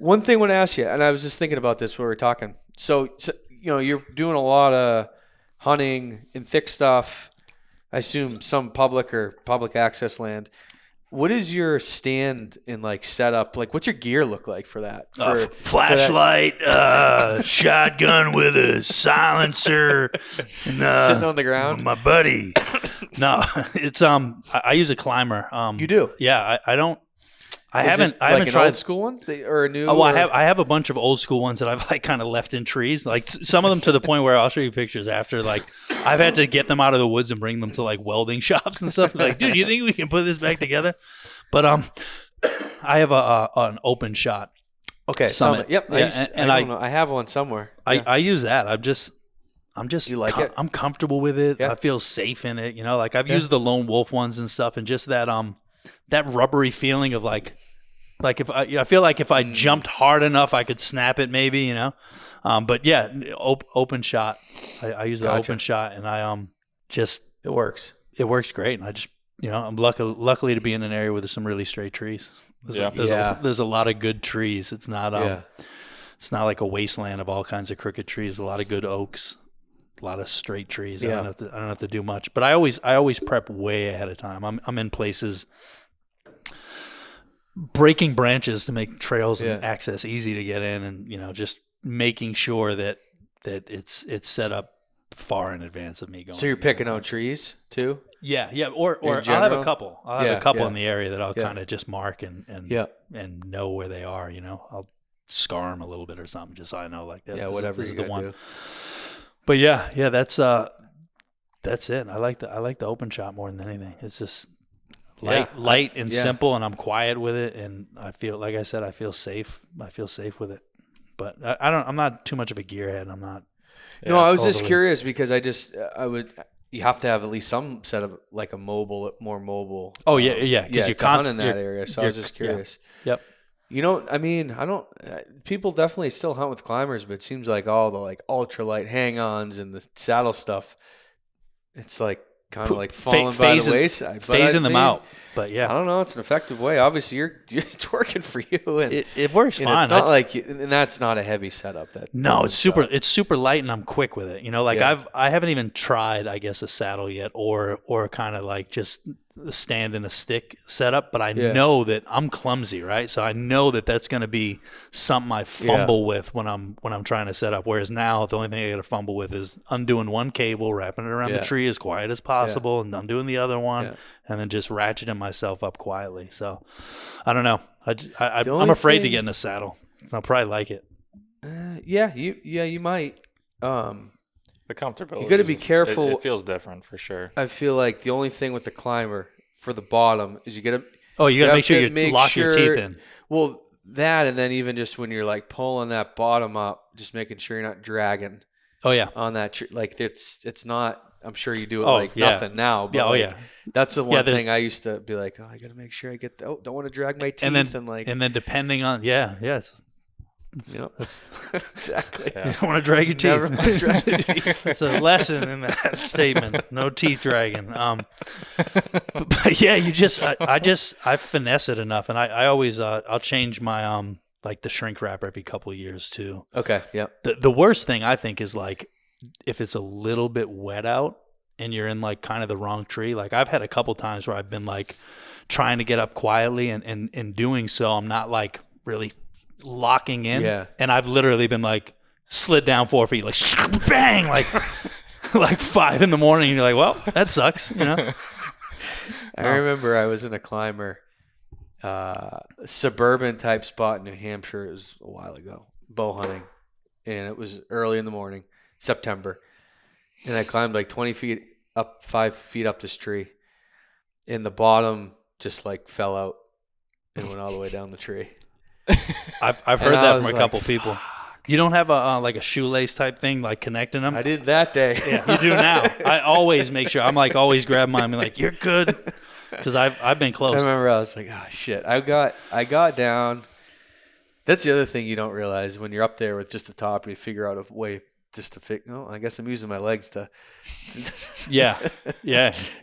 one thing I want to ask you, and I was just thinking about this when we were talking. So you're doing a lot of hunting in thick stuff. I assume some public access land. What is your stand and like setup? Like, what's your gear look like for that? Flashlight, shotgun with a silencer, and, sitting on the ground. My buddy. No, it's I use a climber. You do? Yeah, I don't. I Is haven't it like an tried old school one or a new? Oh, well, or- I have a bunch of old school ones that I've like kind of left in trees. Like some of them to the point where I'll show you pictures after. Like I've had to get them out of the woods and bring them to like welding shops and stuff. Like, dude, you think we can put this back together? But I have an open shot. Okay, Summit. Yep. Yeah, I don't know. I have one somewhere. Yeah. I use that. I'm just You like it? I'm comfortable with it. Yeah. I feel safe in it. You know, like I've used the Lone Wolf ones and stuff, and just that rubbery feeling of like if I feel like if I jumped hard enough, I could snap it maybe. You know, but yeah, open shot. I use the open shot, and I just It works. it works great. And I just I'm luckily to be in an area where there's some really straight trees. There's a lot of good trees. It's not it's not like a wasteland of all kinds of crooked trees. A lot of good oaks. A lot of straight trees. Yeah. I don't have to do much, but I always prep way ahead of time. I'm in places breaking branches to make trails and access easy to get in, and just making sure that it's set up far in advance of me going. So you're picking out trees too? Yeah, or I'll have general? a couple. I'll have a couple in the area that I'll Yeah. kind of just mark and know where they are. I'll scar them a little bit or something just so I know like that. Yeah, whatever this you is the gotta one. do. But yeah, that's it. I like the open shot more than anything. It's just light and simple, and I'm quiet with it, and I feel, like I said, I feel safe. I feel safe with it. But I'm not too much of a gearhead. I'm not. No, I was just curious because you have to have at least some set of like a more mobile. Oh yeah, because you're hunt in that area. So I was just curious. Yeah. Yep. I mean, I don't. People definitely still hunt with climbers, but it seems like all the like ultralight hang-ons and the saddle stuff, it's like kind of like falling by the wayside, phasing them out. But yeah, I don't know. It's an effective way. Obviously, it's working for you, and it works fine. It's not and that's not a heavy setup. It's super light, and I'm quick with it. I haven't even tried, I guess, a saddle yet, or kind of like just a stand and a stick setup. But I know that I'm clumsy, right? So I know that that's going to be something I fumble with when I'm trying to set up. Whereas now, the only thing I got to fumble with is undoing one cable, wrapping it around the tree as quiet as possible, and undoing the other one, and then just ratcheting myself up quietly. So I don't know. I'm afraid to get in a saddle. I'll probably like it. You might. The comfortability. You got to be careful. It feels different for sure. I feel like the only thing with the climber for the bottom is you got to. Oh, you got to make sure you lock your teeth in. Well, that, and then even just when you're like pulling that bottom up, just making sure you're not dragging. Oh yeah. On that tree, like it's not. I'm sure you do it nothing now. But that's the one thing I used to be like, I got to make sure I get. Don't want to drag my teeth and then depending on yes. Exactly. You don't want to drag your teeth. Never want to drag your teeth. It's a lesson in that statement. No teeth dragging. But yeah, I finesse it enough, and I always I'll change my like the shrink wrap every couple of years too. Okay. Yeah. The worst thing I think is like if it's a little bit wet out and you're in like kind of the wrong tree. Like I've had a couple times where I've been like trying to get up quietly, and in doing so, I'm not like really locking in, and I've literally been like slid down 4 feet, like bang, like 5 a.m, and you're like, well, that sucks, I remember I was in a climber, suburban type spot in New Hampshire. It was a while ago, bow hunting, and it was early in the morning, September, and I climbed like 20 feet up, 5 feet up this tree, and the bottom just like fell out and went all the way down the tree. I've heard that from a couple people. You don't have a shoelace type thing like connecting them? I did that day. Yeah, you do now. I always make sure. I'm like always grab mine and be like, you're good, because I've been close. I remember I was like, shit. I got down. That's the other thing you don't realize when you're up there with just the top. You figure out a way just to fix. No, I guess I'm using my legs to. Yeah.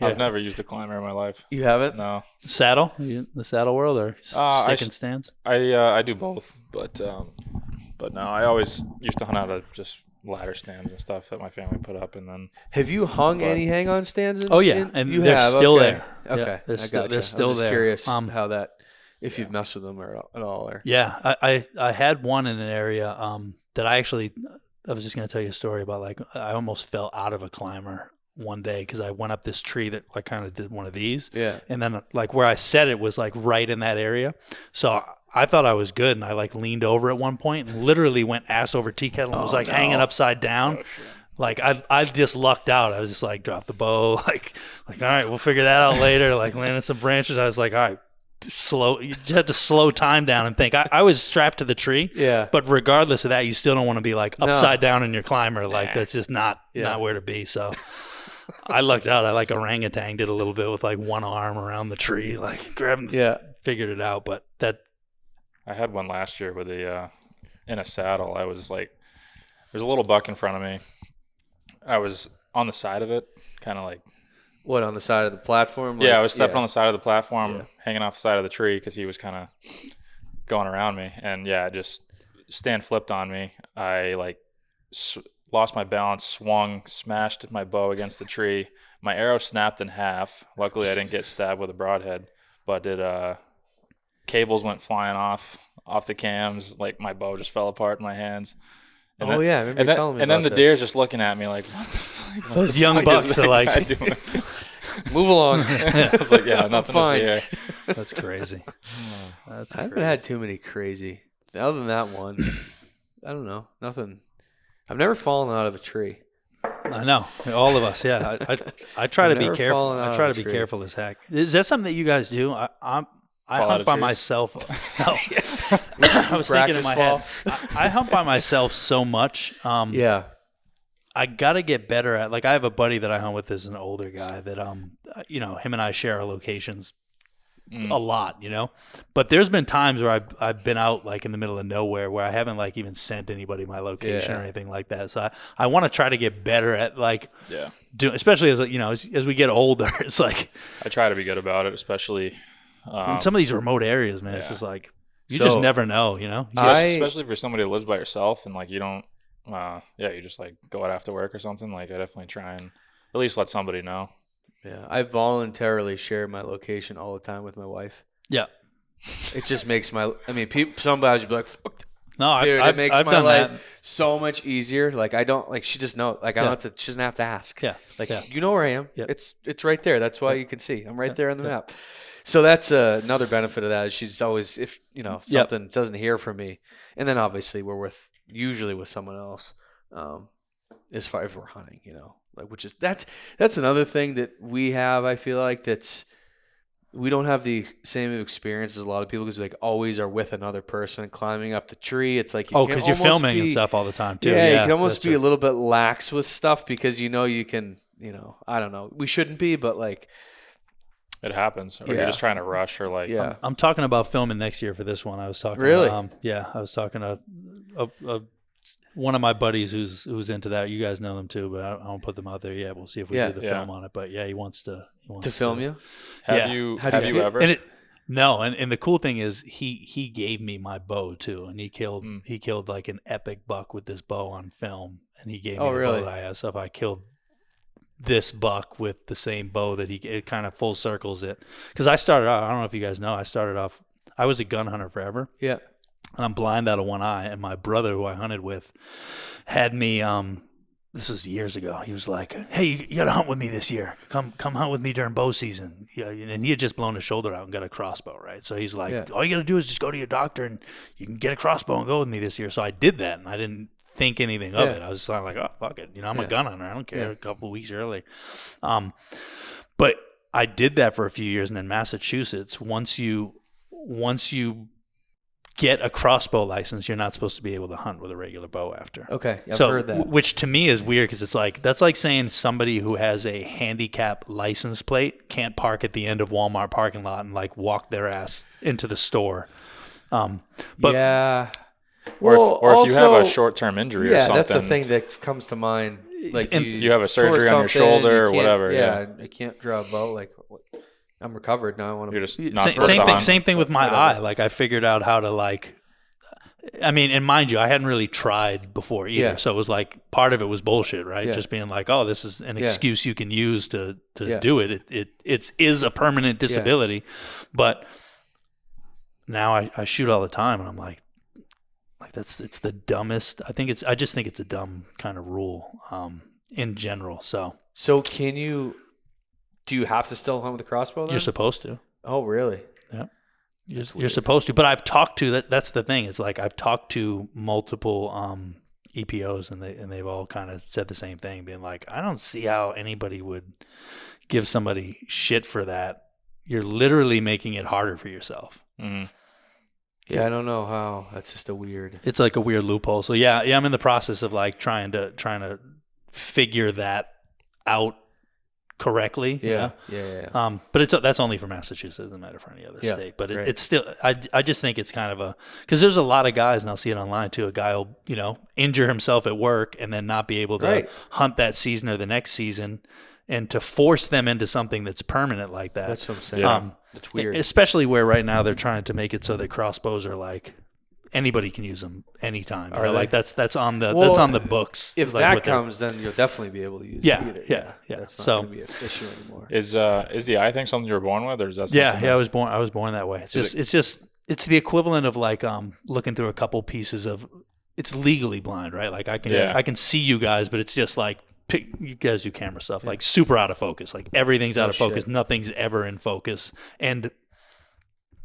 I've never used a climber in my life. You haven't? No. Saddle? The saddle world or stick and stands? I do both, but no, I always used to hunt out of just ladder stands and stuff that my family put up, and then. Have you hung any hang-on stands? And you they're have? still there. Okay, yeah, they're still I was just there. Curious how that, if you've messed with them or at all. Or. Yeah, I had one in an area that I was just going to tell you a story about. Like I almost fell out of a climber one day because I went up this tree that I kind of did one of these. Yeah. And then like where I set it was like right in that area. So I thought I was good, and I like leaned over at one point and literally went ass over tea kettle and was like hanging upside down. Like I just lucked out. I was just like, drop the bow, like all right, we'll figure that out later. Like landing some branches. I was like, all right, slow. You just had to slow time down and think. I was strapped to the tree. Yeah. But regardless of that, you still don't want to be like upside down in your climber. Like that's just not where to be. So I lucked out. I like orangutan did a little bit with like one arm around the tree, like grabbing. Yeah. Figured it out, but that. I had one last year with in a saddle. I was like, there's a little buck in front of me. I was on the side of it, kind of like. What, on the side of the platform? I was stepping on the side of the platform, hanging off the side of the tree because he was kind of going around me. And just stand flipped on me. I like lost my balance, swung, smashed my bow against the tree. My arrow snapped in half. Luckily, I didn't get stabbed with a broadhead, but cables went flying off the cams. Like my bow just fell apart in my hands. And I remember you telling me and then about the this. deer's just looking at me like, what the fuck? Those young bucks are like, move along. I was like, nothing to see here. That's crazy. I haven't had too many crazy. Other than that one, I don't know. Nothing. I've never fallen out of a tree. I know, all of us. Yeah, I try to be careful. I try to be careful as heck. Is that something that you guys do? I hunt by myself. No. I was thinking in my head. I hunt by myself so much. I got to get better at, like, I have a buddy that I hunt with as an older guy that, him and I share our locations a lot, but there's been times where I've been out like in the middle of nowhere where I haven't like even sent anybody my location or anything like that. So I want to try to get better at like, especially as we get older, it's like, I try to be good about it, especially in some of these remote areas, man. It's just like, you just never know, especially if you're somebody that lives by yourself and like you don't you just like go out after work or something. Like I definitely try and at least let somebody know. Yeah, I voluntarily share my location all the time with my wife. Yeah, it just makes somebody would be like, fuck. No, dude, I've it makes I've my done life that. so much easier. Like I don't like she just know. Like I don't have to. She doesn't have to ask. Yeah, like you know where I am. Yep. It's right there. That's why you can see. I'm right there on the map. So that's another benefit of that is she's always if something doesn't hear from me, and then obviously we're usually with someone else. As far as we're hunting, like which is that's another thing that we have. I feel like we don't have the same experience as a lot of people because we like always are with another person climbing up the tree. It's like because you're filming and stuff all the time too. Yeah, you can almost be a little bit lax with stuff because you can I don't know. We shouldn't be, but like it happens, or you're just trying to rush, or like I'm talking about filming next year for this one. I was talking really, I was talking to one of my buddies who's into that. You guys know them too, but I don't put them out there yet. We'll see if we do the film on it. But he wants to film you. Have you ever? And the cool thing is he gave me my bow too, and he killed like an epic buck with this bow on film, and he gave me the bow that I have. So if I killed this buck with the same bow that it kind of full circles it, because I started out. I don't know if you guys know. I was a gun hunter forever. Yeah. And I'm blind out of one eye, and my brother, who I hunted with, had me. This was years ago. He was like, "Hey, you got to hunt with me this year. Come hunt with me during bow season." Yeah, and he had just blown his shoulder out and got a crossbow, right? So he's like, "All you got to do is just go to your doctor, and you can get a crossbow and go with me this year." So I did that, and I didn't think anything of it. I was just like, "Oh, fuck it, I'm a gun hunter. I don't care." Yeah. A couple of weeks early, but I did that for a few years, and in Massachusetts, once you get a crossbow license, you're not supposed to be able to hunt with a regular bow after. Okay, I've heard that. Which to me is weird because it's like that's like saying somebody who has a handicap license plate can't park at the end of Walmart parking lot and like walk their ass into the store. Or if you have a short-term injury or something. That's the thing that comes to mind. Like you have a surgery on your shoulder or whatever. I can't draw a bow. Like I'm recovered now. I want to. You're just not supposed to hunt. Same thing with my eye. Like I figured out how to like. I mean, and mind you, I hadn't really tried before either. Yeah. So it was like part of it was bullshit, right? Yeah. Just being like, oh, this is an excuse you can use to do it. It is a permanent disability, but now I shoot all the time, and I'm like it's the dumbest. I just think it's a dumb kind of rule. in general. So do you have to still hunt with a crossbow then? you're supposed to. Oh, really? Yeah. You're supposed to. But I've talked to that's the thing. It's like I've talked to multiple EPOs and they've all kind of said the same thing, being like, I don't see how anybody would give somebody shit for that. You're literally making it harder for yourself. Mm-hmm. Yeah, I don't know how. That's just It's like a weird loophole. So yeah, I'm in the process of like trying to figure that out correctly. Yeah. But that's only for Massachusetts. It doesn't matter for any other state. But right. it's still, I just think it's kind of because there's a lot of guys, and I'll see it online too. A guy will, injure himself at work and then not be able to hunt that season or the next season, and to force them into something that's permanent like that. That's what I'm saying. It's weird. Especially where right now they're trying to make it so that crossbows are like anybody can use them anytime. Like that's on the books. If like that comes, then you'll definitely be able to use it. Yeah. That's not going to be an issue anymore. Is the eye thing something you were born with, or is that? I was born that way. It's the equivalent of like looking through a couple pieces of. It's legally blind, right? Like I can see you guys, but it's just like. You guys do camera stuff, like super out of focus. Like everything's out of focus. Shit. Nothing's ever in focus. And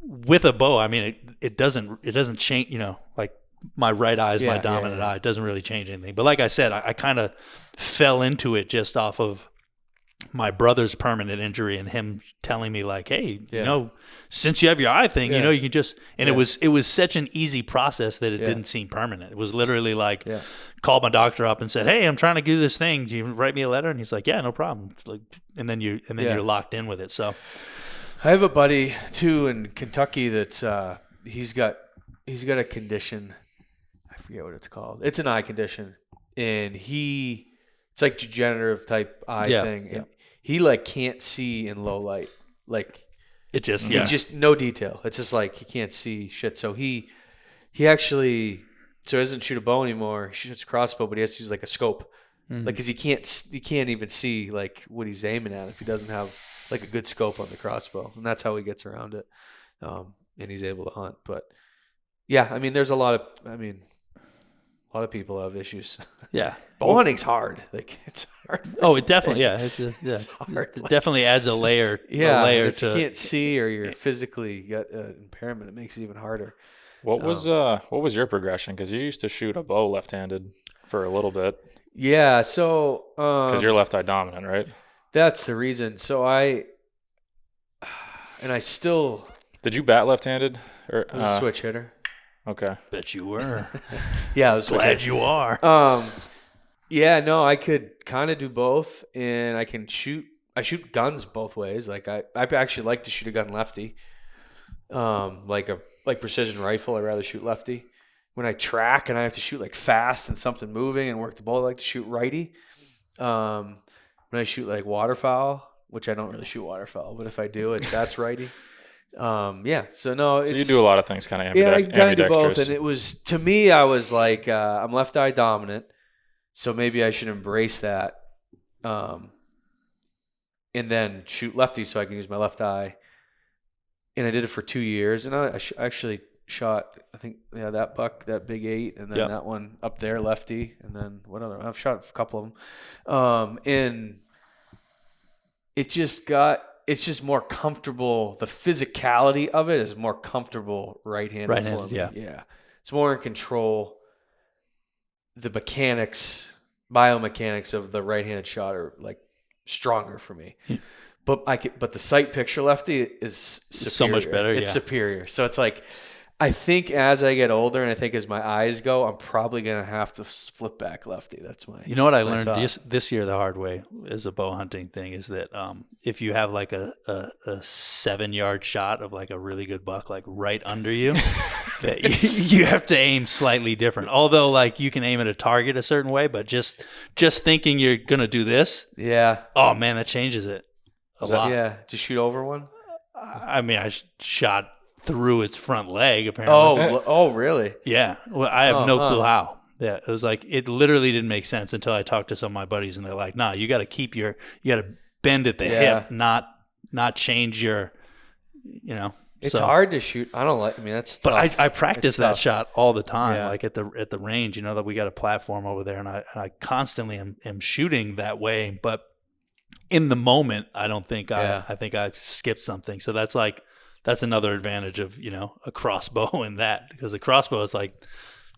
with a bow, I mean, it doesn't change, like my right eye is my dominant eye. It doesn't really change anything. But like I said, I kind of fell into it just off of my brother's permanent injury and him telling me like, hey, since you have your eye thing, you can just, and it was such an easy process that it didn't seem permanent. It was literally like, called my doctor up and said, hey, I'm trying to do this thing. Do you write me a letter? And he's like, yeah, no problem. It's like, and then you're locked in with it. So I have a buddy too in Kentucky that's he's got a condition. I forget what it's called. It's an eye condition, and it's like degenerative type eye thing. And he like can't see in low light. Like it just just no detail. It's just like he can't see shit. So he actually he doesn't shoot a bow anymore. He shoots a crossbow, but he has to use like a scope. Like because he can't even see like what he's aiming at if he doesn't have like a good scope on the crossbow, and that's how he gets around it. And he's able to hunt. But yeah, I mean, there's a lot of people have issues. Yeah, bow hunting's hard. Like it's hard. Oh, it definitely It's hard. It definitely adds a layer. If you can't see or you're physically got an impairment, it makes it even harder. What was your progression? Because you used to shoot a bow left-handed for a little bit. Yeah, so because you're left eye dominant, right? That's the reason. So I still. Did you bat left-handed? Or I was a switch hitter. Okay. Bet you were. Yeah, I was glad you are. Yeah, no, I could kind of do both, and I can shoot. I shoot guns both ways. Like I actually like to shoot a gun lefty. Like precision rifle, I'd rather shoot lefty. When I track and I have to shoot like fast and something moving and work the bow, I like to shoot righty. When I shoot like waterfowl, which I don't really shoot waterfowl, but if I do it, that's righty. So you do a lot of things kind of I kind of do both, and it was, to me, I was like, I'm left eye dominant, so maybe I should embrace that, and then shoot lefty so I can use my left eye. And I did it for 2 years, and I actually shot, I think, that buck, that big 8, and then that one up there, lefty, and then what other? I've shot a couple of them, and it's just more comfortable. The physicality of it is more comfortable right-handed for me. Yeah. It's more in control. The biomechanics of the right-handed shot are like stronger for me. But the sight picture lefty is superior. So much better. It's superior. So it's like, I think as I get older and I think as my eyes go, I'm probably going to have to flip back lefty. That's my. You know what I learned this year the hard way as a bow hunting thing is that if you have like a 7-yard shot of like a really good buck like right under you, that you have to aim slightly different. Although like you can aim at a target a certain way, but just thinking you're going to do this. Yeah. Oh man, that changes it a lot. Yeah. Just shoot over one. I mean, I shot through its front leg apparently. Oh, really? Yeah. Well, I have no clue how. Yeah, it was like it literally didn't make sense until I talked to some of my buddies, and they're like, "Nah, you got to bend at the hip, not change your, It's hard to shoot. I don't like. I mean, that's. But tough. I practice that shot all the time, Yeah. like at the range. You know that we got a platform over there, and I constantly am shooting that way. But in the moment, I don't think I think I skipped something. So that's another advantage of a crossbow in that, because the crossbow is like.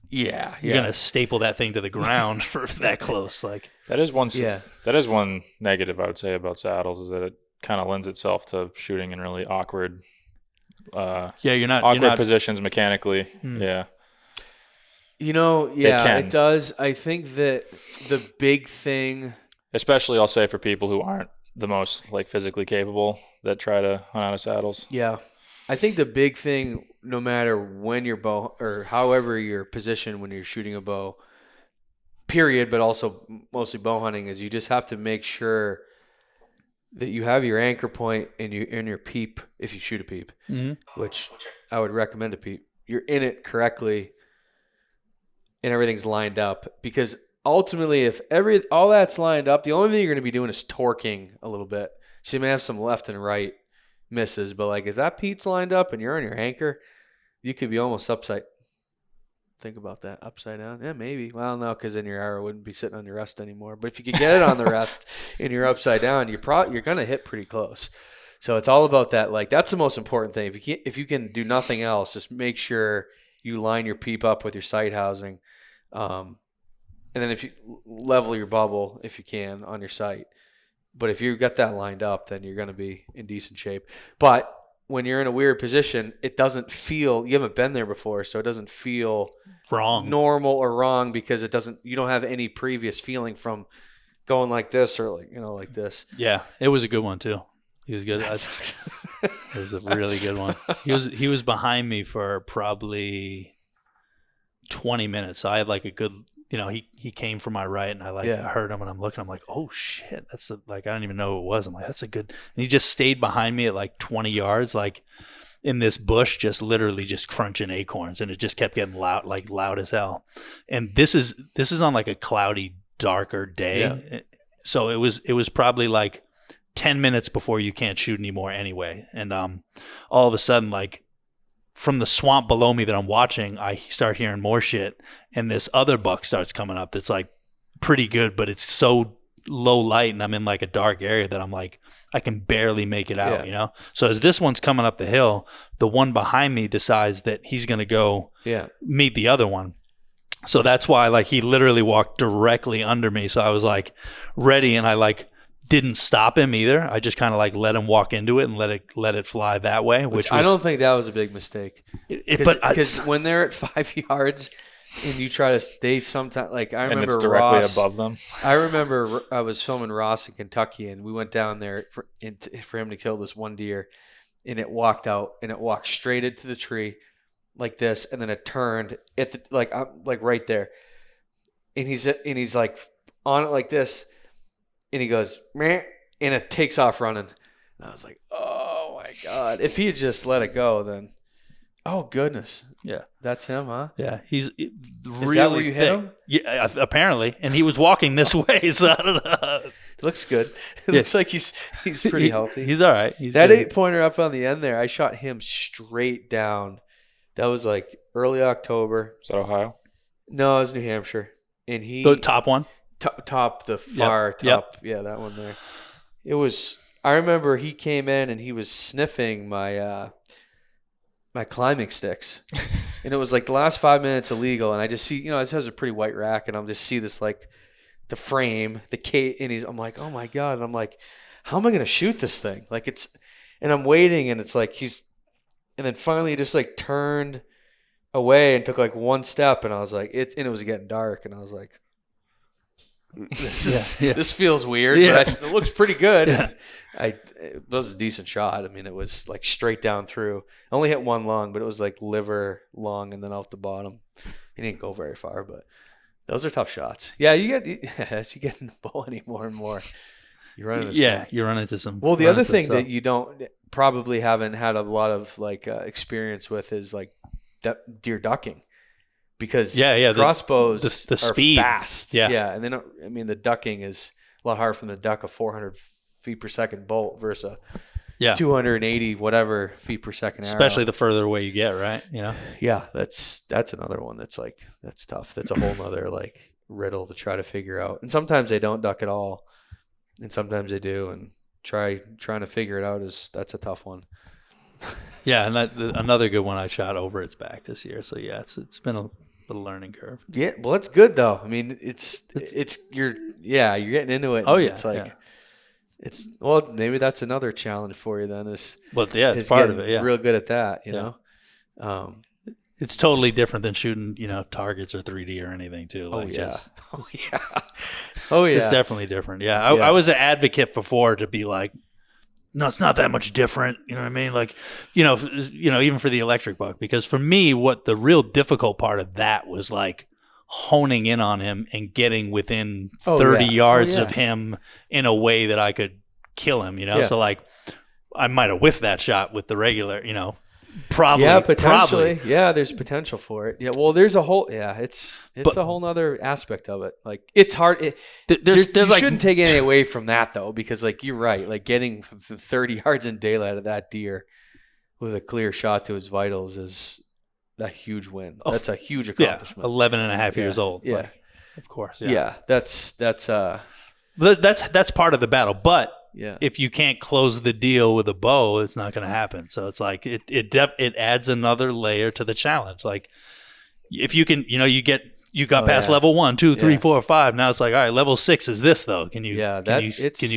Yeah, You're gonna staple that thing to the ground for that close. Like that is one negative I would say about saddles, is that it kind of lends itself to shooting in really awkward you're not positions mechanically. Yeah. It does. I think that the big thing, especially I'll say for people who aren't the most like physically capable that try to hunt out of saddles. Yeah. I think the big thing, no matter when your bow or however your position when you're shooting a bow, period, but also mostly bow hunting, is you just have to make sure that you have your anchor point and your peep, if you shoot a peep, which I would recommend a peep. You're in it correctly and everything's lined up, because ultimately if all that's lined up, the only thing you're going to be doing is torquing a little bit. So you may have some left and right misses, but like if that peep's lined up and you're on your anchor, you could be almost upside. Think about that, upside down. Yeah, maybe. Well, no, because then your arrow wouldn't be sitting on your rest anymore. But if you could get it on the rest and you're upside down, you're gonna hit pretty close. So it's all about that. Like that's the most important thing. If you can do nothing else, just make sure you line your peep up with your sight housing, and then if you level your bubble if you can on your sight. But if you've got that lined up, then you're going to be in decent shape. But when you're in a weird position, it doesn't feel, you haven't been there before, so it doesn't feel wrong, normal or wrong, because you don't have any previous feeling from going like this or like this. Yeah, it was a good one too. He was good. It was a really good one. He was behind me for probably 20 minutes. So I had like a good. He came from my right, and I heard him, and I'm looking. I'm like, oh shit, that's I don't even know who it was. I'm like, that's a good. And he just stayed behind me at like 20 yards, like in this bush, just literally just crunching acorns, and it just kept getting loud as hell. And this is on like a cloudy, darker day, yeah. So it was probably like 10 minutes before you can't shoot anymore anyway. And all of a sudden, like. From the swamp below me that I'm watching, I start hearing more shit, and this other buck starts coming up that's like pretty good, but it's so low light, and I'm in like a dark area that I'm like, I can barely make it out, So as this one's coming up the hill, the one behind me decides that he's going to go meet the other one. So that's why like he literally walked directly under me. So I was like ready, and I like didn't stop him either. I just kind of like let him walk into it and let it fly that way. Which I don't think that was a big mistake. Because when they're at 5 yards and you try to stay, sometimes like I remember and it's directly Ross, above them. I remember I was filming Ross in Kentucky, and we went down there for him to kill this one deer, and it walked out and it walked straight into the tree like this, and then it turned at the, like right there, and he's like on it like this. And he goes, meh, and it takes off running. And I was like, oh, my God. If he had just let it go, then, oh, goodness. Yeah. That's him, huh? Yeah. He's really Is that where you hit him? Yeah, apparently. And he was walking this way, so I don't know. It looks good. It looks like he's pretty healthy. He's all right. That 8-pointer up on the end there, I shot him straight down. That was like early October. Is that Ohio? No, it was New Hampshire. And the top one? Top, the far top. Yeah, that one there. It was, I remember he came in and he was sniffing my my climbing sticks. And it was like the last 5 minutes illegal. And I just see, this has a pretty white rack, and I'll just see this like the frame, the case, and I'm like, oh my God. And I'm like, how am I going to shoot this thing? Like and I'm waiting, and it's like and then finally he just like turned away and took like one step, and I was like, and it was getting dark, and I was like, this feels weird, but it looks pretty good. Yeah. It was a decent shot. I mean, it was like straight down through. I only hit one lung, but it was like liver lung and then out the bottom. He didn't go very far, but those are tough shots. Yeah, as you get in the bow more and more, you run into you run into some. Well, the other thing that you probably haven't had a lot of like experience with is like deer ducking. Because crossbows the are speed. fast. Yeah. And then, the ducking is a lot harder for them to duck a 400 feet per second bolt versus 280 whatever feet per second arrow. Especially the further away you get, right? Yeah, that's another one that's tough. That's a whole nother riddle to try to figure out. And sometimes they don't duck at all, and sometimes they do. And trying to figure it out that's a tough one. Yeah, and another good one I shot over its back this year. So yeah, it's been a little learning curve. Yeah, well, that's good though. I mean, you're getting into it. Oh yeah, it's well, maybe that's another challenge for you then. It's part of it. Yeah, real good at that. You know, it's totally different than shooting targets or 3D or anything too. It's definitely different. Yeah, I was an advocate before to be like, no, it's not that much different. You know what I mean? Like, even for the electric buck, because for me, what the real difficult part of that was like honing in on him and getting within 30 yards of him in a way that I could kill him, So like I might have whiffed that shot with the regular, probably. Yeah, potentially. Probably. Yeah, there's potential for it. Yeah, well, there's a whole, it's a whole nother aspect of it. Like it's hard. You shouldn't take anything away from that though, because like you're right, like getting 30 yards in daylight of that deer with a clear shot to his vitals is a huge win. That's a huge accomplishment. 11 and a half years old. Yeah. Like, of course. Yeah. Yeah. That's part of the battle. But yeah, if you can't close the deal with a bow, it's not going to happen. So it's like it adds another layer to the challenge. Like if you can, you got past level 1, 2, 3, 4, 5. Now it's like, all right, level 6 is this though. Can you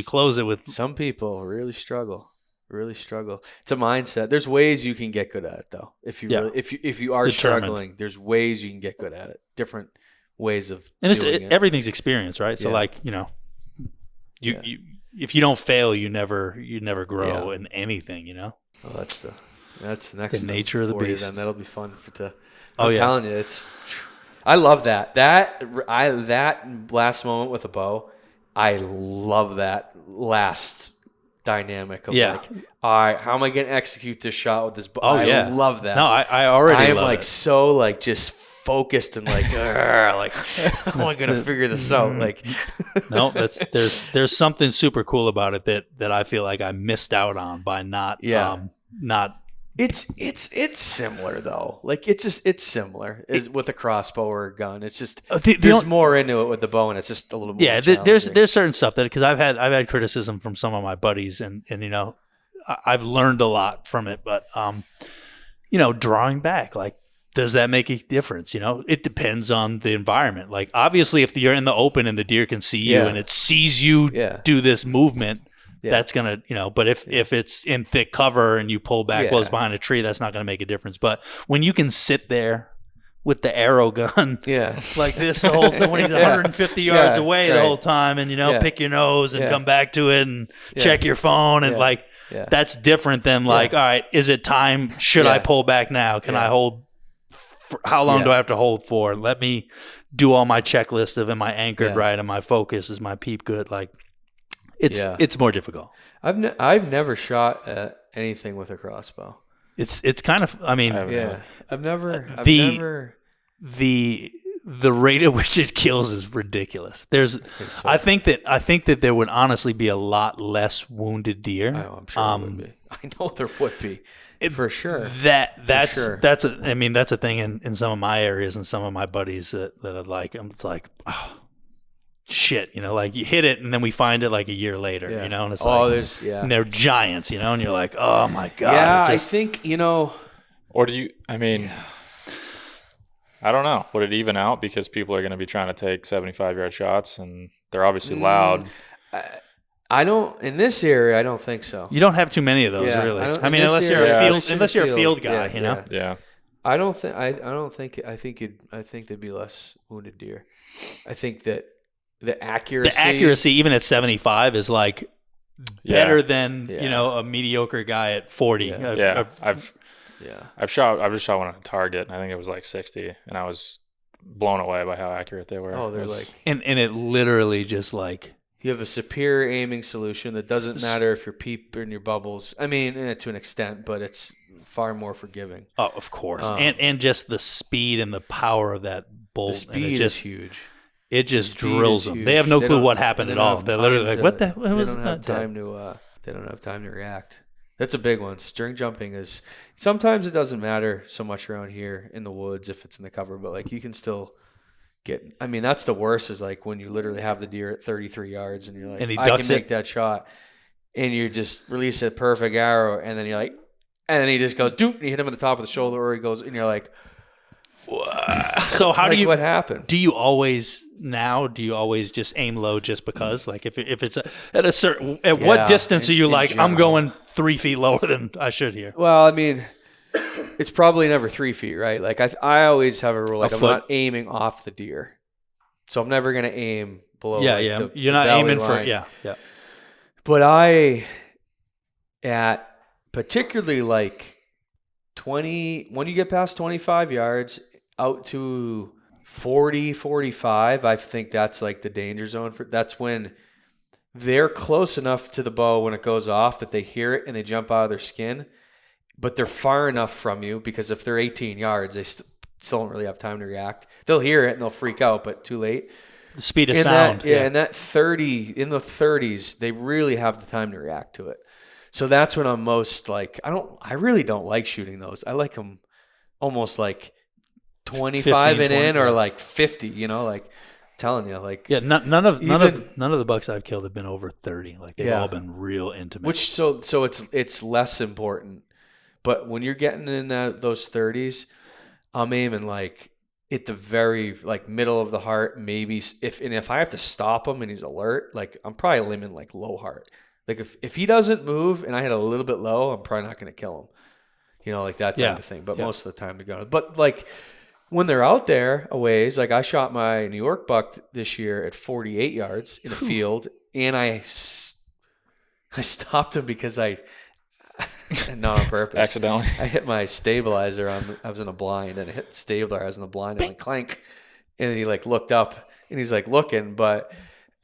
close it with? Some people really struggle. It's a mindset. There's ways you can get good at it though. If you are struggling, there's ways you can get good at it. Different ways of doing it. Everything's experience, right? So like, if you don't fail, you never grow in anything, Well, that's the next the nature of the beast. Then that'll be fun I'm telling you, I love that. That last moment with a bow, I love that last dynamic of like, all right, how am I going to execute this shot with this bow? I love that. No, I already I am love like it. so like just focused and like, how am I going to figure this out? Like, no, there's something super cool about it that I feel like I missed out on by not. It's similar though. Like it's similar with a crossbow or a gun. It's just there's more into it with the bow, and it's just a little more. Yeah, there's certain stuff that because I've had criticism from some of my buddies, and I've learned a lot from it. But drawing back, like, does that make a difference? It depends on the environment. Like obviously, if you're in the open and the deer can see you and it sees you do this movement. That's going to, but if it's in thick cover and you pull back close behind a tree, that's not going to make a difference. But when you can sit there with the arrow gun like this the whole time, when he's 150 yards away the whole time and, pick your nose and come back to it and check your phone and that's different than like, all right, is it time? Should I pull back now? Can I hold? How long do I have to hold for? Let me do all my checklist of am I anchored right? Am I focused? Is my peep good? Like, it's more difficult. I've never shot at anything with a crossbow. It's kind of, I mean, I've never the rate at which it kills is ridiculous. I think that there would honestly be a lot less wounded deer. Oh, I'm sure there would be. I know there would be. For sure. That's a thing in some of my areas and some of my buddies that I like. It's like, oh, shit, like you hit it and then we find it like a year later, and it's and they're giants, and you're like, oh my God. Yeah, I think, or do you, I mean, I don't know. Would it even out because people are going to be trying to take 75-yard shots and they're obviously loud? I don't, in this area, I don't think so. You don't have too many of those, really. I mean, unless you're a field guy, Yeah. I think there'd be less wounded deer. I think that the accuracy even at 75 is like better than a mediocre guy at 40. I've shot one on a target and I think it was like 60 and I was blown away by how accurate they were. Oh, they're and it literally just like you have a superior aiming solution that doesn't matter if your peep and your bubbles. I mean, to an extent, but it's far more forgiving. Oh, of course. And just the speed and the power of that bolt. The speed is huge. It just drills them. They have no clue what happened at all. They're literally like, "What the? What was that?" They don't have time to react. That's a big one. String jumping is sometimes it doesn't matter so much around here in the woods if it's in the cover, but like you can still get. I mean, that's the worst is like when you literally have the deer at 33 yards and you're like, And he I ducks can make it. that shot, and you just release a perfect arrow, and then you're like, and then he just goes, doop, and you hit him at the top of the shoulder, or he goes, and you're like, what? So how do you? What happened? Do you always just aim low just because? Like if it's at a certain what distance are you like? general. I'm going 3 feet lower than I should here. Well, I mean, it's probably never 3 feet, right? Like I always have a rule, like I'm foot. not aiming off the deer, so I'm never gonna aim below. Yeah, like, yeah. the You're not belly aiming for line. yeah. But at particularly like 20, when you get past 25 yards out to 40, 45, I think that's like the danger zone that's when they're close enough to the bow when it goes off that they hear it and they jump out of their skin, but they're far enough from you because if they're 18 yards, they still don't really have time to react. They'll hear it and they'll freak out, but too late. The speed of In sound. in that 30, in the 30s, they really have the time to react to it. So that's when I'm most like, I really don't like shooting those. I like them almost like 25 and 20, in, or yeah. like 50, like I'm telling you, like, Yeah, none of the bucks I've killed have been over 30. Like they've all been real intimate. which, so it's less important. But when you're getting in those 30s, I'm aiming like at the very like middle of the heart, maybe if I have to stop him and he's alert, like I'm probably aiming like low heart. Like if he doesn't move and I hit a little bit low, I'm probably not going to kill him. Like that type of thing. But most of the time to go. But like when they're out there a ways, like I shot my New York buck this year at 48 yards in a field, and I stopped him because not on purpose. Accidentally. I hit my stabilizer I was in a blind, and I hit the stabilizer. I was in the blind, and clank. And then he like looked up, and he's like looking, but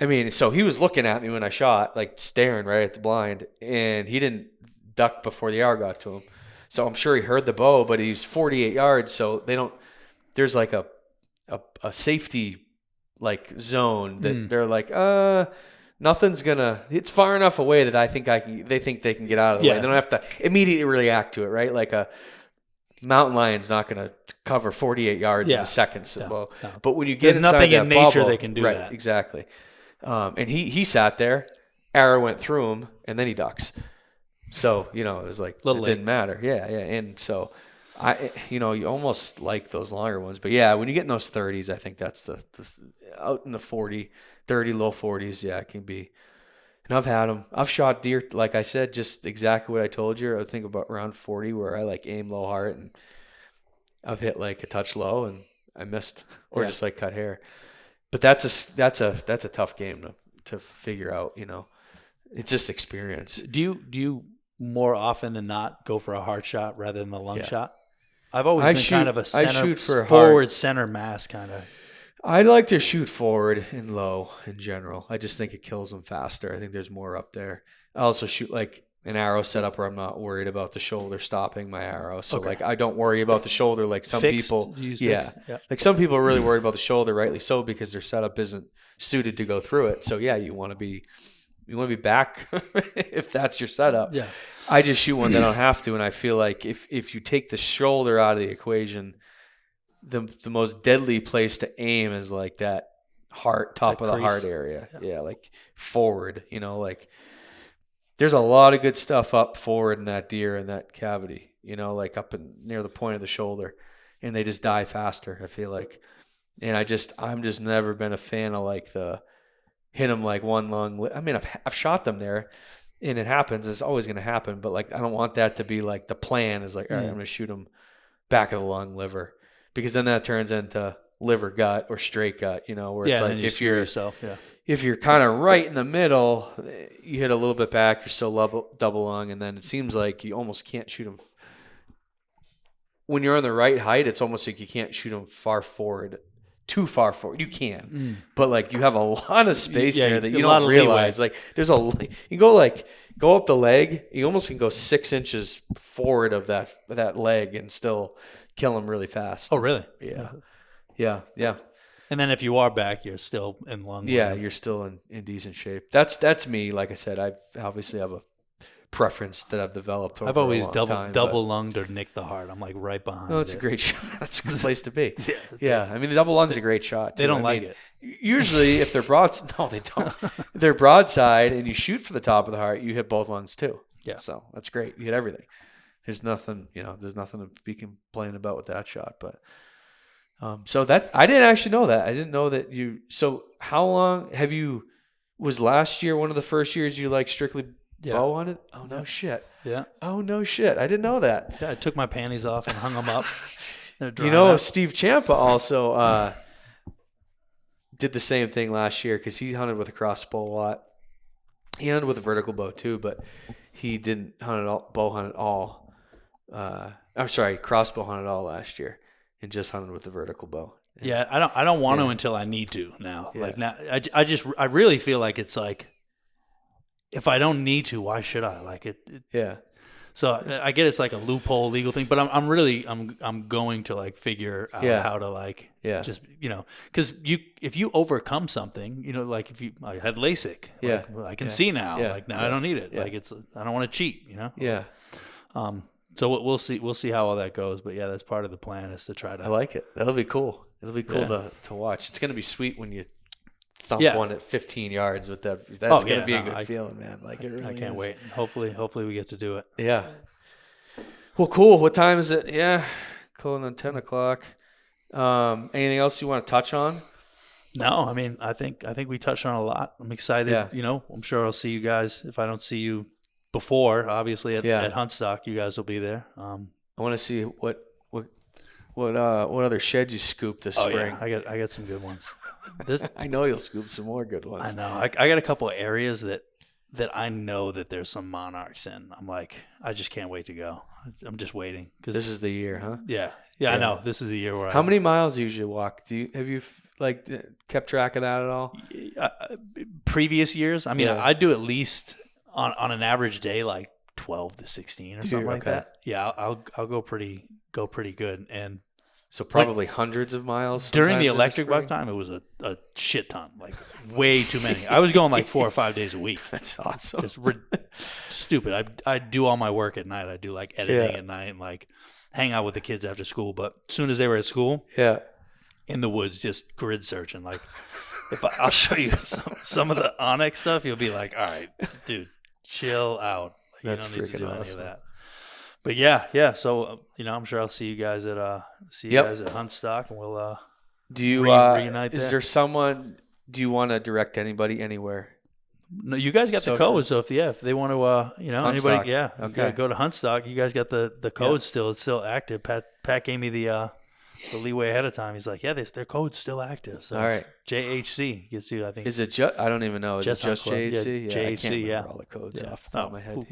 I mean, so he was looking at me when I shot, like staring right at the blind, and he didn't duck before the arrow got to him. So I'm sure he heard the bow, but he's 48 yards, so there's like a safety like zone that they're like, nothing's it's far enough away that they think they can get out of the way. They don't have to immediately react to it, right? Like a mountain lion's not going to cover 48 yards in a second. So, but when you get There's inside nothing that in nature bubble, that can do right, that. Exactly. And he sat there, arrow went through him, and then he ducks. So, it was like, it didn't matter. Yeah. And so you almost like those longer ones, but yeah, when you get in those 30s, I think that's the out in the 30, low 40s. Yeah, it can be. And I've had them. I've shot deer, like I said, just exactly what I told you. I think about around 40 where I like aim low heart, and I've hit like a touch low and I missed, or just like cut hair. But that's a tough game to figure out, It's just experience. Do you more often than not go for a hard shot rather than the lung shot? I've always been kind of a forward center mass kind of. I like to shoot forward and low in general. I just think it kills them faster. I think there's more up there. I also shoot like an arrow setup where I'm not worried about the shoulder stopping my arrow. So like I don't worry about the shoulder like some people. Like some people are really worried about the shoulder, rightly so, because their setup isn't suited to go through it. So yeah, you want to be back if that's your setup. Yeah. I just shoot one that I don't have to, and I feel like if you take the shoulder out of the equation, the most deadly place to aim is like that heart, top of the heart area. Yeah, like forward, like there's a lot of good stuff up forward in that deer in that cavity, like up near the point of the shoulder, and they just die faster, I feel like. And I'm just never been a fan of like the hit them like one lung. I mean, I've shot them there, and it happens. It's always going to happen. But like, I don't want that to be like the plan is like, all right, I'm going to shoot them back of the lung, liver, because then that turns into liver gut or straight gut. Where it's like if you're kind of right in the middle, you hit a little bit back, you're still double lung, and then it seems like you almost can't shoot them. When you're on the right height, it's almost like you can't shoot them too far forward. You can, but like you have a lot of space there that you don't realize. Like there's you go up the leg, you almost can go 6 inches forward of that leg and still kill them really fast. Oh, really? Yeah. And then if you are back, you're still in lung. Yeah, you're still in decent shape. That's me. Like I said, I obviously have a preference that I've developed over I've always a long time, double lunged or nicked the heart. I'm like right behind. No, it's a great shot. That's a good place to be. Yeah. Yeah, I mean the double lung's a great shot. They too. don't I like mean, it. Usually, if they're no, they don't. If they're broadside and you shoot for the top of the heart, you hit both lungs too. Yeah. So that's great. You hit everything. There's nothing, there's nothing to be complaining about with that shot. But so that I didn't actually know that. I didn't know that you. So how long have you? Was last year one of the first years you like strictly bow hunted? Oh no shit. Yeah. Oh no shit. I didn't know that. Yeah. I took my panties off and hung them up. They're drying up. Steve Ciampa also did the same thing last year because he hunted with a crossbow a lot. He hunted with a vertical bow too, but he didn't bow hunt at all. Crossbow hunt at all last year, and just hunted with the vertical bow. Yeah, I don't want to until I need to now. Yeah. Like now, I really feel like it's like, if I don't need to, why should I? Like it yeah. So I get it's like a loophole legal thing, but I'm going to like figure out how to like just because if you overcome something, like I had LASIK, I can see now, like now I don't need it, like I don't want to cheat, So we'll see how all that goes, but that's part of the plan is to try to. I like it. That'll be cool. It'll be cool to watch. It's gonna be sweet when you thump one at 15 yards with that. That's gonna be a good feeling, man. Like it really I can't is. wait. Hopefully we get to do it. Yeah. Well, cool. What time is it? Yeah, closing on 10 o'clock. Anything else you want to touch on? No, I mean I think we touched on a lot. I'm excited. Yeah. I'm sure I'll see you guys. If I don't see you before, obviously at HuntStand, you guys will be there. I want to see what other sheds you scooped this spring. Yeah. I got some good ones. I know you'll scoop some more good ones. I know. I got a couple of areas that I know that there's some monarchs in. I'm like, I just can't wait to go. I'm just waiting. This is the year, huh? Yeah. I know. This is the year where How many miles do you usually walk? Have you kept track of that at all? Previous years, I mean, I do at least on an average day like 12 to 16 or something like that. Yeah, I'll go pretty good. And so probably hundreds of miles during the electric buck time. It was a shit ton, like way too many. I was going like 4 or 5 days a week. That's awesome. Just stupid. I do all my work at night. I do like editing at night and like hang out with the kids after school. But as soon as they were at school, in the woods, just grid searching. Like I'll show you some of the Onyx stuff, you'll be like, all right, dude, chill out. Like, you don't need to do any of that. But yeah. So I'm sure I'll see you guys at HuntStand, and we'll do you reunite. Is there someone? Do you want to direct anybody anywhere? No, you guys got the code. So if they want to, anybody, okay, go to HuntStand. You guys got the code still. It's still active. Pat gave me the leeway ahead of time. He's like, their code's still active. So all right, JHC gets you. I think. Is it just? I don't even know. Is it just JHC? JHC. I can't remember all the codes off the top of my head.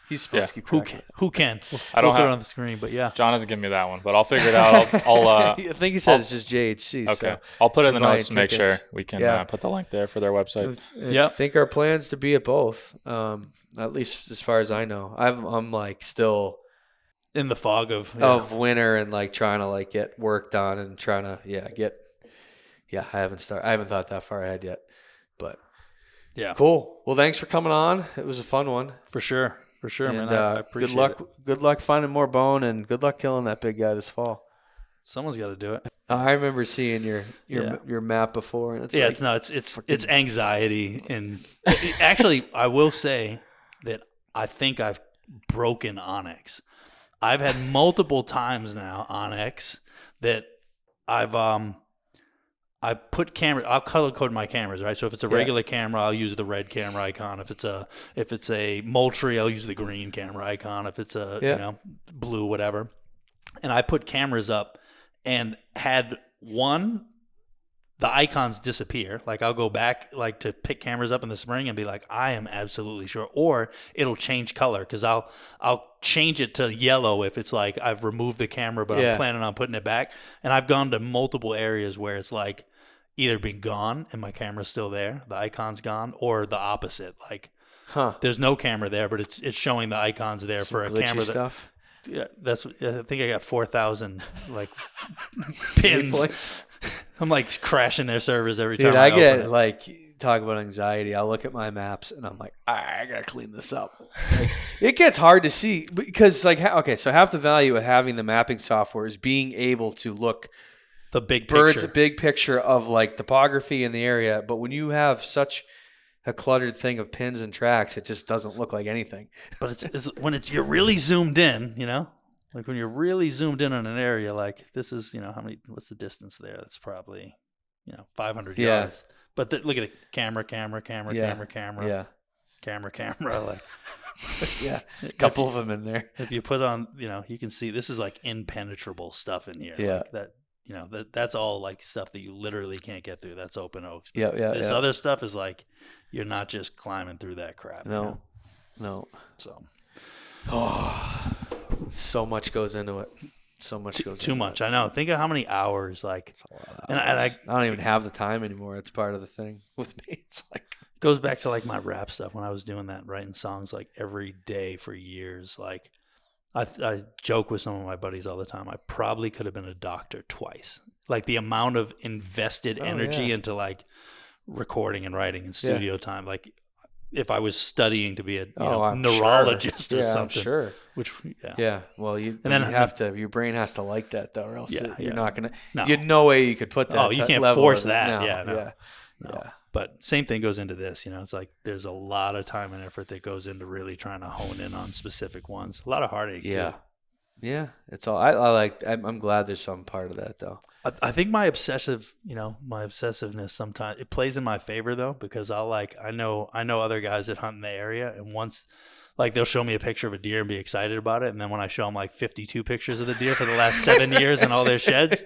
He's supposed to keep track. Who can? I don't throw have it on the screen, but John hasn't given me that one, but I'll figure it out. I'll I think he said it's just JHC. Okay, so I'll put it in the notes to make sure we can put the link there for their website. I think our plans to be at both. At least as far as I know, I'm like still in the fog of winter and like trying to like get work done and trying to I haven't thought that far ahead yet, but cool. Well, thanks for coming on. It was a fun one for sure, and, man. I appreciate it. Good luck finding more bone, and good luck killing that big guy this fall. Someone's got to do it. I remember seeing your map before, and it's anxiety, and actually I will say that I think I've broken Onyx. I've had multiple times now Onyx that I put camera. I'll color code my cameras, right? So if it's a regular camera, I'll use the red camera icon. If it's a Moultrie, I'll use the green camera icon. If it's a blue, whatever. And I put cameras up and had the icons disappear. Like I'll go back like to pick cameras up in the spring and be like, I am absolutely sure. Or it'll change color because I'll change it to yellow if it's like I've removed the camera but I'm planning on putting it back. And I've gone to multiple areas where it's like either been gone and my camera's still there, the icon's gone, or the opposite. Like there's no camera there, but it's showing the icons there for a camera stuff. I think I got 4,000 like pins. I'm like crashing their servers every time. Dude, I get like talk about anxiety. I'll look at my maps and I'm like, I gotta clean this up. Like, it gets hard to see because like, okay, so half the value of having the mapping software is being able to look the big birds, picture. a big picture of like topography in the area. But when you have such a cluttered thing of pins and tracks, it just doesn't look like anything. But it's when you're really zoomed in, you know, like when you're really zoomed in on an area, like this is, you know, what's the distance there? That's probably, you know, 500 yards. But look at it, camera, Yeah. camera, like Yeah, a couple of them in there. if you put on, you know, you can see this is like impenetrable stuff in here. Yeah. Like that, you know, that's all like stuff that you literally can't get through. That's open oaks. Yeah, yeah. This other stuff is like you're not just climbing through that crap. No, you know? no. So So much goes into it. So much goes too into much. it. I know. Think of how many hours like. It's a lot of And hours. I don't even have the time anymore. It's part of the thing with me. It's like Goes back to like my rap stuff when I was doing that, writing songs like every day for years. Like I joke with some of my buddies all the time. I probably could have been a doctor twice. Like the amount of invested energy into like recording and writing and studio time. Like if I was studying to be a neurologist or something. I'm sure. Which Well, you then have to. Your brain has to like that though, or else you're not gonna. No. You no way you could put that. Oh, you can't level force of it. that. No, No. But same thing goes into this, you know, it's like there's a lot of time and effort that goes into really trying to hone in on specific ones. A lot of heartache too. Yeah. It's all I like. I'm glad there's some part of that though. I think my obsessiveness sometimes it plays in my favor though, because I know other guys that hunt in the area, and once like they'll show me a picture of a deer and be excited about it, and then when I show them like 52 pictures of the deer for the last 7 years and all their sheds,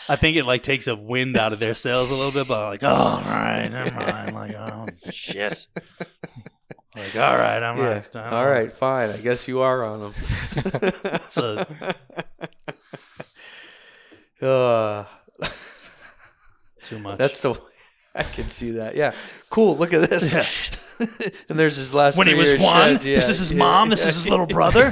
I think it like takes a wind out of their sails a little bit. But I'm like, oh, all right, never mind. Like, oh shit. Like, all right, I'm right. All right, fine. I guess you are on them. Too much. That's the way I can see that. Yeah. Cool. Look at this. Yeah. And there's his last when he was one, sheds. this is his mom, this is his little brother.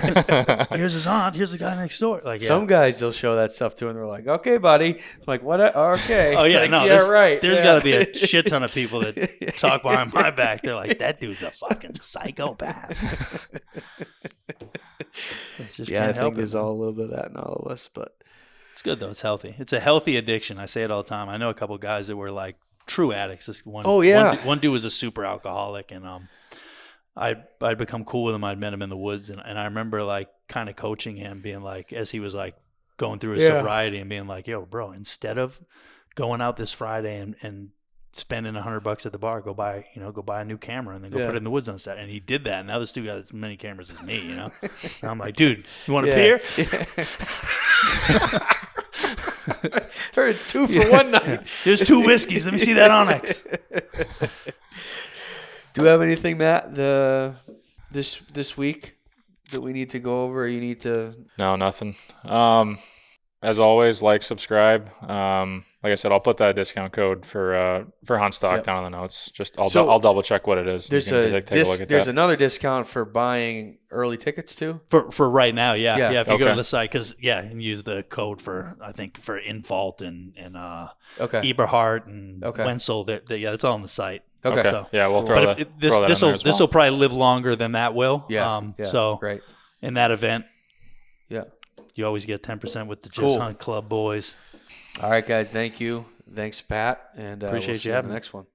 Here's his aunt. Here's the guy next door. Like some guys, they'll show that stuff to, and they're like, "Okay, buddy." I'm like, what? Okay. Oh yeah, like, no, yeah, right. There's got to be a shit ton of people that talk behind my back. They're like, "That dude's a fucking psychopath." I think there's all a little bit of that in all of us, but it's good though. It's healthy. It's a healthy addiction. I say it all the time. I know a couple guys that were like true addicts. This one, one dude was a super alcoholic, and I'd become cool with him. I'd met him in the woods, and I remember like kind of coaching him, being like, as he was like going through his sobriety, and being like, "Yo, bro, instead of going out this Friday and spending $100 at the bar, go buy a new camera and then go put it in the woods on set." And he did that. And now this dude got as many cameras as me, you know. And I'm like, dude, you want a beer? Heard it's 2 for one night. Yeah. Here's 2 whiskeys. Let me see that Onyx. Do you have anything, Matt, this week that we need to go over? Or you need to? No, nothing. As always, like, subscribe. Like I said, I'll put that discount code for HuntStand down in the notes. I'll double check what it is. There's there's another discount for buying early tickets too. For right now, yeah. If you go to Okay. the site, because and use the code for Infault and Eberhardt and Wenzel. It's all on the site. Okay. So, yeah, we'll throw that. This will probably live longer than that will. Yeah. So right. In that event, yeah, you always get 10% with the Just Hunt Club boys. All right, guys. Thank you. Thanks, Pat. And appreciate we'll see you you in having the me. next one.